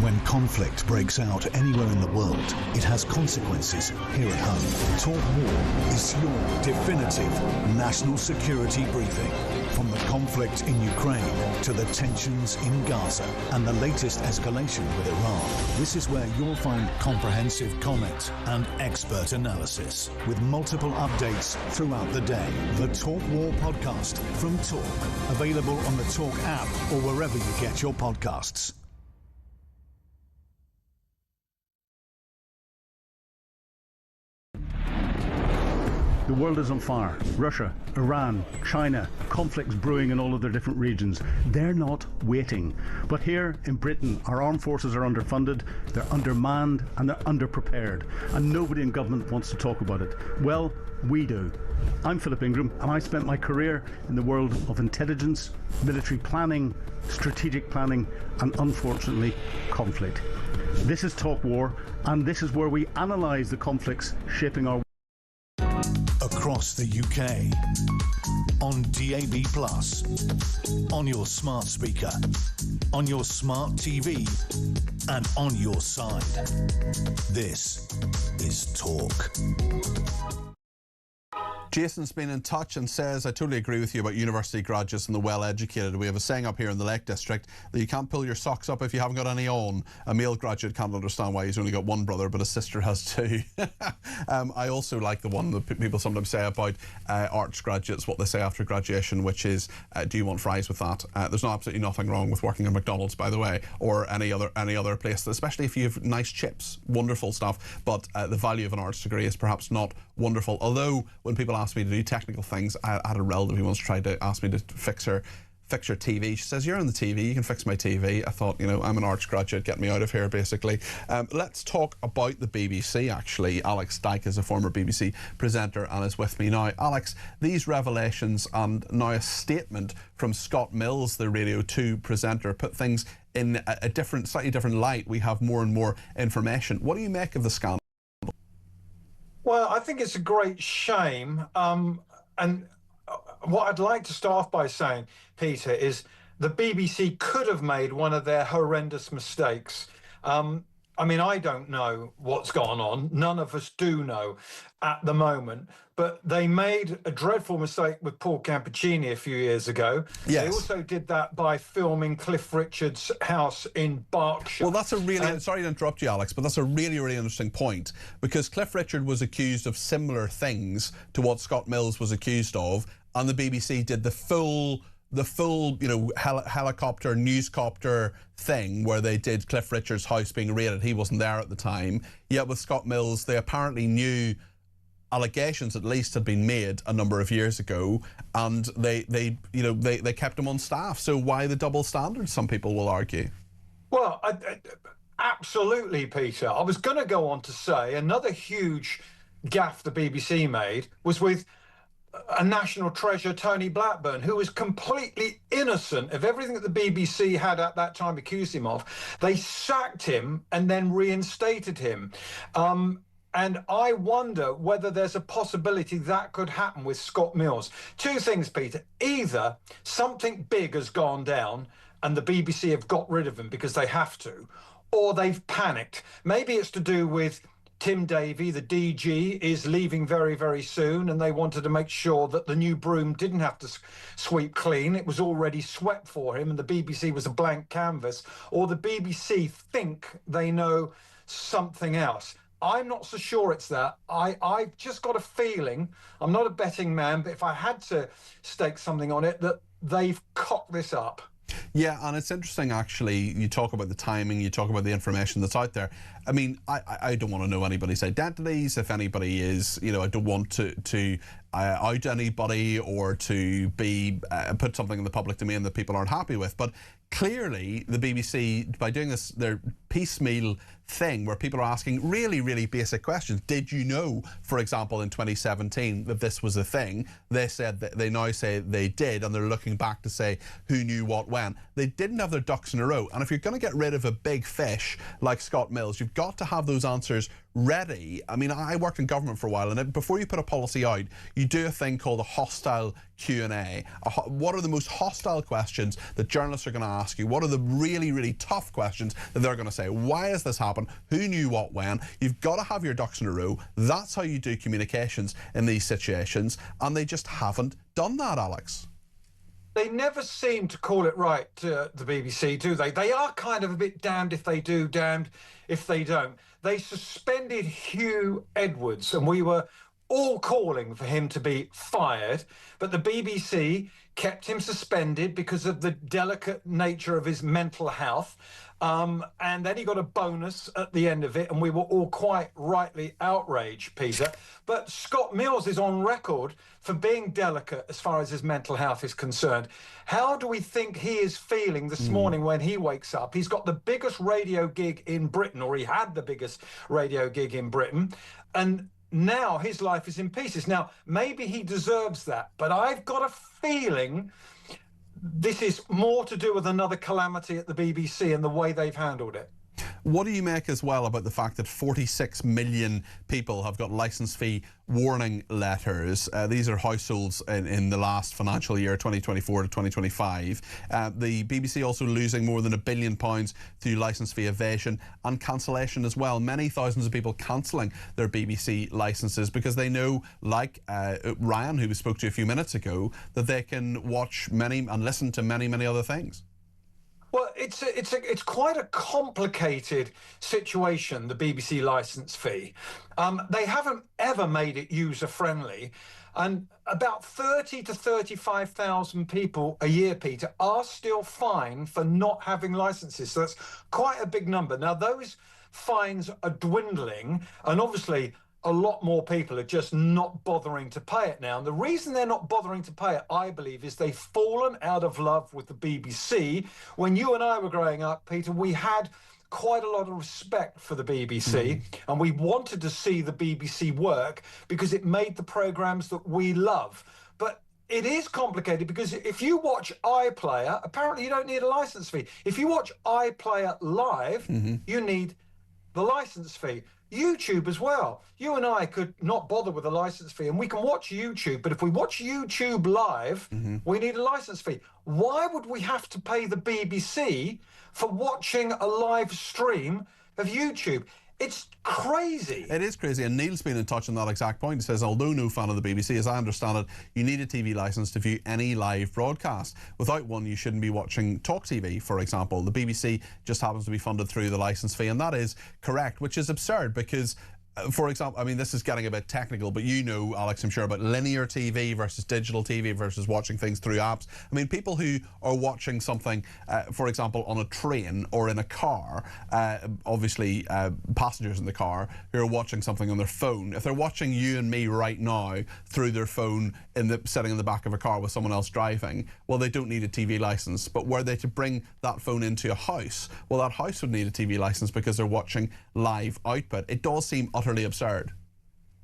When conflict breaks out anywhere in the world, it has consequences here at home. Talk War is your definitive national security briefing. From the conflict in Ukraine to the tensions in Gaza and the latest escalation with Iran, this is where you'll find comprehensive comment and expert analysis with multiple updates throughout the day. The Talk War podcast from Talk, available on the Talk app or wherever you get your podcasts. The world is on fire. Russia, Iran, China, conflicts brewing in all of their different regions. They're not waiting. But here in Britain, our armed forces are underfunded, they're undermanned, and they're underprepared. And nobody in government wants to talk about it. Well, we do. I'm Philip Ingram, and I spent my career in the world of intelligence, military planning, strategic planning, and unfortunately, conflict. This is Talk War, and this is where we analyse the conflicts shaping our across the UK, on DAB+, on your smart speaker, on your smart TV, and on your side. This is Talk. Jason's been in touch and says, I totally agree with you about university graduates and the well-educated. We have a saying up here in the Lake District that you can't pull your socks up if you haven't got any on. A male graduate can't understand why he's only got one brother, but his sister has two. I also like the one that people sometimes say about arts graduates, what they say after graduation, which is, do you want fries with that? There's absolutely nothing wrong with working at McDonald's, by the way, or any other place, especially if you have nice chips, wonderful stuff, but the value of an arts degree is perhaps not wonderful. Although when people ask me to do technical things, I had a relative who once tried to ask me to fix her fix your TV. She says, you're on the TV, you can fix my TV. I thought, you know, I'm an arts graduate, get me out of here, basically. Let's talk about the BBC, actually. Alex Dyke is a former BBC presenter and is with me now. Alex, these revelations and now a statement from Scott Mills, the Radio 2 presenter, put things in a different, slightly different light. We have more and more information. What do you make of the scandal? Well, I think it's a great shame. And what I'd like to start off by saying, Peter, is the BBC could have made one of their horrendous mistakes. I mean, I don't know what's gone on. None of us do know at the moment. But they made a dreadful mistake with Paul Campuccini a few years ago. Yes. They also did that by filming Cliff Richard's house in Berkshire. Well, that's a really, sorry to interrupt you, Alex, but that's a really, really interesting point, because Cliff Richard was accused of similar things to what Scott Mills was accused of, and the BBC did the full, you know, helicopter, newscopter thing where they did Cliff Richard's house being raided. He wasn't there at the time. Yet with Scott Mills, they apparently knew allegations at least had been made a number of years ago, and they kept him on staff. So why the double standard, some people will argue? Well, absolutely, Peter. I was going to go on to say another huge gaffe the BBC made was with a national treasure, Tony Blackburn, who was completely innocent of everything that the BBC had at that time accused him of. They sacked him and then reinstated him. And I wonder whether there's a possibility that could happen with Scott Mills. Two things, Peter. Either something big has gone down and the BBC have got rid of him because they have to, or they've panicked. Maybe it's to do with Tim Davie, the DG, is leaving very, very soon, and they wanted to make sure that the new broom didn't have to sweep clean. It was already swept for him, and the BBC was a blank canvas. Or the BBC think they know something else. I'm not so sure it's that. I've just got a feeling, I'm not a betting man, but if I had to stake something on it, that they've cocked this up. Yeah, and it's interesting, actually. You talk about the timing, you talk about the information that's out there. I mean, I don't want to know anybody's identities. If anybody is, you know, I don't want to out anybody or to be put something in the public domain that people aren't happy with. But clearly, the BBC, by doing this, their piecemeal thing where people are asking really, really basic questions. Did you know, for example, in 2017 that this was a thing? They said that they now say they did, and they're looking back to say who knew what when. They didn't have their ducks in a row. And if you're going to get rid of a big fish like Scott Mills, you've got to have those answers ready. I mean, I worked in government for a while, and before you put a policy out, you do a thing called a hostile Q&A. What are the most hostile questions that journalists are going to ask you? What are the really, really tough questions that they're going to say? Why has this happened? Who knew what when? You've got to have your ducks in a row. That's how you do communications in these situations, and they just haven't done that, Alex. They never seem to call it right to the BBC, do they? They are kind of a bit damned if they do, damned if they don't. They suspended Hugh Edwards, and we were all calling for him to be fired, but the BBC kept him suspended because of the delicate nature of his mental health. And then he got a bonus at the end of it, and we were all quite rightly outraged, Peter. But Scott Mills is on record for being delicate as far as his mental health is concerned. How do we think he is feeling this morning when he wakes up? He's got the biggest radio gig in Britain, or he had the biggest radio gig in Britain, and now his life is in pieces. Now, maybe he deserves that, but I've got a feeling this is more to do with another calamity at the BBC and the way they've handled it. What do you make as well about the fact that 46 million people have got licence fee warning letters? These are households in the last financial year, 2024 to 2025. The BBC also losing more than £1 billion through licence fee evasion and cancellation as well. Many thousands of people cancelling their BBC licences because they know, like Ryan, who we spoke to a few minutes ago, that they can watch many and listen to many, many other things. Well, it's quite a complicated situation, the BBC licence fee. They haven't ever made it user-friendly, and about 30 to 35,000 people a year, Peter, are still fined for not having licences. So that's quite a big number. Now, those fines are dwindling, and obviously a lot more people are just not bothering to pay it now. And the reason they're not bothering to pay it, I believe, is they've fallen out of love with the BBC. When you and I were growing up, Peter, we had quite a lot of respect for the BBC, and we wanted to see the BBC work because it made the programmes that we love. But it is complicated because if you watch iPlayer, apparently you don't need a licence fee. If you watch iPlayer live, you need the licence fee. YouTube as well. You and I could not bother with a licence fee, and we can watch YouTube, but if we watch YouTube live, we need a licence fee. Why would we have to pay the BBC for watching a live stream of YouTube? It's crazy. It is crazy, and Neil's been in touch on that exact point. He says, although no fan of the BBC, as I understand it, you need a TV licence to view any live broadcast. Without one, you shouldn't be watching talkTV, for example. The BBC just happens to be funded through the licence fee, and that is correct, which is absurd because for example, I mean, this is getting a bit technical, but you know, Alex, I'm sure, about linear TV versus digital TV versus watching things through apps. I mean, people who are watching something, for example, on a train or in a car, obviously passengers in the car who are watching something on their phone, if they're watching you and me right now through their phone sitting in the back of a car with someone else driving, well, they don't need a TV licence. But were they to bring that phone into a house, well, that house would need a TV licence because they're watching live output. It does seem utterly absurd.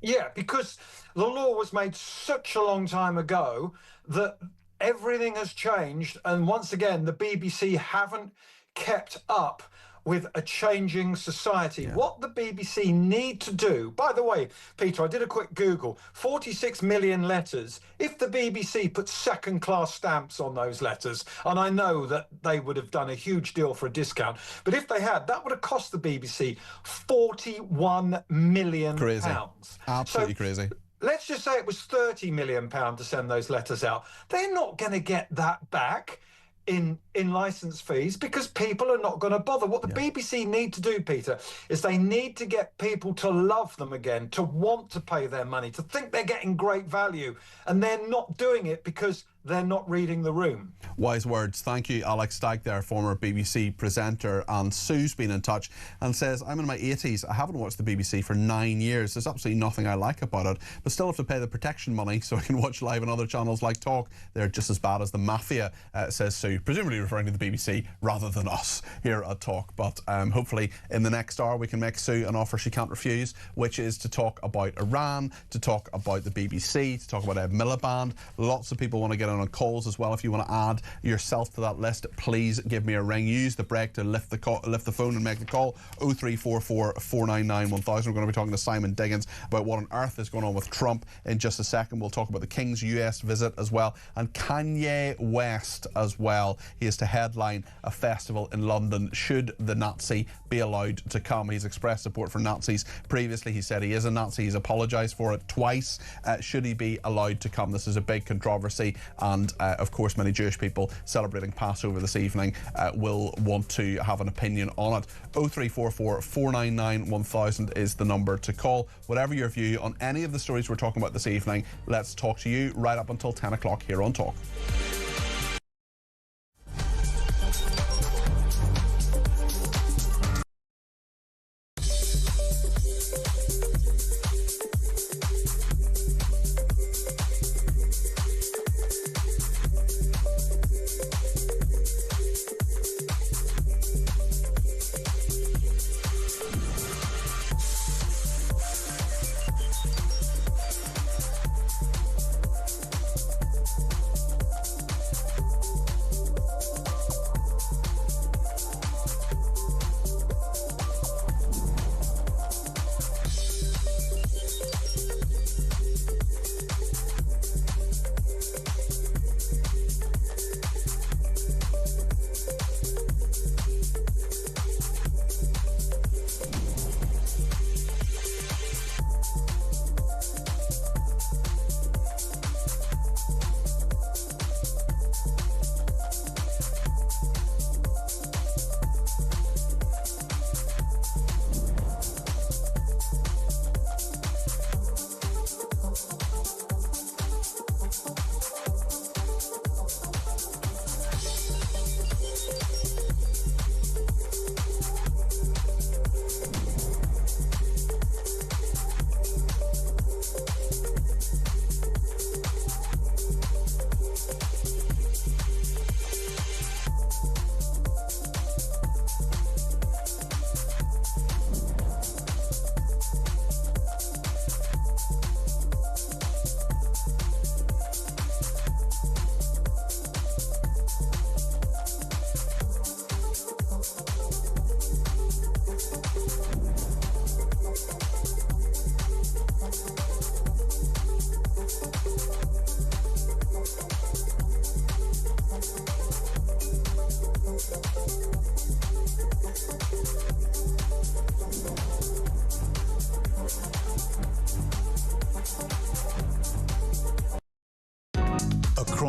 Yeah, because the law was made such a long time ago that everything has changed, and once again the BBC haven't kept up with a changing society. Yeah. What the BBC need to do, by the way, Peter, I did a quick Google, 46 million letters. If the BBC put second-class stamps on those letters, and I know that they would have done a huge deal for a discount, but if they had, that would have cost the BBC 41 million pounds. Absolutely crazy. Let's just say it was 30 million pounds to send those letters out. They're not going to get that back in licence fees because people are not going to bother. What the BBC need to do, Peter, is they need to get people to love them again, to want to pay their money, to think they're getting great value, and they're not doing it because they're not reading the room. Wise words. Thank you, Alex Stagg there, former BBC presenter. And Sue's been in touch and says, I'm in my 80s. I haven't watched the BBC for 9 years. There's absolutely nothing I like about it, but still have to pay the protection money so I can watch live on other channels like Talk. They're just as bad as the mafia, says Sue, presumably referring to the BBC rather than us here at Talk. But hopefully in the next hour we can make Sue an offer she can't refuse, which is to talk about Iran, to talk about the BBC, to talk about Ed Miliband. Lots of people want to get on calls as well. If you want to add yourself to that list, please give me a ring. Use the break to lift the phone and make the call. 0344 499 1000. We're going to be talking to Simon Diggins about what on earth is going on with Trump in just a second. We'll talk about the King's US visit as well, and Kanye West as well. He is to headline a festival in London. Should the Nazi be allowed to come? He's expressed support for Nazis previously. He said he is a Nazi. He's apologised for it twice. Should he be allowed to come? This is a big controversy, and of course many Jewish people celebrating Passover this evening will want to have an opinion on it. 0344 499 1000 is the number to call. Whatever your view on any of the stories we're talking about this evening, let's talk to you right up until 10 o'clock here on Talk.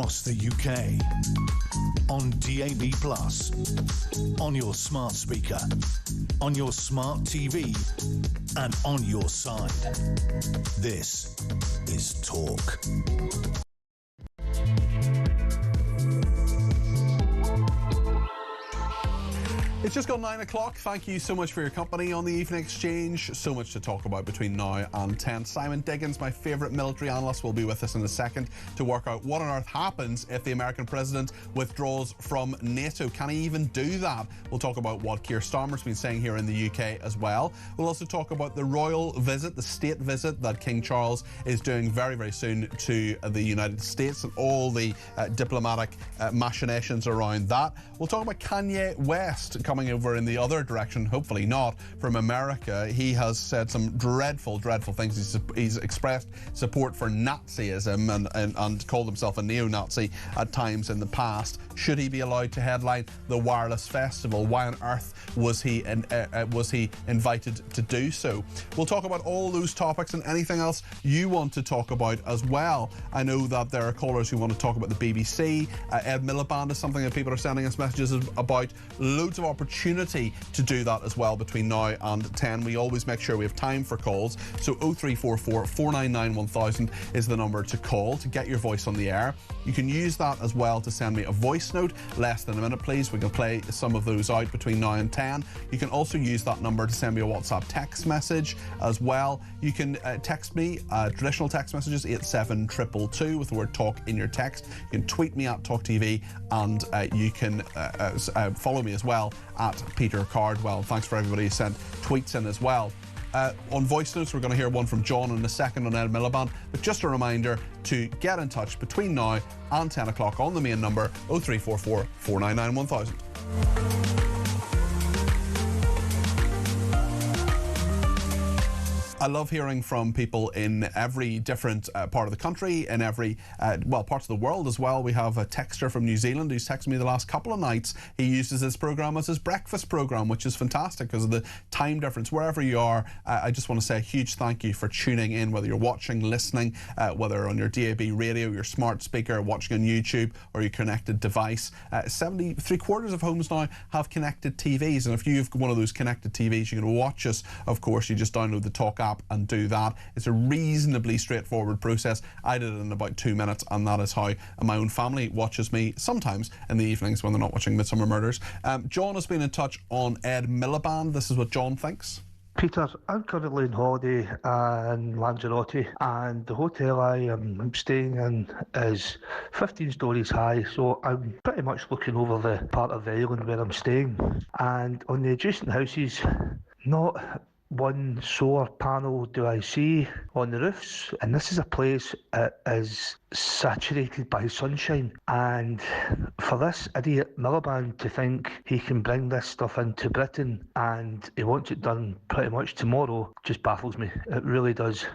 across the UK. On DAB+, on your smart speaker, on your smart TV, and on your side. This is Talk. It's just gone 9 o'clock. Thank you so much for your company on the Evening Exchange. So much to talk about between now and 10. Simon Diggins, my favourite military analyst, will be with us in a second to work out what on earth happens if the American president withdraws from NATO. Can he even do that? We'll talk about what Keir Starmer's been saying here in the UK as well. We'll also talk about the royal visit, the state visit that King Charles is doing very, very soon to the United States and all the diplomatic machinations around that. We'll talk about Kanye West coming over in the other direction, hopefully not, from America. He has said some dreadful, dreadful things. He's expressed support for Nazism and called himself a neo-Nazi at times in the past. Should he be allowed to headline the Wireless Festival? Why on earth was he invited to do so? We'll talk about all those topics and anything else you want to talk about as well. I know that there are callers who want to talk about the BBC. Ed Miliband is something that people are sending us messages about. Loads of opportunity to do that as well between now and 10. We always make sure we have time for calls, so 0344 499 1000 is the number to call to get your voice on the air. You can use that as well to send me a voice note, less than a minute please. We can play some of those out between now and 10. You can also use that number to send me a WhatsApp text message as well. You can text me traditional text messages 87222 with the word talk in your text. You can tweet me at talkTV, and you can follow me as well at Peter Cardwell. Thanks for everybody who sent tweets in as well. On voice notes, we're going to hear one from John in a second on Ed Miliband, but just a reminder to get in touch between now and 10 o'clock on the main number 0344 499 1000. I love hearing from people in every different part of the country, in every, parts of the world as well. We have a texter from New Zealand who's texted me the last couple of nights. He uses this programme as his breakfast programme, which is fantastic because of the time difference. Wherever you are, I just want to say a huge thank you for tuning in, whether you're watching, listening, whether on your DAB radio, your smart speaker, watching on YouTube, or your connected device. 73% of homes now have connected TVs, and if you've got one of those connected TVs, you can watch us. Of course, you just download the Talk app and do that. It's a reasonably straightforward process. I did it in about 2 minutes, and that is how my own family watches me sometimes in the evenings when they're not watching Midsummer Murders. John has been in touch on Ed Miliband. This is what John thinks. Peter, I'm currently on holiday in Lanzarote, and the hotel I'm staying in is 15 stories high, so I'm pretty much looking over the part of the island where I'm staying. And on the adjacent houses, not one solar panel do I see on the roofs, and this is a place that is saturated by sunshine. And for this idiot Miliband to think he can bring this stuff into Britain and he wants it done pretty much tomorrow just baffles me. It really does.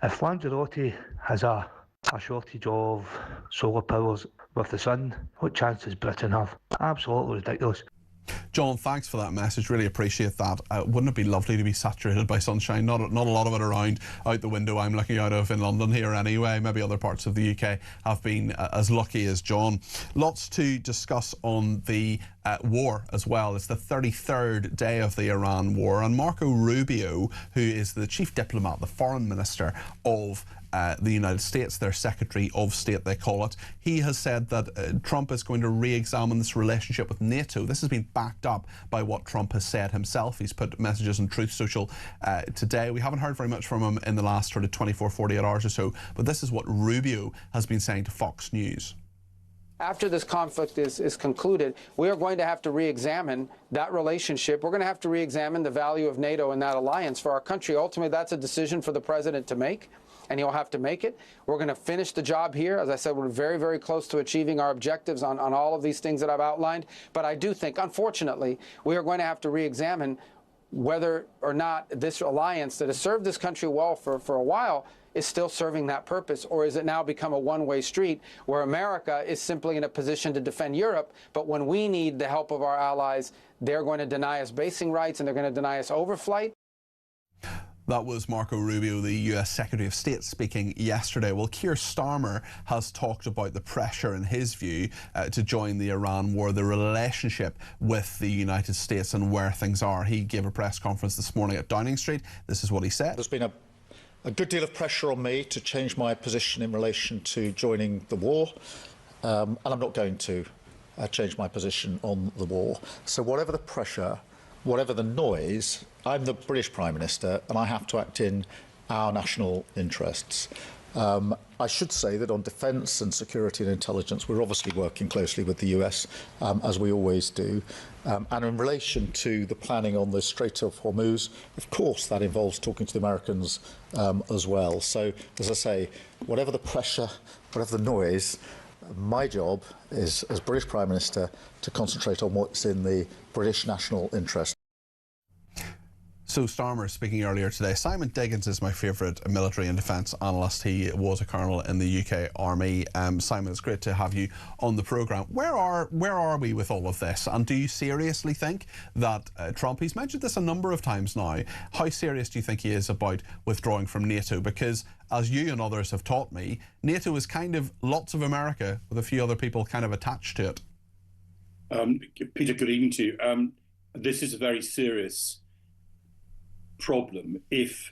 If Lanzarote has a shortage of solar powers with the sun, what chance does Britain have? Absolutely ridiculous. John, thanks for that message. Really appreciate that. Wouldn't it be lovely to be saturated by sunshine? Not a lot of it around out the window I'm looking out of in London here anyway. Maybe other parts of the UK have been as lucky as John. Lots to discuss on the war as well. It's the 33rd day of the Iran war, and Marco Rubio, who is the chief diplomat, the foreign minister of the United States, their Secretary of State they call it, he has said that Trump is going to re-examine this relationship with NATO. This has been backed up by what Trump has said himself. He's put messages on Truth Social today. We haven't heard very much from him in the last sort of 24, 48 hours or so, but this is what Rubio has been saying to Fox News. After this conflict is concluded, we are going to have to re-examine that relationship. We're going to have to re-examine the value of NATO and that alliance for our country. Ultimately, that's a decision for the president to make, and he'll have to make it. We're going to finish the job here. As I said, we're very, very close to achieving our objectives on all of these things that I've outlined. But I do think, unfortunately, we are going to have to re-examine whether or not this alliance that has served this country well for a while is still serving that purpose, or is it now become a one-way street where America is simply in a position to defend Europe, but when we need the help of our allies, they're going to deny us basing rights and they're going to deny us overflight? That was Marco Rubio, the US Secretary of State, speaking yesterday. Well, Keir Starmer has talked about the pressure, in his view, to join the Iran war, the relationship with the United States and where things are. He gave a press conference this morning at Downing Street. This is what he said. There's been a good deal of pressure on me to change my position in relation to joining the war, and I'm not going to change my position on the war. So whatever the pressure, whatever the noise, I'm the British Prime Minister and I have to act in our national interests. I should say that on defence and security and intelligence, we're obviously working closely with the US, as we always do. And in relation to the planning on the Strait of Hormuz, of course, that involves talking to the Americans as well. So, as I say, whatever the pressure, whatever the noise, my job is, as British Prime Minister, to concentrate on what's in the British national interest. So Starmer speaking earlier today. Simon Diggins is my favourite military and defence analyst. He was a colonel in the UK Army. Simon, it's great to have you on the programme. Where are we with all of this? And do you seriously think that Trump, he's mentioned this a number of times now, how serious do you think he is about withdrawing from NATO? Because as you and others have taught me, NATO is kind of lots of America with a few other people kind of attached to it. Peter, good evening to you. This is a very serious problem if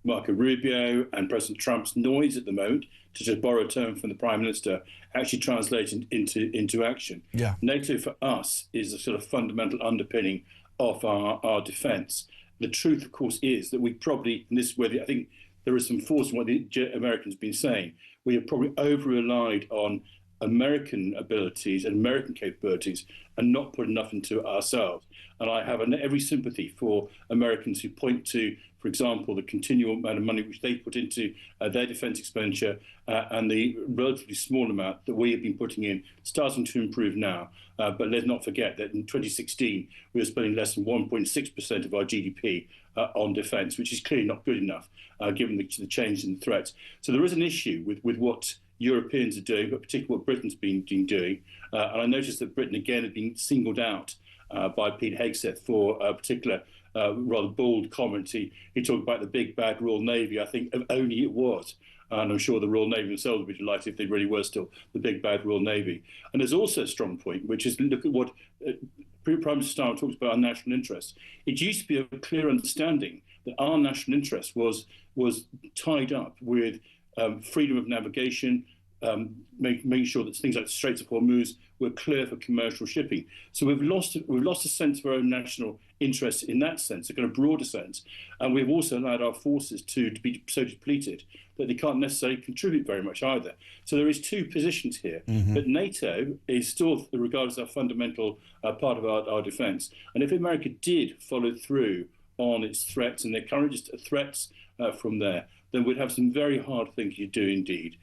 Marco Rubio and President Trump's noise at the moment, to just borrow a term from the Prime Minister, actually translates into action. Yeah. NATO for us is a sort of fundamental underpinning of our defence. The truth, of course, is that we probably, and this is where I think there is some force in what the Americans have been saying, we have probably over-relied on American abilities and American capabilities and not put enough into ourselves. And I have every sympathy for Americans who point to, for example, the continual amount of money which they put into their defence expenditure and the relatively small amount that we have been putting in, starting to improve now. But let's not forget that in 2016, we were spending less than 1.6% of our GDP on defence, which is clearly not good enough, given the change in the threats. So there is an issue with what Europeans are doing, but particularly what Britain's been doing. And I noticed that Britain, again, had been singled out by Pete Hegseth for a particular rather bold comment. He talked about the big bad Royal Navy. I think if only it was. And I'm sure the Royal Navy themselves would be delighted if they really were still the big bad Royal Navy. And there's also a strong point, which is look at what Prime Minister Starmer talks about our national interests. It used to be a clear understanding that our national interest was tied up with freedom of navigation, making sure that things like the Straits of Hormuz were clear for commercial shipping. So we've lost a sense of our own national interest in that sense, a kind of broader sense, and we've also allowed our forces to be so depleted that they can't necessarily contribute very much either. So there is two positions here, but NATO is still regarded as a fundamental part of our defence. And if America did follow through on its threats and their current threats from there, then we'd have some very hard things to do indeed,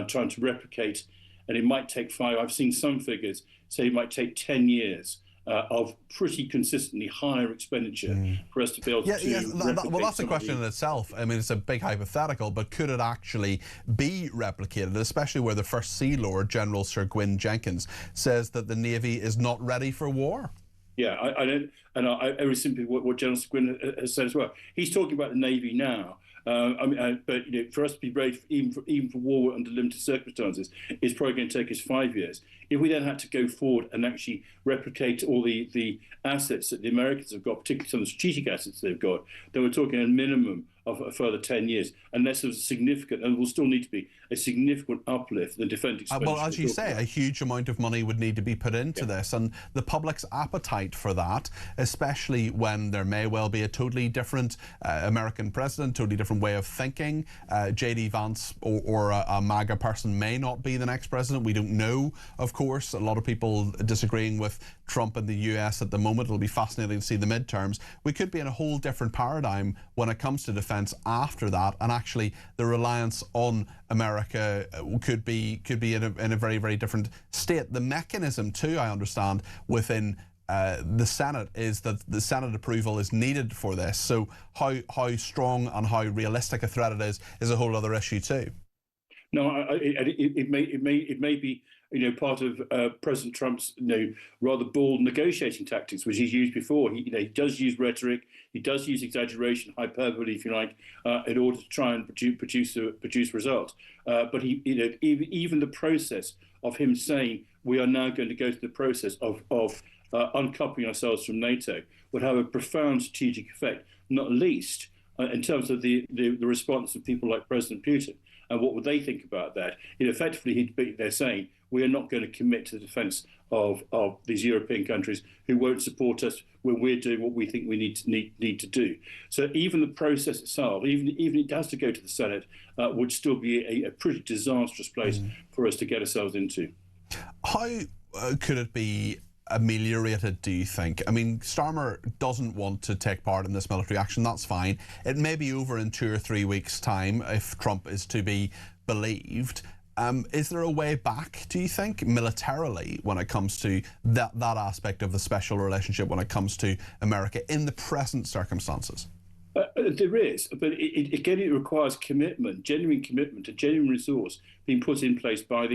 trying to replicate. And it might take I've seen some figures say it might take 10 years of pretty consistently higher expenditure for us to be able to replicate. Well, that's a question in itself. I mean, it's a big hypothetical, but could it actually be replicated, especially where the First Sea Lord, General Sir Gwyn Jenkins, says that the Navy is not ready for war? Yeah, I don't, and I very simply what General Sir Gwyn has said as well. He's talking about the Navy now. But for us to be ready, even for war under limited circumstances, is probably going to take us 5 years. If we then had to go forward and actually replicate all the assets that the Americans have got, particularly some of the strategic assets they've got, then we're talking a minimum of a further 10 years, unless there's a significant, and will still need to be a significant uplift in defence expenditure. Well, as you say, a huge amount of money would need to be put into this, and the public's appetite for that, especially when there may well be a totally different American president, totally different way of thinking. J.D. Vance or a MAGA person may not be the next president. We don't know, of course. A lot of people disagreeing with Trump in the US at the moment. It'll be fascinating to see the midterms. We could be in a whole different paradigm when it comes to defence after that, and actually the reliance on America could be in a very, very different state. The mechanism too, I understand, within the Senate is that the Senate approval is needed for this. So how strong and how realistic a threat it is a whole other issue too. No, it may be part of President Trump's rather bold negotiating tactics, which he's used before. He does use rhetoric, he does use exaggeration, hyperbole, if you like, in order to try and produce results. But even the process of him saying we are now going to go through the process of uncoupling ourselves from NATO would have a profound strategic effect, not least in terms of the response of people like President Putin. And what would they think about that? Effectively, they're saying we are not going to commit to the defence of these European countries who won't support us when we're doing what we think we need to do. So even the process itself, even it has to go to the Senate, would still be a pretty disastrous place for us to get ourselves into. How could it be ameliorated, do you think? I mean, Starmer doesn't want to take part in this military action. That's fine. It may be over in 2 or 3 weeks' time if Trump is to be believed. Is there a way back, do you think, militarily, when it comes to that aspect of the special relationship when it comes to America in the present circumstances? There is, but again, it requires commitment, genuine commitment, a genuine resource being put in place by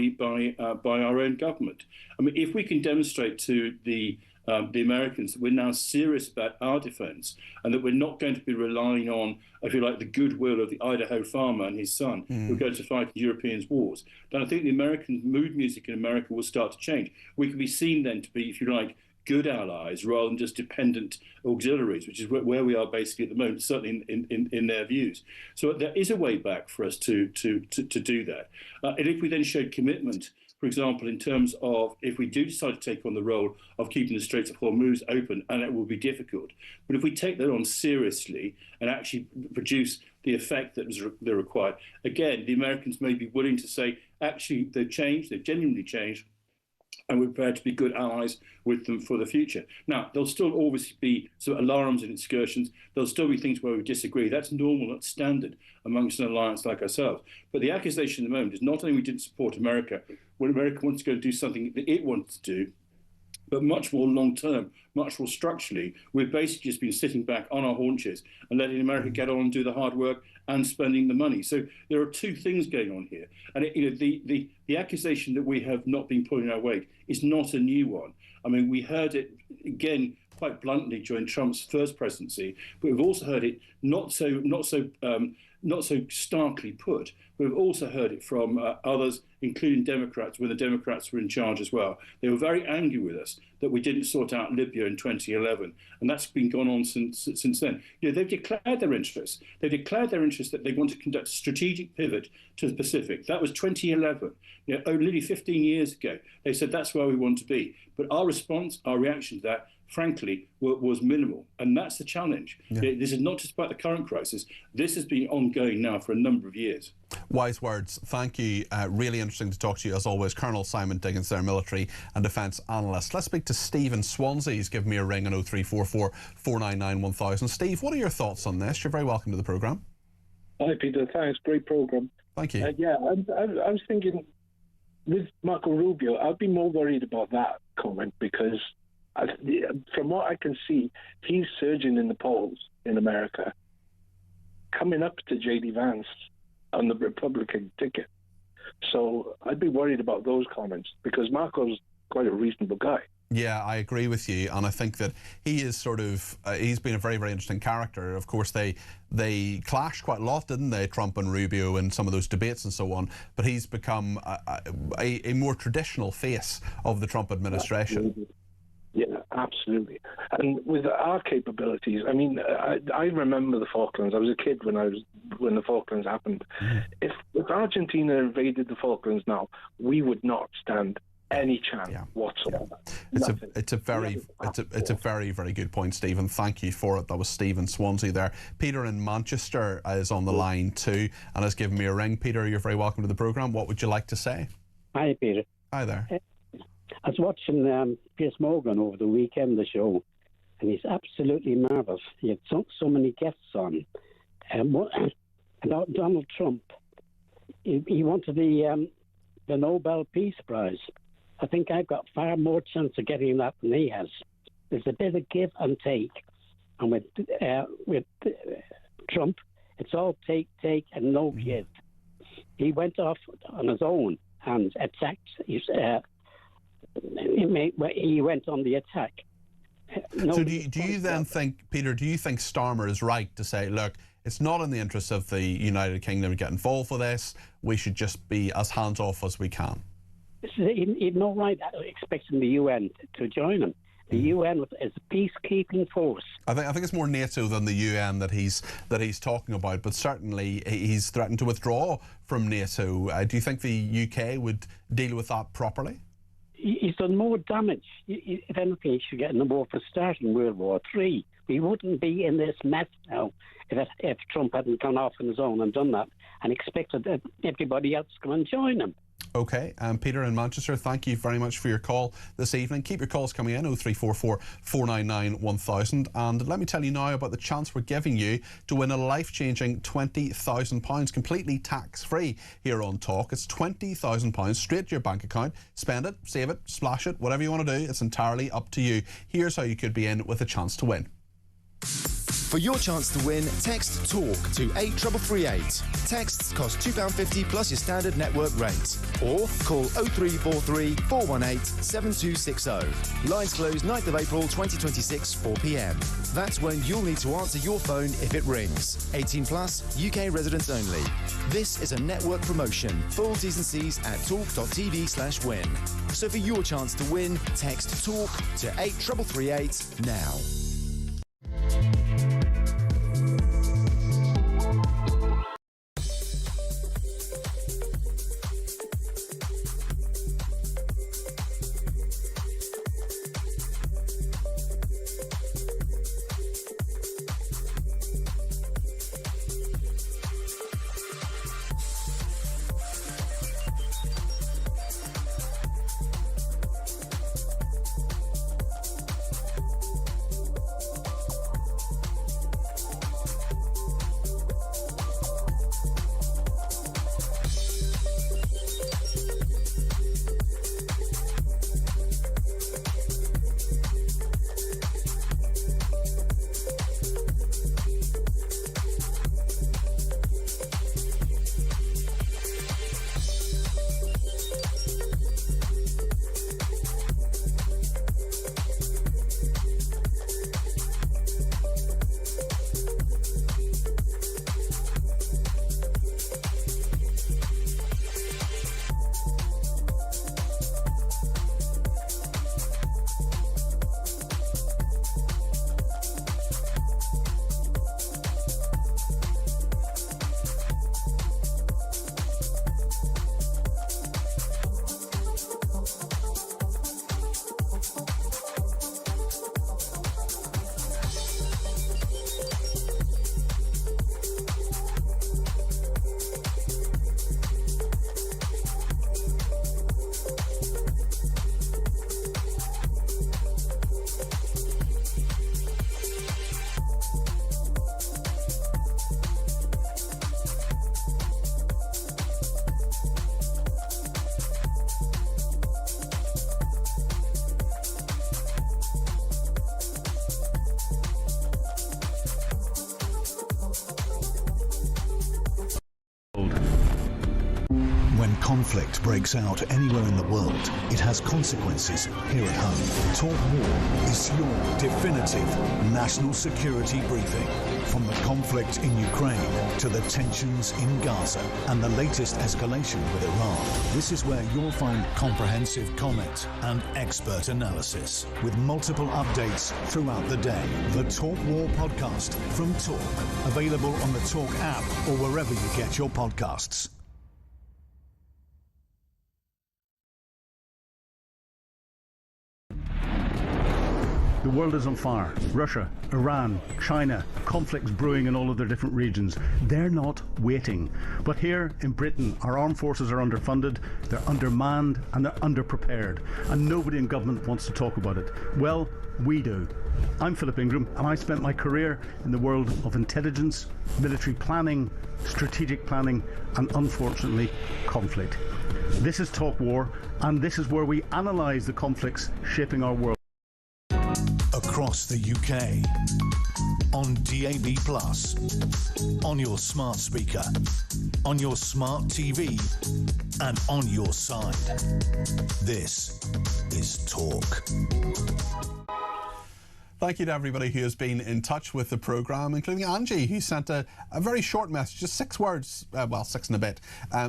our own government. I mean, if we can demonstrate to the Americans that we're now serious about our defence and that we're not going to be relying on, if you like, the goodwill of the Idaho farmer and his son who are going to fight in European wars, then I think the American mood music in America will start to change. We can be seen then to be, if you like, good allies rather than just dependent auxiliaries, which is where we are basically at the moment, certainly in their views. So there is a way back for us to do that. And if we then showed commitment, for example, in terms of if we do decide to take on the role of keeping the Straits of Hormuz open, and it will be difficult, but if we take that on seriously and actually produce the effect that they're required, again, the Americans may be willing to say, actually, they've genuinely changed, and we're prepared to be good allies with them for the future. Now, there'll still always be sort of alarms and excursions. There'll still be things where we disagree. That's normal, that's standard amongst an alliance like ourselves. But the accusation at the moment is not only we didn't support America when America wants to go do something that it wants to do, but much more long-term, much more structurally, we've basically just been sitting back on our haunches and letting America get on and do the hard work and spending the money. So there are two things going on here. And the accusation that we have not been pulling our weight is not a new one. I mean, we heard it, again, quite bluntly during Trump's first presidency, but we've also heard it not so starkly put. We've also heard it from others, including Democrats, when the Democrats were in charge as well. They were very angry with us that we didn't sort out Libya in 2011, and that's been gone on since then. They've declared their interests. They've declared their interest that they want to conduct a strategic pivot to the Pacific. That was 2011, nearly 15 years ago. They said that's where we want to be. But our response, our reaction to that, frankly, was minimal. And that's the challenge. Yeah. This is not just about the current crisis. This has been ongoing now for a number of years. Wise words. Thank you. Really interesting to talk to you, as always. Colonel Simon Diggins there, military and defence analyst. Let's speak to Steve in Swansea. He's given me a ring on 0344 499 1000. Steve, what are your thoughts on this? You're very welcome to the programme. Hi, Peter. Thanks. Great programme. Thank you. I was thinking, with Marco Rubio, I'd be more worried about that comment because from what I can see, he's surging in the polls in America, coming up to J.D. Vance on the Republican ticket. So I'd be worried about those comments because Marco's quite a reasonable guy. Yeah, I agree with you, and I think that he is he's been a very, very interesting character. Of course, they clashed quite a lot, didn't they, Trump and Rubio, in some of those debates and so on, but he's become a more traditional face of the Trump administration. Absolutely. Yeah, absolutely. And with our capabilities, I mean, I remember the Falklands. I was a kid when the Falklands happened. If Argentina invaded the Falklands now, we would not stand any chance whatsoever. It's a very, very good point, Stephen. Thank you for it. That was Stephen Swansea there. Peter in Manchester is on the line too and has given me a ring. Peter, you're very welcome to the programme. What would you like to say? Hi, Peter. Hi there. I was watching Piers Morgan over the weekend, the show, and he's absolutely marvellous. He had so many guests on. About Donald Trump, he wanted the Nobel Peace Prize. I think I've got far more chance of getting that than he has. There's a bit of give and take, and with Trump, it's all take, and no give. He went off on his own and attacked he went on the attack. So do you then think, Peter, do you think Starmer is right to say, look, it's not in the interest of the United Kingdom to get involved with this, we should just be as hands-off as we can? He's not right expecting the UN to join him. The UN is a peacekeeping force. I think it's more NATO than the UN that he's talking about, but certainly he's threatened to withdraw from NATO. Do you think the UK would deal with that properly? He's done more damage. If anything, he should get in the war for starting World War III. We wouldn't be in this mess now if Trump hadn't gone off on his own and done that and expected everybody else to come and join him. OK, Peter in Manchester, thank you very much for your call this evening. Keep your calls coming in, 0344 499 1000. And let me tell you now about the chance we're giving you to win a life-changing £20,000 completely tax-free here on Talk. It's £20,000 straight to your bank account. Spend it, save it, splash it, whatever you want to do. It's entirely up to you. Here's how you could be in with a chance to win. For your chance to win, text TALK to 83338. Texts cost £2.50 plus your standard network rate. Or call 0343 418 7260. Lines close 9th of April 2026, 4 p.m. That's when you'll need to answer your phone if it rings. 18 plus, UK residents only. This is a network promotion. Full T's and C's at talk.tv/win. So for your chance to win, text TALK to 83338 now. When conflict breaks out anywhere in the world, it has consequences here at home. Talk War is your definitive national security briefing. From the conflict in Ukraine to the tensions in Gaza and the latest escalation with Iran, this is where you'll find comprehensive comment and expert analysis with multiple updates throughout the day. The Talk War podcast from Talk, available on the Talk app or wherever you get your podcasts. The world is on fire. Russia, Iran, China, conflicts brewing in all of their different regions. They're not waiting. But here in Britain, our armed forces are underfunded, they're undermanned, and they're underprepared. And nobody in government wants to talk about it. Well, we do. I'm Philip Ingram, and I spent my career in the world of intelligence, military planning, strategic planning, and unfortunately, conflict. This is Talk War, and this is where we analyse the conflicts shaping our world. Across the UK, on on DAB+, on your smart speaker, on your smart TV, and on your side. This is Talk. Thank you to everybody who has been in touch with the programme, including Angie, who sent a very short message, just 6 words, well, 6 and a bit.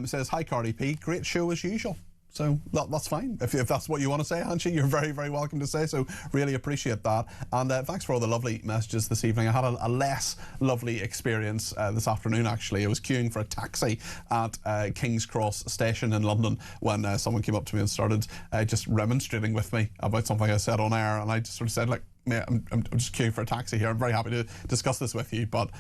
Says, "Hi Cardi P, great show as usual." So that's fine. If that's what you want to say, Angie, you're very, very welcome to say so. Really appreciate that. And thanks for all the lovely messages this evening. I had a less lovely experience this afternoon, actually. I was queuing for a taxi at King's Cross Station in London when someone came up to me and started just remonstrating with me about something I said on air. And I just sort of said, like, "Mate, I'm just queuing for a taxi here. I'm very happy to discuss this with you, but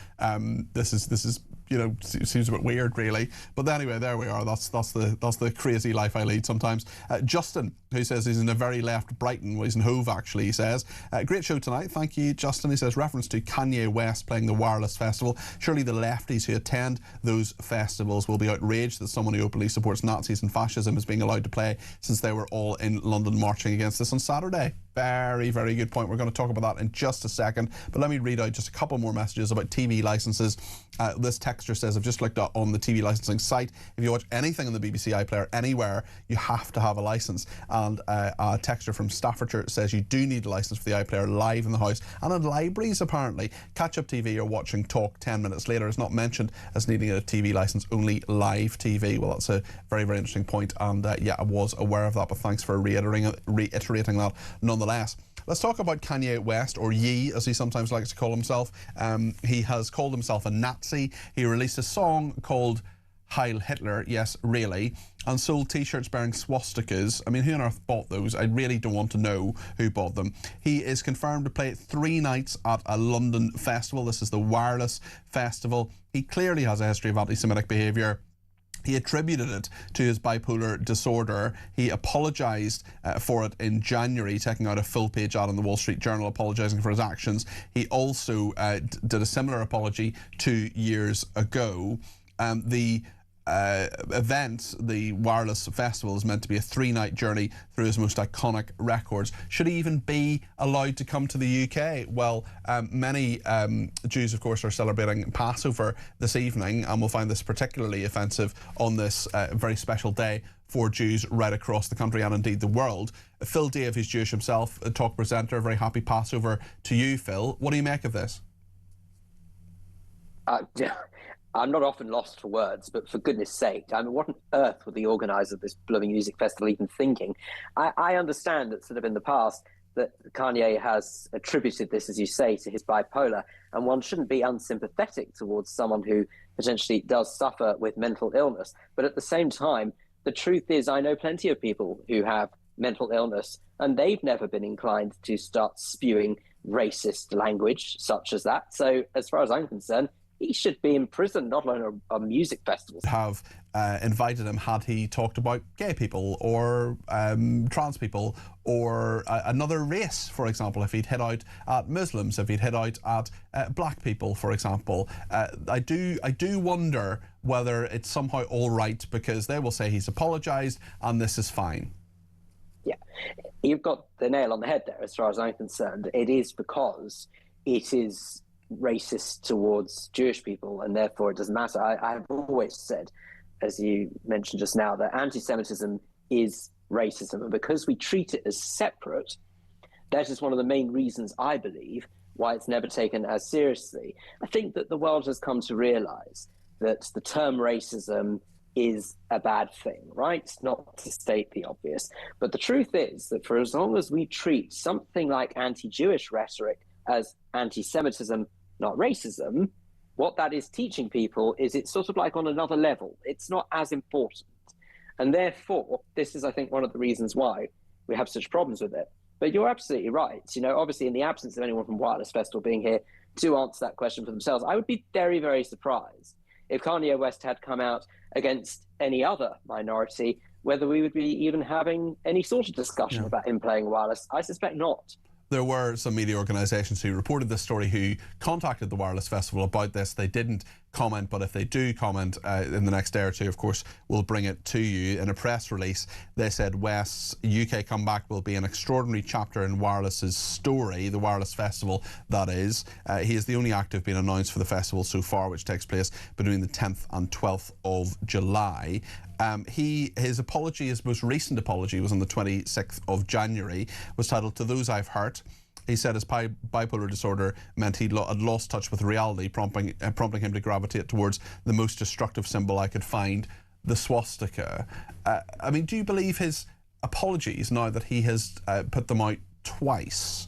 this is you know, seems a bit weird, really." But anyway, there we are. That's the crazy life I lead sometimes. Justin, who says he's in a very left Brighton, well, he's in Hove actually, he says, "Great show tonight, thank you, Justin." He says, "Reference to Kanye West playing the Wireless Festival. Surely the lefties who attend those festivals will be outraged that someone who openly supports Nazis and fascism is being allowed to play, since they were all in London marching against this on Saturday." Very, very good point. We're going to talk about that in just a second. But let me read out just a couple more messages about TV licences. This texter says, "I've just looked up on the TV licensing site. If you watch anything on the BBC iPlayer anywhere, you have to have a licence." And a texter from Staffordshire says, "You do need a licence for the iPlayer live in the house and in libraries, apparently. Catch-up TV or watching Talk 10 minutes later is not mentioned as needing a TV licence, only live TV." Well, that's a very, very interesting point. And yeah, I was aware of that, but thanks for reiterating that nonetheless. Let's talk about Kanye West, or Ye, as he sometimes likes to call himself. He has called himself a Nazi. He released a song called Heil Hitler, yes, really, and sold t-shirts bearing swastikas. I mean, who on earth bought those? I really don't want to know who bought them. He is confirmed to play 3 nights at a London festival. This is the Wireless Festival. He clearly has a history of anti-Semitic behaviour. He attributed it to his bipolar disorder. He apologised for it in January, taking out a full-page ad in the Wall Street Journal apologising for his actions. He also did a similar apology 2 years ago. The event, the Wireless Festival, is meant to be a 3-night journey through his most iconic records. Should he even be allowed to come to the UK? Well, many Jews, of course, are celebrating Passover this evening, and will find this particularly offensive on this very special day for Jews right across the country and indeed the world. Phil Dave, who's Jewish himself, a talk presenter, very happy Passover to you, Phil. What do you make of this? I'm not often lost for words, but for goodness sake, I mean, what on earth were the organisers of this blooming music festival even thinking? I understand that sort of in the past that Kanye has attributed this, as you say, to his bipolar, and one shouldn't be unsympathetic towards someone who potentially does suffer with mental illness. But at the same time, the truth is I know plenty of people who have mental illness, and they've never been inclined to start spewing racist language such as that. So as far as I'm concerned, he should be in prison, not on a music festival. Have invited him had he talked about gay people or trans people or another race, for example, if he'd hit out at Muslims, if he'd hit out at black people, for example. I do wonder whether it's somehow all right, because they will say he's apologised and this is fine. Yeah, you've got the nail on the head there as far as I'm concerned. It is because it is racist towards Jewish people, and therefore it doesn't matter. I have always said, as you mentioned just now, that anti-Semitism is racism, and because we treat it as separate, that is one of the main reasons, I believe, why it's never taken as seriously. I think that the world has come to realise that the term racism is a bad thing, right? Not to state the obvious. But the truth is that for as long as we treat something like anti-Jewish rhetoric as anti-Semitism, not racism, what that is teaching people is it's sort of like on another level. It's not as important. And therefore, this is, I think, one of the reasons why we have such problems with it. But you're absolutely right. You know, obviously, in the absence of anyone from Wireless Festival being here to answer that question for themselves, I would be very, very surprised if Kanye West had come out against any other minority, whether we would be even having any sort of discussion about him playing wireless. I suspect not. There were some media organisations who reported this story who contacted the Wireless Festival about this. They didn't comment, but if they do comment in the next day or two, of course, we'll bring it to you. In a press release, they said West's UK comeback will be an extraordinary chapter in Wireless's story, the Wireless Festival, that is. He is the only act to have been announced for the festival so far, which takes place between the 10th and 12th of July. His apology, his most recent apology, was on the 26th of January, was titled "To Those I've Hurt." He said his bipolar disorder meant he'd lost touch with reality, prompting him to gravitate towards the most destructive symbol I could find, the swastika. I mean, do you believe his apologies now that he has put them out twice?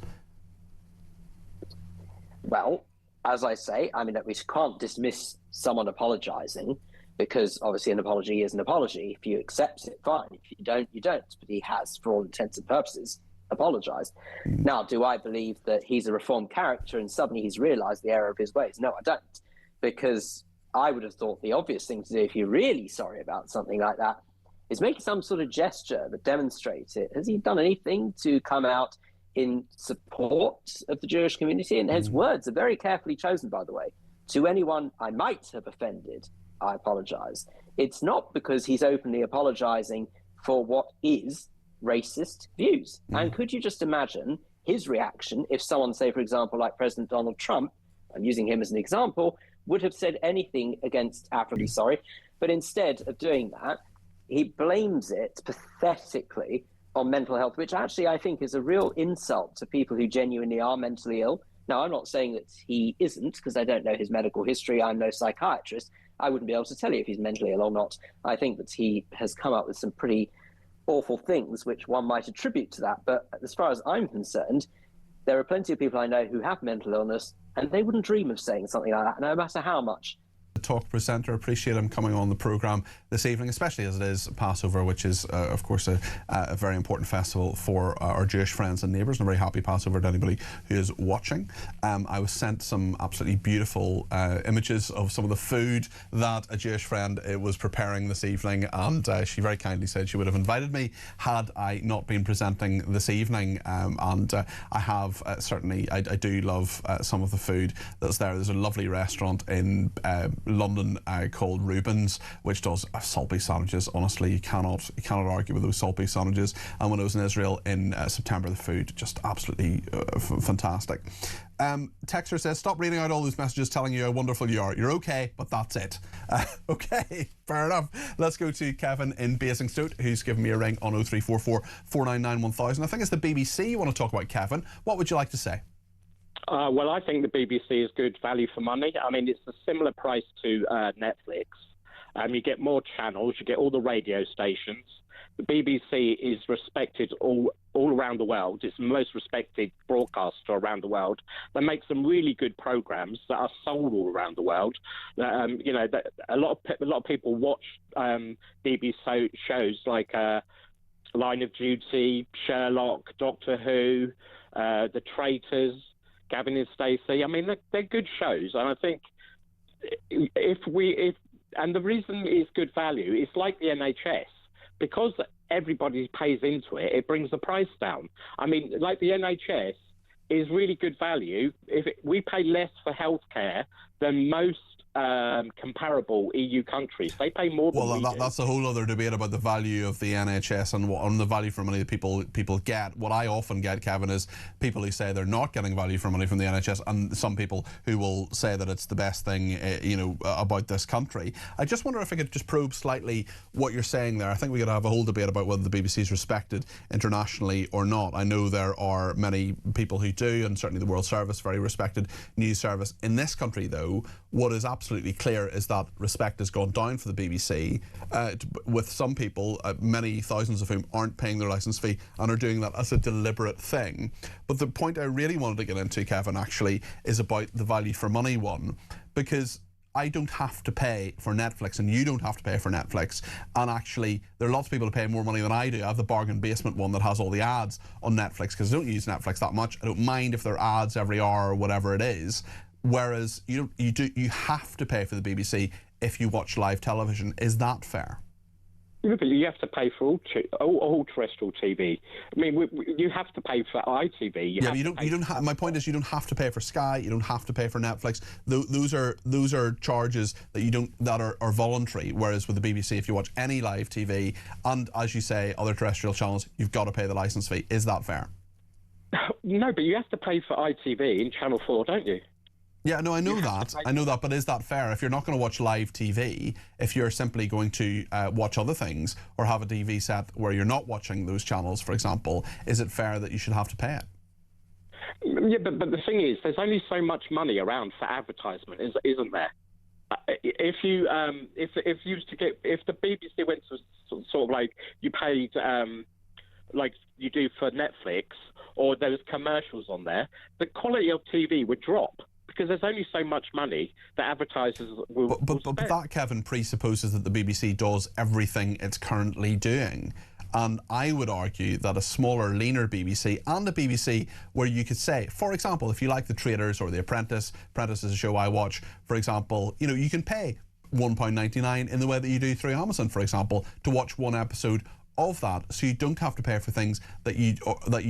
Well, as I say, I mean, we can't dismiss someone apologising, because obviously an apology is an apology. If you accept it, fine. If you don't, you don't. But he has, for all intents and purposes, apologised. Now, do I believe that he's a reformed character and suddenly he's realised the error of his ways? No, I don't. Because I would have thought the obvious thing to do if you're really sorry about something like that is make some sort of gesture that demonstrates it. Has he done anything to come out in support of the Jewish community? And his words are very carefully chosen, by the way. To anyone I might have offended, I apologise. It's not because he's openly apologising for what is racist views. And could you just imagine his reaction if someone, say, for example, like President Donald Trump, I'm using him as an example, would have said anything against Africa, sorry, but instead of doing that, he blames it pathetically on mental health, which actually I think is a real insult to people who genuinely are mentally ill. Now, I'm not saying that he isn't, because I don't know his medical history. I'm no psychiatrist. I wouldn't be able to tell you if he's mentally ill or not. I think that he has come up with some pretty awful things which one might attribute to that. But as far as I'm concerned, there are plenty of people I know who have mental illness and they wouldn't dream of saying something like that, no matter how much. The Talk presenter, appreciate him coming on the programme this evening, especially as it is Passover, which is of course a very important festival for our Jewish friends and neighbours, and a very happy Passover to anybody who is watching. I was sent some absolutely beautiful images of some of the food that a Jewish friend was preparing this evening, and she very kindly said she would have invited me had I not been presenting this evening, and I have certainly, I do love some of the food that's there. There's a lovely restaurant in London called Reuben's, which does saltby sandwiches. Honestly, you cannot argue with those saltby sandwiches. And when I was in Israel in September, the food just absolutely fantastic. Texter says, stop reading out all those messages telling you how wonderful you are. You're okay, but that's it. Okay, fair enough. Let's go to Kevin in Basingstoke, who's given me a ring on 0344 499 1000. I think it's the BBC you want to talk about, Kevin. What would you like to say? Well, I think the BBC is good value for money. I mean, it's a similar price to Netflix. You get more channels, you get all the radio stations. The BBC is respected all around the world. It's the most respected broadcaster around the world. They make some really good programs that are sold all around the world. You know, a lot of people watch BBC shows like Line of Duty, Sherlock, Doctor Who, The Traitors, Gavin and Stacey. I mean, they're good shows, and I think and the reason it's good value, it's like the NHS, because everybody pays into it. It brings the price down. I mean, like the NHS is really good value. We pay less for healthcare than most comparable EU countries. They pay more than we do. That's a whole other debate about the value of the NHS and the value for money that people get. What I often get, Kevin, is people who say they're not getting value for money from the NHS, and some people who will say that it's the best thing about this country. I just wonder if I could just probe slightly what you're saying there. I think we could have a whole debate about whether the BBC is respected internationally or not. I know there are many people who do, and certainly the World Service, very respected news service. In this country, though, what is absolutely clear is that respect has gone down for the BBC, with some people, many thousands of whom aren't paying their licence fee and are doing that as a deliberate thing. But the point I really wanted to get into, Kevin, actually, is about the value for money one, because I don't have to pay for Netflix and you don't have to pay for Netflix, and actually there are lots of people who pay more money than I do. I have the bargain basement one that has all the ads on Netflix because I don't use Netflix that much. I don't mind if there are ads every hour or whatever it is. Whereas you have to pay for the BBC if you watch live television. Is that fair? But you have to pay for all terrestrial TV. I mean, you have to pay for ITV. Yeah, but you don't. My point is, you don't have to pay for Sky. You don't have to pay for Netflix. Those are charges that are voluntary. Whereas with the BBC, if you watch any live TV and, as you say, other terrestrial channels, you've got to pay the licence fee. Is that fair? No, but you have to pay for ITV in Channel 4, don't you? Yeah, no, I know that, but is that fair? If you're not going to watch live TV, if you're simply going to watch other things or have a TV set where you're not watching those channels, for example, is it fair that you should have to pay it? Yeah, but the thing is, there's only so much money around for advertisement, isn't there? If the BBC went to sort of like you paid like you do for Netflix, or there was commercials on there, the quality of TV would drop. Because there's only so much money that advertisers will But that, Kevin, presupposes that the BBC does everything it's currently doing. And I would argue that a smaller, leaner BBC and a BBC where you could say, for example, if you like The Traitors or The Apprentice, Apprentice is a show I watch, for example, you can pay £1.99 in the way that you do through Amazon, for example, to watch one episode of that. So you don't have to pay for things that you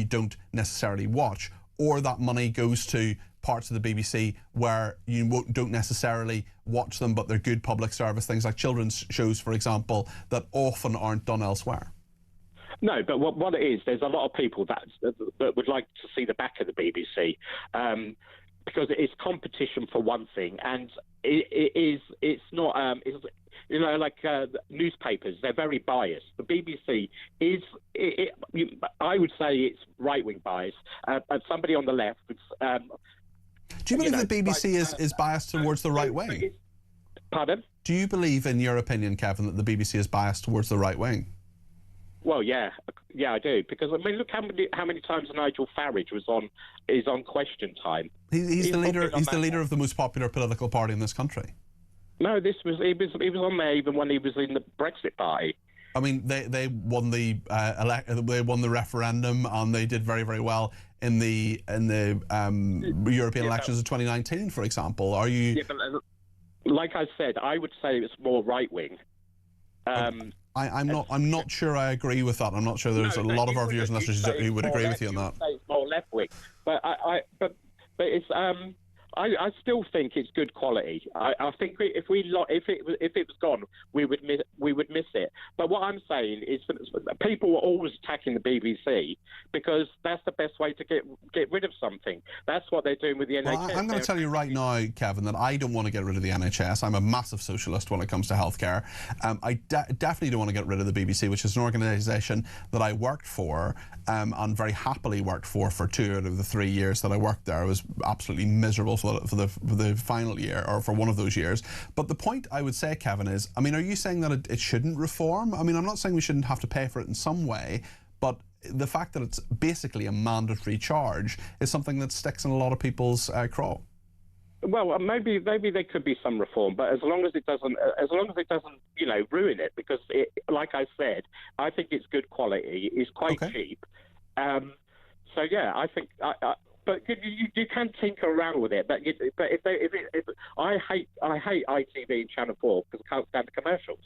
don't necessarily watch, or that money goes to parts of the BBC where you don't necessarily watch them, but they're good public service things like children's shows, for example, that often aren't done elsewhere. No, but what it is, there's a lot of people that would like to see the back of the BBC because it is competition for one thing, and it's not like newspapers, they're very biased. The BBC is, I would say it's right-wing bias. And somebody on the left would... do you believe the BBC is biased towards the right wing? Pardon? Do you believe, in your opinion, Kevin, that the BBC is biased towards the right wing? Well, yeah, I do, because I mean, look how many times Nigel Farage is on Question Time. He's the leader. He's the leader of the most popular political party in this country. No, he was on there even when he was in the Brexit Party. I mean, they won the referendum, and they did very, very well in the European elections of 2019, for example. Are you? Yeah, but like I said, I would say it's more right wing. I'm not sure I agree with that. I'm not sure there's a lot of our viewers and listeners who would agree with you on that. It's more left wing, but it's I still think it's good quality. I think if it was gone, we would miss it. But what I'm saying is that people are always attacking the BBC because that's the best way to get rid of something. That's what they're doing with the NHS. Well, I'm going to tell you right now, Kevin, that I don't want to get rid of the NHS. I'm a massive socialist when it comes to healthcare. I definitely don't want to get rid of the BBC, which is an organisation that I worked for and very happily worked for 2 out of the 3 years that I worked there. I was absolutely miserable for the final year, or for one of those years. But the point I would say, Kevin, is, I mean, are you saying that it shouldn't reform? I mean, I'm not saying we shouldn't have to pay for it in some way, but the fact that it's basically a mandatory charge is something that sticks in a lot of people's craw. Well, maybe there could be some reform, but as long as it doesn't, ruin it, because like I said, I think it's good quality. It's quite cheap. So yeah, I think. But you can tinker around with it. But I hate ITV and Channel 4 because I can't stand the commercials.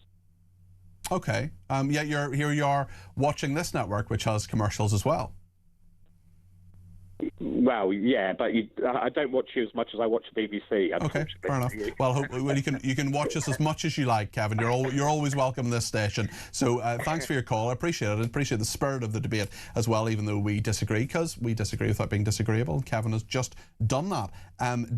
Okay. Yet here you are watching this network, which has commercials as well. Well, yeah, but I don't watch you as much as I watch the BBC. Okay, fair enough. Well, you can watch us as much as you like, Kevin. You're always welcome in this station. So thanks for your call. I appreciate it. I appreciate the spirit of the debate as well, even though we disagree, because we disagree without being disagreeable. Kevin has just done that.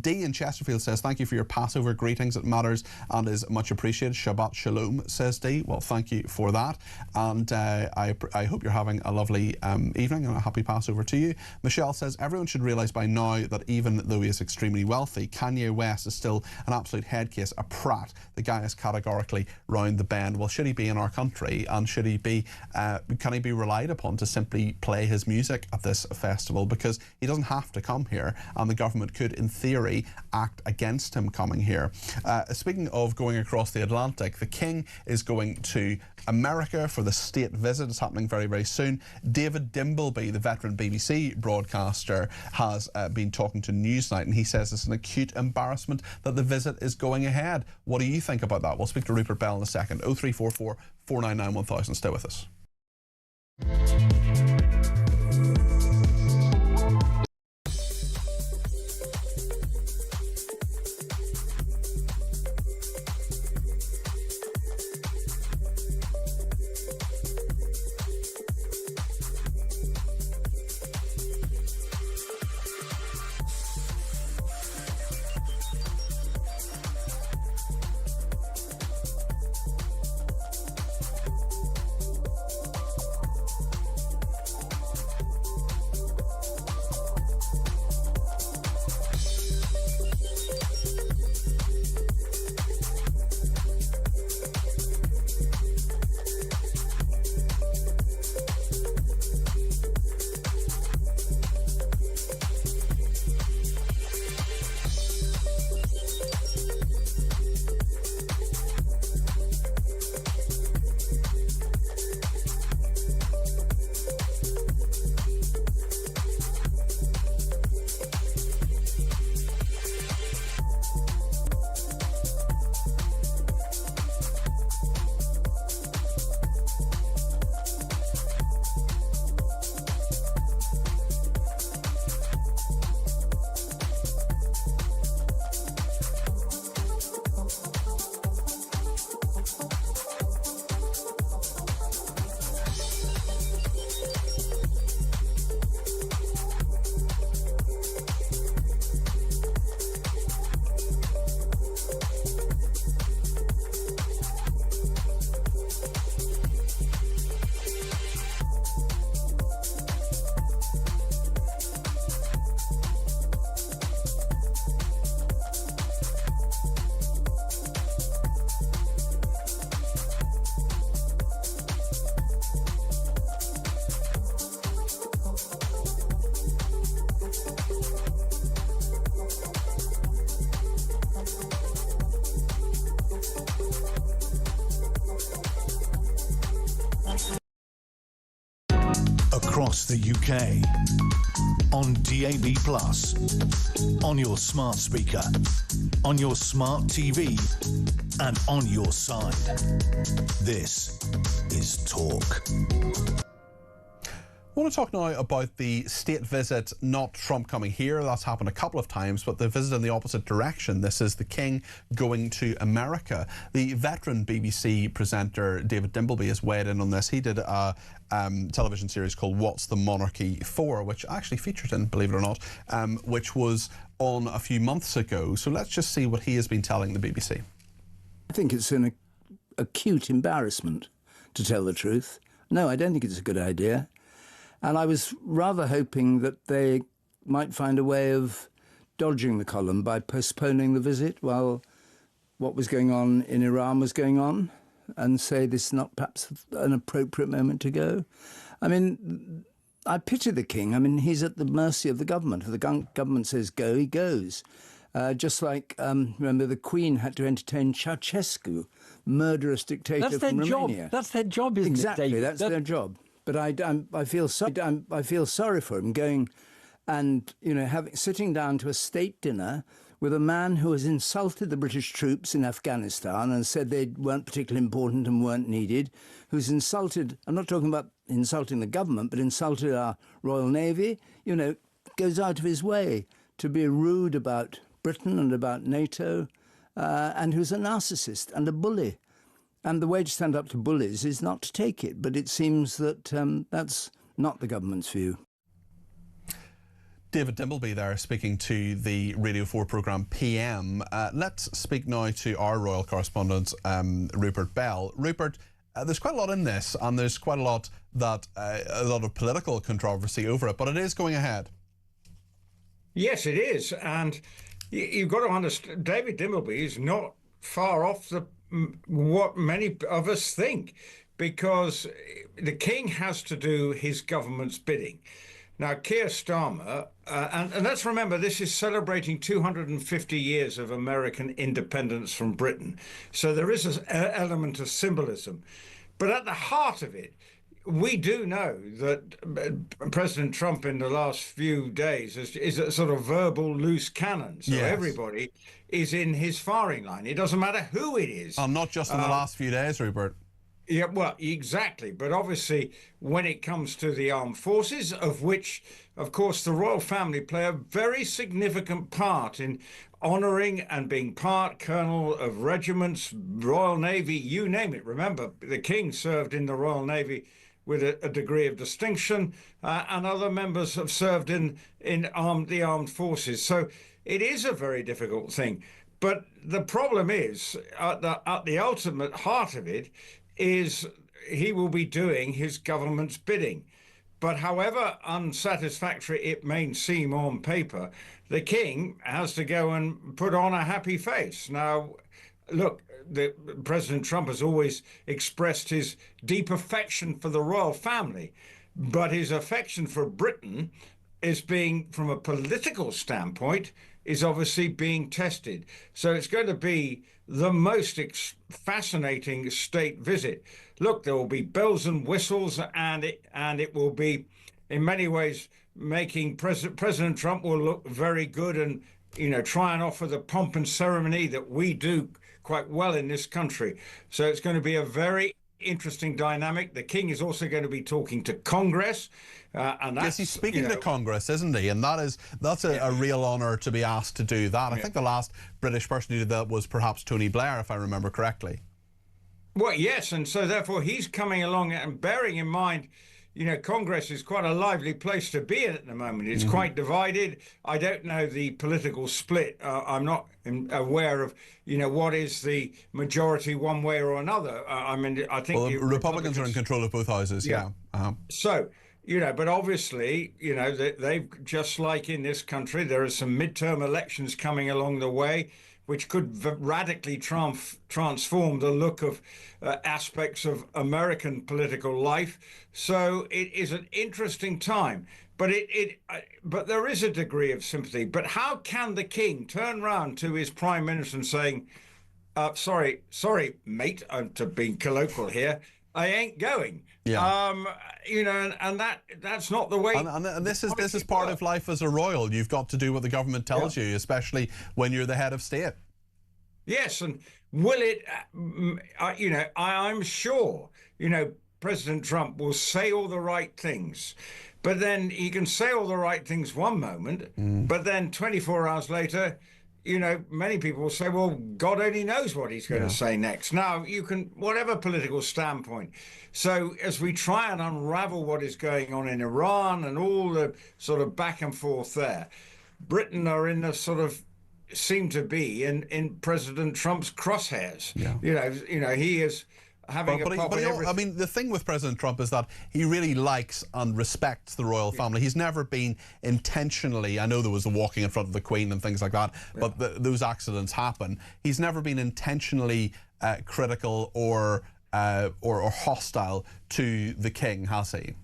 Dee in Chesterfield says, thank you for your Passover greetings. It matters and is much appreciated. Shabbat Shalom, says Dee. Well, thank you for that. And I hope you're having a lovely evening and a happy Passover to you. Michelle says, everyone should realise by now that even though he is extremely wealthy, Kanye West is still an absolute head case, a prat. The guy is categorically round the bend. Well, should he be in our country, and should he be, can he be relied upon to simply play his music at this festival? Because he doesn't have to come here, and the government could, in theory, act against him coming here. Speaking of going across the Atlantic, the King is going to America for the state visit. It's happening very, very soon. David Dimbleby, the veteran BBC broadcaster, newscaster has been talking to Newsnight, and he says it's an acute embarrassment that the visit is going ahead. What do you think about that? We'll speak to Rupert Bell in a second. 0344 499 1000. Stay with us. Across the UK, on DAB+, on your smart speaker, on your smart TV, and on your side. This is Talk. I want to talk now about the state visit, not Trump coming here. That's happened a couple of times, but the visit in the opposite direction. This is the King going to America. The veteran BBC presenter David Dimbleby has weighed in on this. He did a television series called What's the Monarchy For, which I actually featured in, believe it or not, which was on a few months ago. So let's just see what he has been telling the BBC. I think it's an acute embarrassment, to tell the truth. No, I don't think it's a good idea. And I was rather hoping that they might find a way of dodging the column by postponing the visit while what was going on in Iran was going on, and say this is not perhaps an appropriate moment to go. I mean, I pity the King. I mean, he's at the mercy of the government. If the government says go, he goes. Just like, remember, the Queen had to entertain Ceausescu, murderous dictator from Romania. That's their job, isn't exactly, it, David? That's their job. But I feel sorry for him going and, you know, sitting down to a state dinner with a man who has insulted the British troops in Afghanistan and said they weren't particularly important and weren't needed, who's insulted, I'm not talking about insulting the government, but insulted our Royal Navy, you know, goes out of his way to be rude about Britain and about NATO, and who's a narcissist and a bully. And the way to stand up to bullies is not to take it, but it seems that that's not the government's view. David Dimbleby there speaking to the Radio 4 programme PM. Let's speak now to our royal correspondent, Rupert Bell. Rupert, there's quite a lot in this, and there's quite a lot of political controversy over it, but it is going ahead. Yes, it is, and you've got to understand, David Dimbleby is not far off what many of us think, because the King has to do his government's bidding. Now, Keir Starmer, and let's remember, this is celebrating 250 years of American independence from Britain. So there is an element of symbolism. But at the heart of it, we do know that President Trump in the last few days is a sort of verbal loose cannon. So everybody is in his firing line. It doesn't matter who it is. And not just in the last few days, Rupert. Yeah, well, exactly. But obviously, when it comes to the armed forces, of which, of course, the royal family play a very significant part in honouring and being part colonel of regiments, Royal Navy, you name it. Remember, the King served in the Royal Navy with a degree of distinction, and other members have served in the armed forces. So it is a very difficult thing. But the problem is, at the ultimate heart of it, is he will be doing his government's bidding. But however unsatisfactory it may seem on paper, the King has to go and put on a happy face. Now, look, President Trump has always expressed his deep affection for the royal family, but his affection for Britain is being, from a political standpoint, is obviously being tested. So it's going to be the most fascinating state visit. Look, there will be bells and whistles, and it will be, in many ways, making President Trump will look very good and, try and offer the pomp and ceremony that we do quite well in this country. So it's going to be a very interesting dynamic. The King is also going to be talking to Congress. And yes, he's speaking to Congress, isn't he? And that's a real honour to be asked to do that. I think the last British person who did that was perhaps Tony Blair, if I remember correctly. Well, yes, and so therefore he's coming along, and bearing in mind, Congress is quite a lively place to be in at the moment. It's quite divided. I don't know the political split. I'm not aware of, what is the majority one way or another. I think Republicans are in control of both houses. Yeah. So, but obviously, they've, just like in this country, there are some midterm elections coming along the way, which could radically transform the look of aspects of American political life. So it is an interesting time. But but there is a degree of sympathy. But how can the King turn round to his Prime Minister and saying, sorry, mate, to be colloquial here, I ain't going. Yeah. And that's not the way. And this is part of life as a royal. You've got to do what the government tells you, especially when you're the head of state. Yes, and will it? I'm sure. President Trump will say all the right things, but then he can say all the right things one moment, but then 24 hours later, many people will say, well, God only knows what he's going to say next. Now, you can, whatever political standpoint. So as we try and unravel what is going on in Iran and all the sort of back and forth there, Britain are in a sort of, seem to be in President Trump's crosshairs. Yeah. He is having the thing with President Trump is that he really likes and respects the royal family. He's never been intentionally, I know there was the walking in front of the Queen and things like that, but those accidents happen. He's never been intentionally critical or hostile to the King, has he?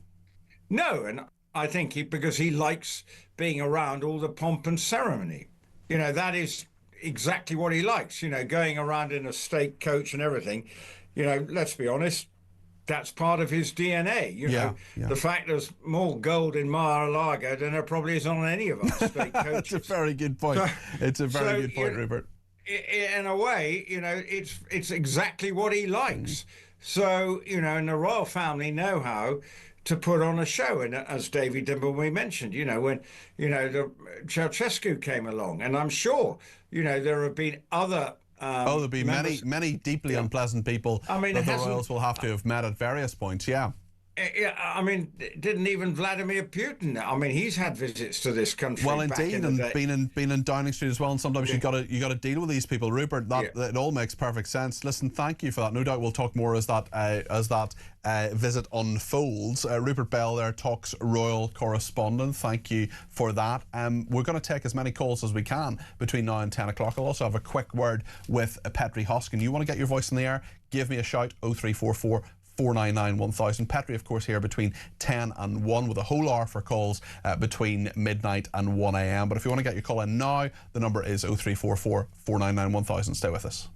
No, and I think because he likes being around all the pomp and ceremony. That is exactly what he likes, going around in a state coach and everything. Let's be honest, that's part of his DNA. The fact there's more gold in Mar-a-Lago than there probably is on any of our state coaches. That's a very good point. It's a very good point, Rupert. In a way, it's exactly what he likes. So, and the royal family know how to put on a show. And as David Dimbleby mentioned, when, the Ceausescu came along, and I'm sure, there have been other there'll be many deeply unpleasant people that the royals will have to have met at various points. Yeah. Didn't even Vladimir Putin? He's had visits to this country. Well, indeed, and been in Downing Street as well. And sometimes you got to deal with these people, Rupert. It all makes perfect sense. Listen, thank you for that. No doubt we'll talk more as that visit unfolds. Rupert Bell, there, Talk's royal correspondent. Thank you for that. We're going to take as many calls as we can between now and 10 o'clock. I'll also have a quick word with Petri Hoskin. You want to get your voice in the air? Give me a shout. 0344 499 1000. Petri, of course, here between 10 and 1 with a whole hour for calls between midnight and 1 a.m. But if you want to get your call in now, the number is 0344 499 1000. Stay with us.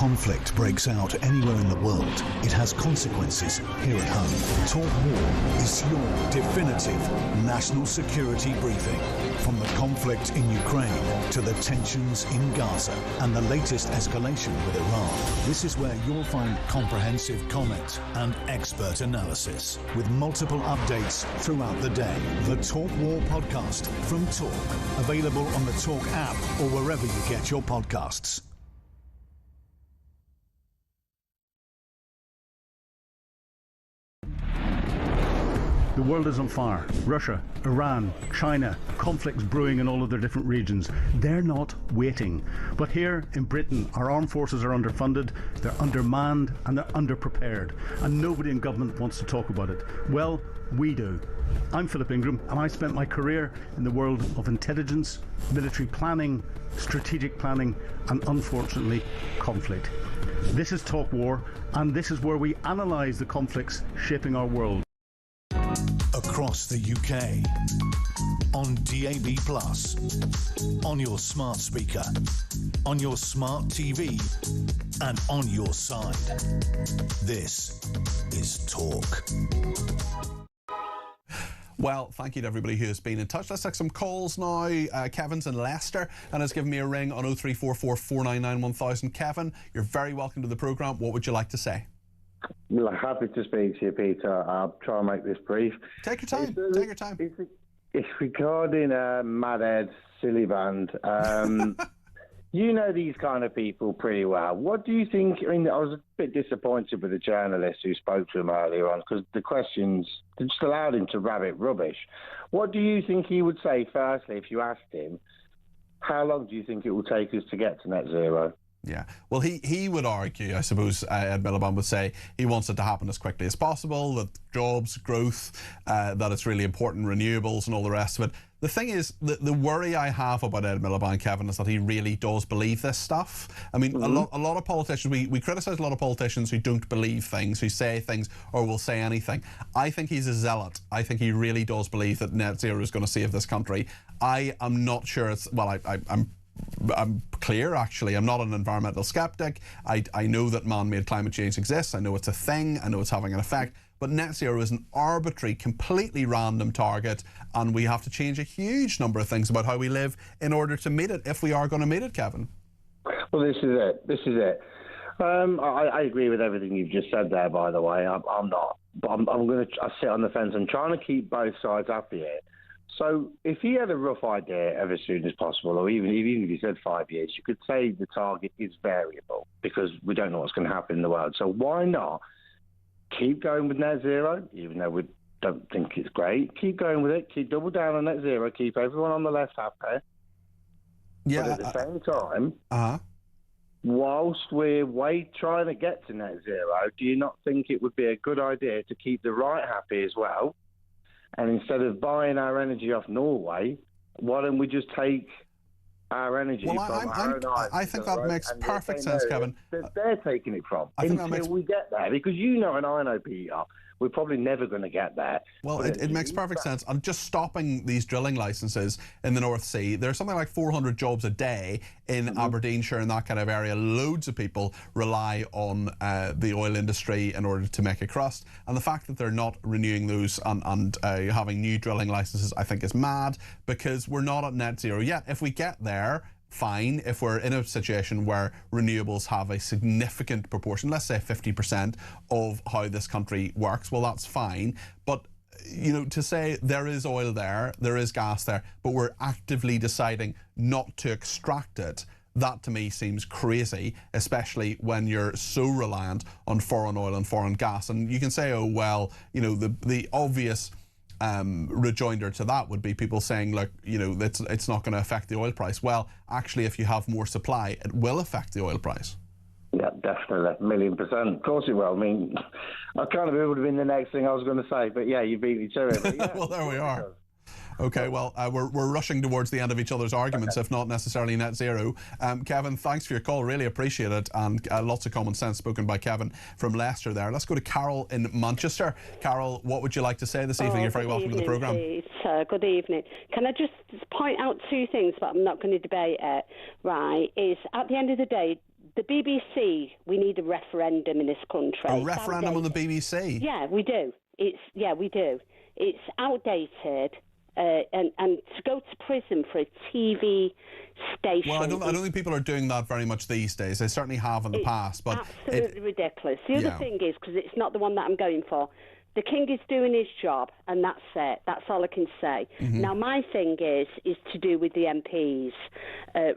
conflict breaks out anywhere in the world, it has consequences here at home. Talk War is your definitive national security briefing. From the conflict in Ukraine to the tensions in Gaza and the latest escalation with Iran, this is where you'll find comprehensive comment and expert analysis with multiple updates throughout the day. The Talk War podcast from Talk, available on the Talk app or wherever you get your podcasts. The world is on fire. Russia, Iran, China, conflicts brewing in all of their different regions. They're not waiting. But here in Britain, our armed forces are underfunded, they're undermanned, and they're underprepared. And nobody in government wants to talk about it. Well, we do. I'm Philip Ingram, and I spent my career in the world of intelligence, military planning, strategic planning, and unfortunately, conflict. This is Talk War, and this is where we analyse the conflicts shaping our world. Across the UK, on DAB+, on your smart speaker, on your smart TV, and on your side. This is Talk. Well, thank you to everybody who has been in touch. Let's take some calls now. Kevin's in Leicester and has given me a ring on 0344 499 1000. Kevin, you're very welcome to the programme. What would you like to say? Well, happy to speak to you, Peter. I'll try and make this brief. Take your time. Take your time. It's regarding Mad Ed Silly Band. You know these kind of people pretty well. What do you think? I mean, I was a bit disappointed with the journalist who spoke to him earlier on because the questions just allowed him to rabbit rubbish. What do you think he would say, firstly, if you asked him, how long do you think it will take us to get to net zero? Yeah, well, he would argue, I suppose, Ed Miliband would say he wants it to happen as quickly as possible, that jobs, growth, that it's really important, renewables and all the rest of it. The thing is, the worry I have about Ed Miliband, Kevin, is that he really does believe this stuff. I mean, a lot of politicians, we criticise a lot of politicians who don't believe things, who say things or will say anything. I think he's a zealot. I think he really does believe that net zero is going to save this country. I am not sure it's, well, I'm clear, actually. I'm not an environmental skeptic. I know that man-made climate change exists. I know it's a thing. I know it's having an effect. But net zero is an arbitrary, completely random target, and we have to change a huge number of things about how we live in order to meet it, if we are going to meet it, Kevin. Well, this is it. This is it. I agree with everything you've just said there, by the way. I'm not. But I'm going to sit on the fence. I'm trying to keep both sides happy here. So if he had a rough idea of as soon as possible, or even if he said 5 years, you could say the target is variable because we don't know what's going to happen in the world. So why not keep going with net zero, even though we don't think it's great? Keep going with it. Keep double down on net zero. Keep everyone on the left happy. Yeah. But at the same time, whilst we're trying to get to net zero, do you not think it would be a good idea to keep the right happy as well? And instead of buying our energy off Norway, why don't we just take our energy from our own island? I think that makes perfect sense, Kevin. They're taking it from until we get there. Because you know and I know, Peter, we're probably never going to get there. Well, it makes perfect sense. And just stopping these drilling licenses in the North Sea, there's something like 400 jobs a day in Aberdeenshire and that kind of area. Loads of people rely on the oil industry in order to make a crust. And the fact that they're not renewing those and having new drilling licenses, I think is mad, because we're not at net zero yet. If we get there, fine. If we're in a situation where renewables have a significant proportion, let's say 50% of how this country works, well, that's fine. But, you know, to say there is oil there, there is gas there, but we're actively deciding not to extract it, that to me seems crazy, especially when you're so reliant on foreign oil and foreign gas. And you can say, oh, well, you know, the obvious rejoinder to that would be people saying, look, you know, it's not going to affect the oil price. Well, actually, if you have more supply, it will affect the oil price. Yeah, definitely, 1,000,000%. Of course it will. I mean, I kind of, it would have been the next thing I was going to say, but yeah, you beat me to it. But yeah, well, there we are. Okay, well, we're rushing towards the end of each other's arguments, if not necessarily net zero. Kevin, thanks for your call. Really appreciate it. And lots of common sense spoken by Kevin from Leicester there. Let's go to Carol in Manchester. Carol, what would you like to say this evening? You're very welcome to the programme. Good evening. Can I just point out two things, but I'm not going to debate it, right? Is at the end of the day, the BBC, we need a referendum in this country. A referendum on the BBC? Yeah, we do. We do. It's outdated. And to go to prison for a TV station. Well, I don't think people are doing that very much these days. They certainly have in the past. But absolutely ridiculous. The other thing is, because it's not the one that I'm going for, the king is doing his job, and that's it. That's all I can say. Mm-hmm. Now, my thing is to do with the MPs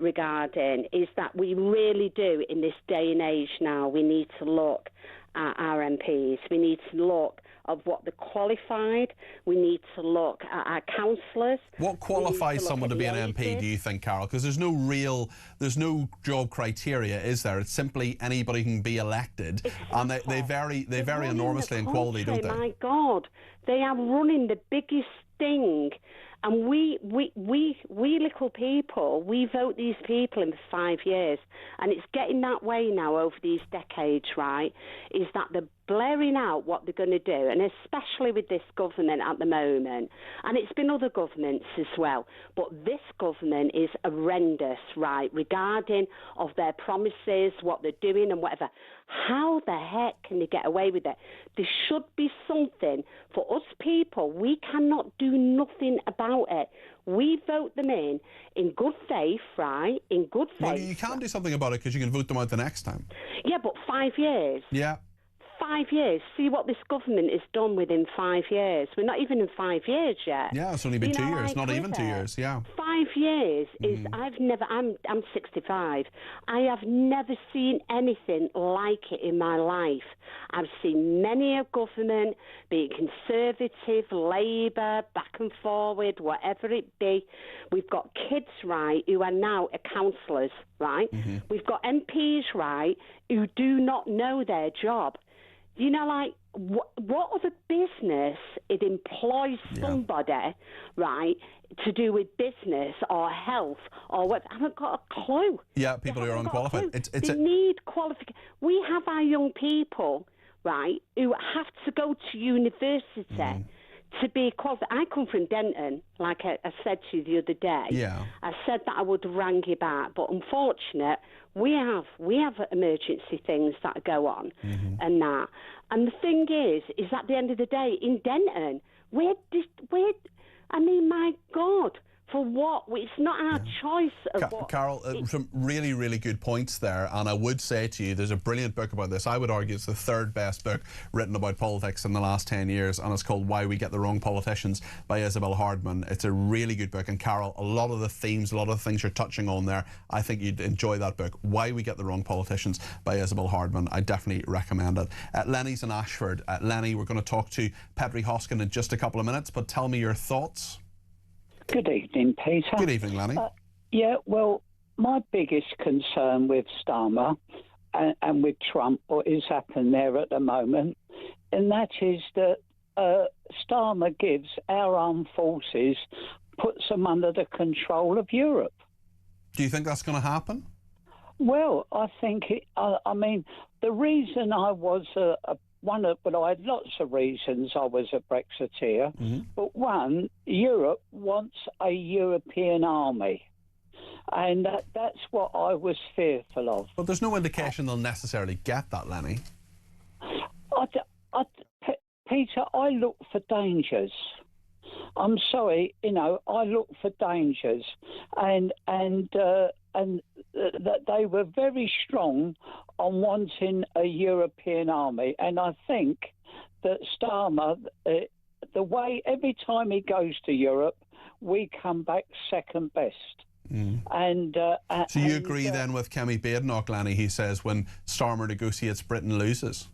regarding, is that we really do, in this day and age now, we need to look at our MPs. We need to look of what they're qualified. We need to look at our councillors. What qualifies someone to be an MP, do you think, Carol? Because there's no job criteria, is there? It's simply anybody can be elected, and they vary enormously in quality, don't they? My God, they are running the biggest thing. And we little people, we vote these people in for 5 years. And it's getting that way now over these decades, right, is that they're blaring out what they're going to do, and especially with this government at the moment. And it's been other governments as well. But this government is horrendous, right, regarding of their promises, what they're doing and whatever. How the heck can they get away with it? There should be something for us people. We cannot do nothing about it. We vote them in good faith, right? In good faith. Well, you can do something about it because you can vote them out the next time. Yeah, but 5 years. Yeah. 5 years. See what this government has done within 5 years. We're not even in 5 years yet. Yeah, it's only been 2 years. Not even 2 years. Yeah. 5 years is. I'm 65. I have never seen anything like it in my life. I've seen many a government, be it Conservative, Labour, back and forward, whatever it be. We've got kids, right, who are now councillors, right? We've got MPs, right, who do not know their job. You know, like, what other business it employs somebody, right, to do with business or health or what? I haven't got a clue. Yeah, people who are unqualified. They need qualification. We have our young people, right, who have to go to university to be qualified. I come from Denton, like I said to you the other day. Yeah. I said that I would rang you back, but unfortunate, we have emergency things that go on and that. And the thing is at the end of the day, in Denton, I mean, my God, for what? It's not our choice of what. Carol, some really, really good points there. And I would say to you, there's a brilliant book about this. I would argue it's the third best book written about politics in the last 10 years. And it's called Why We Get the Wrong Politicians by Isabel Hardman. It's a really good book. And Carol, a lot of the themes, a lot of the things you're touching on there, I think you'd enjoy that book. Why We Get the Wrong Politicians by Isabel Hardman. I definitely recommend it. Lenny's in Ashford. Lenny, we're going to talk to Petri Hoskin in just a couple of minutes, but tell me your thoughts. Good evening, Peter. Good evening, Lanny. Yeah, well, my biggest concern with Starmer and with Trump, what is happening there at the moment, and that is that Starmer gives our armed forces, puts them under the control of Europe. Do you think that's going to happen? Well, I think, I mean, the reason I was I had lots of reasons I was a Brexiteer, but one, Europe wants a European army, and that's what I was fearful of. But there's no indication they'll necessarily get that, Lenny. Peter, I look for dangers. I'm sorry, I look for dangers, and that they were very strong on wanting a European army. And I think that Starmer, the way every time he goes to Europe, we come back second best. And so you agree then with Kemi Badenoch, Lanny? He says when Starmer negotiates, Britain loses.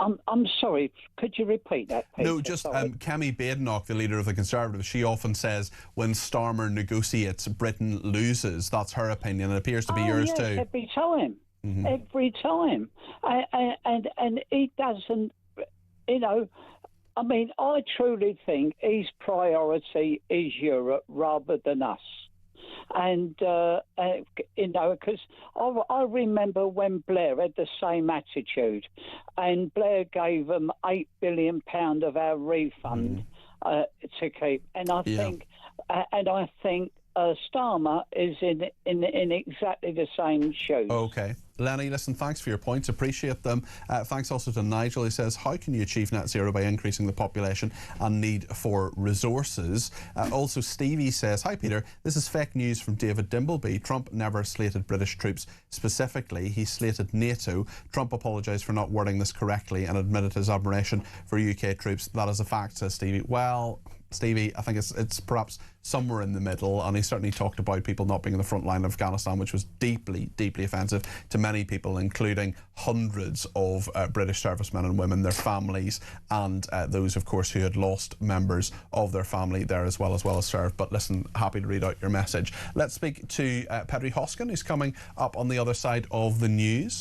I'm sorry, could you repeat that, Peter? No, just Kemi Badenoch, the leader of the Conservatives, she often says when Starmer negotiates, Britain loses. That's her opinion. It appears to be yours too. Every time. Every time. And he doesn't, I mean, I truly think his priority is Europe rather than us. And, because I remember when Blair had the same attitude, and Blair gave them £8 billion of our refund to keep. And I think Starmer is in exactly the same shoes. Okay. Lenny, listen, thanks for your points. Appreciate them. Thanks also to Nigel. He says, how can you achieve net zero by increasing the population and need for resources? Also, Stevie says, hi, Peter. This is fake news from David Dimbleby. Trump never slated British troops specifically. He slated NATO. Trump apologised for not wording this correctly and admitted his admiration for UK troops. That is a fact, says Stevie. Well, Stevie, I think it's perhaps somewhere in the middle, and he certainly talked about people not being in the front line of Afghanistan, which was deeply, deeply offensive to many people, including hundreds of British servicemen and women, their families, and those, of course, who had lost members of their family there as well as served. But listen, happy to read out your message. Let's speak to Pedri Hoskin, who's coming up on the other side of the news.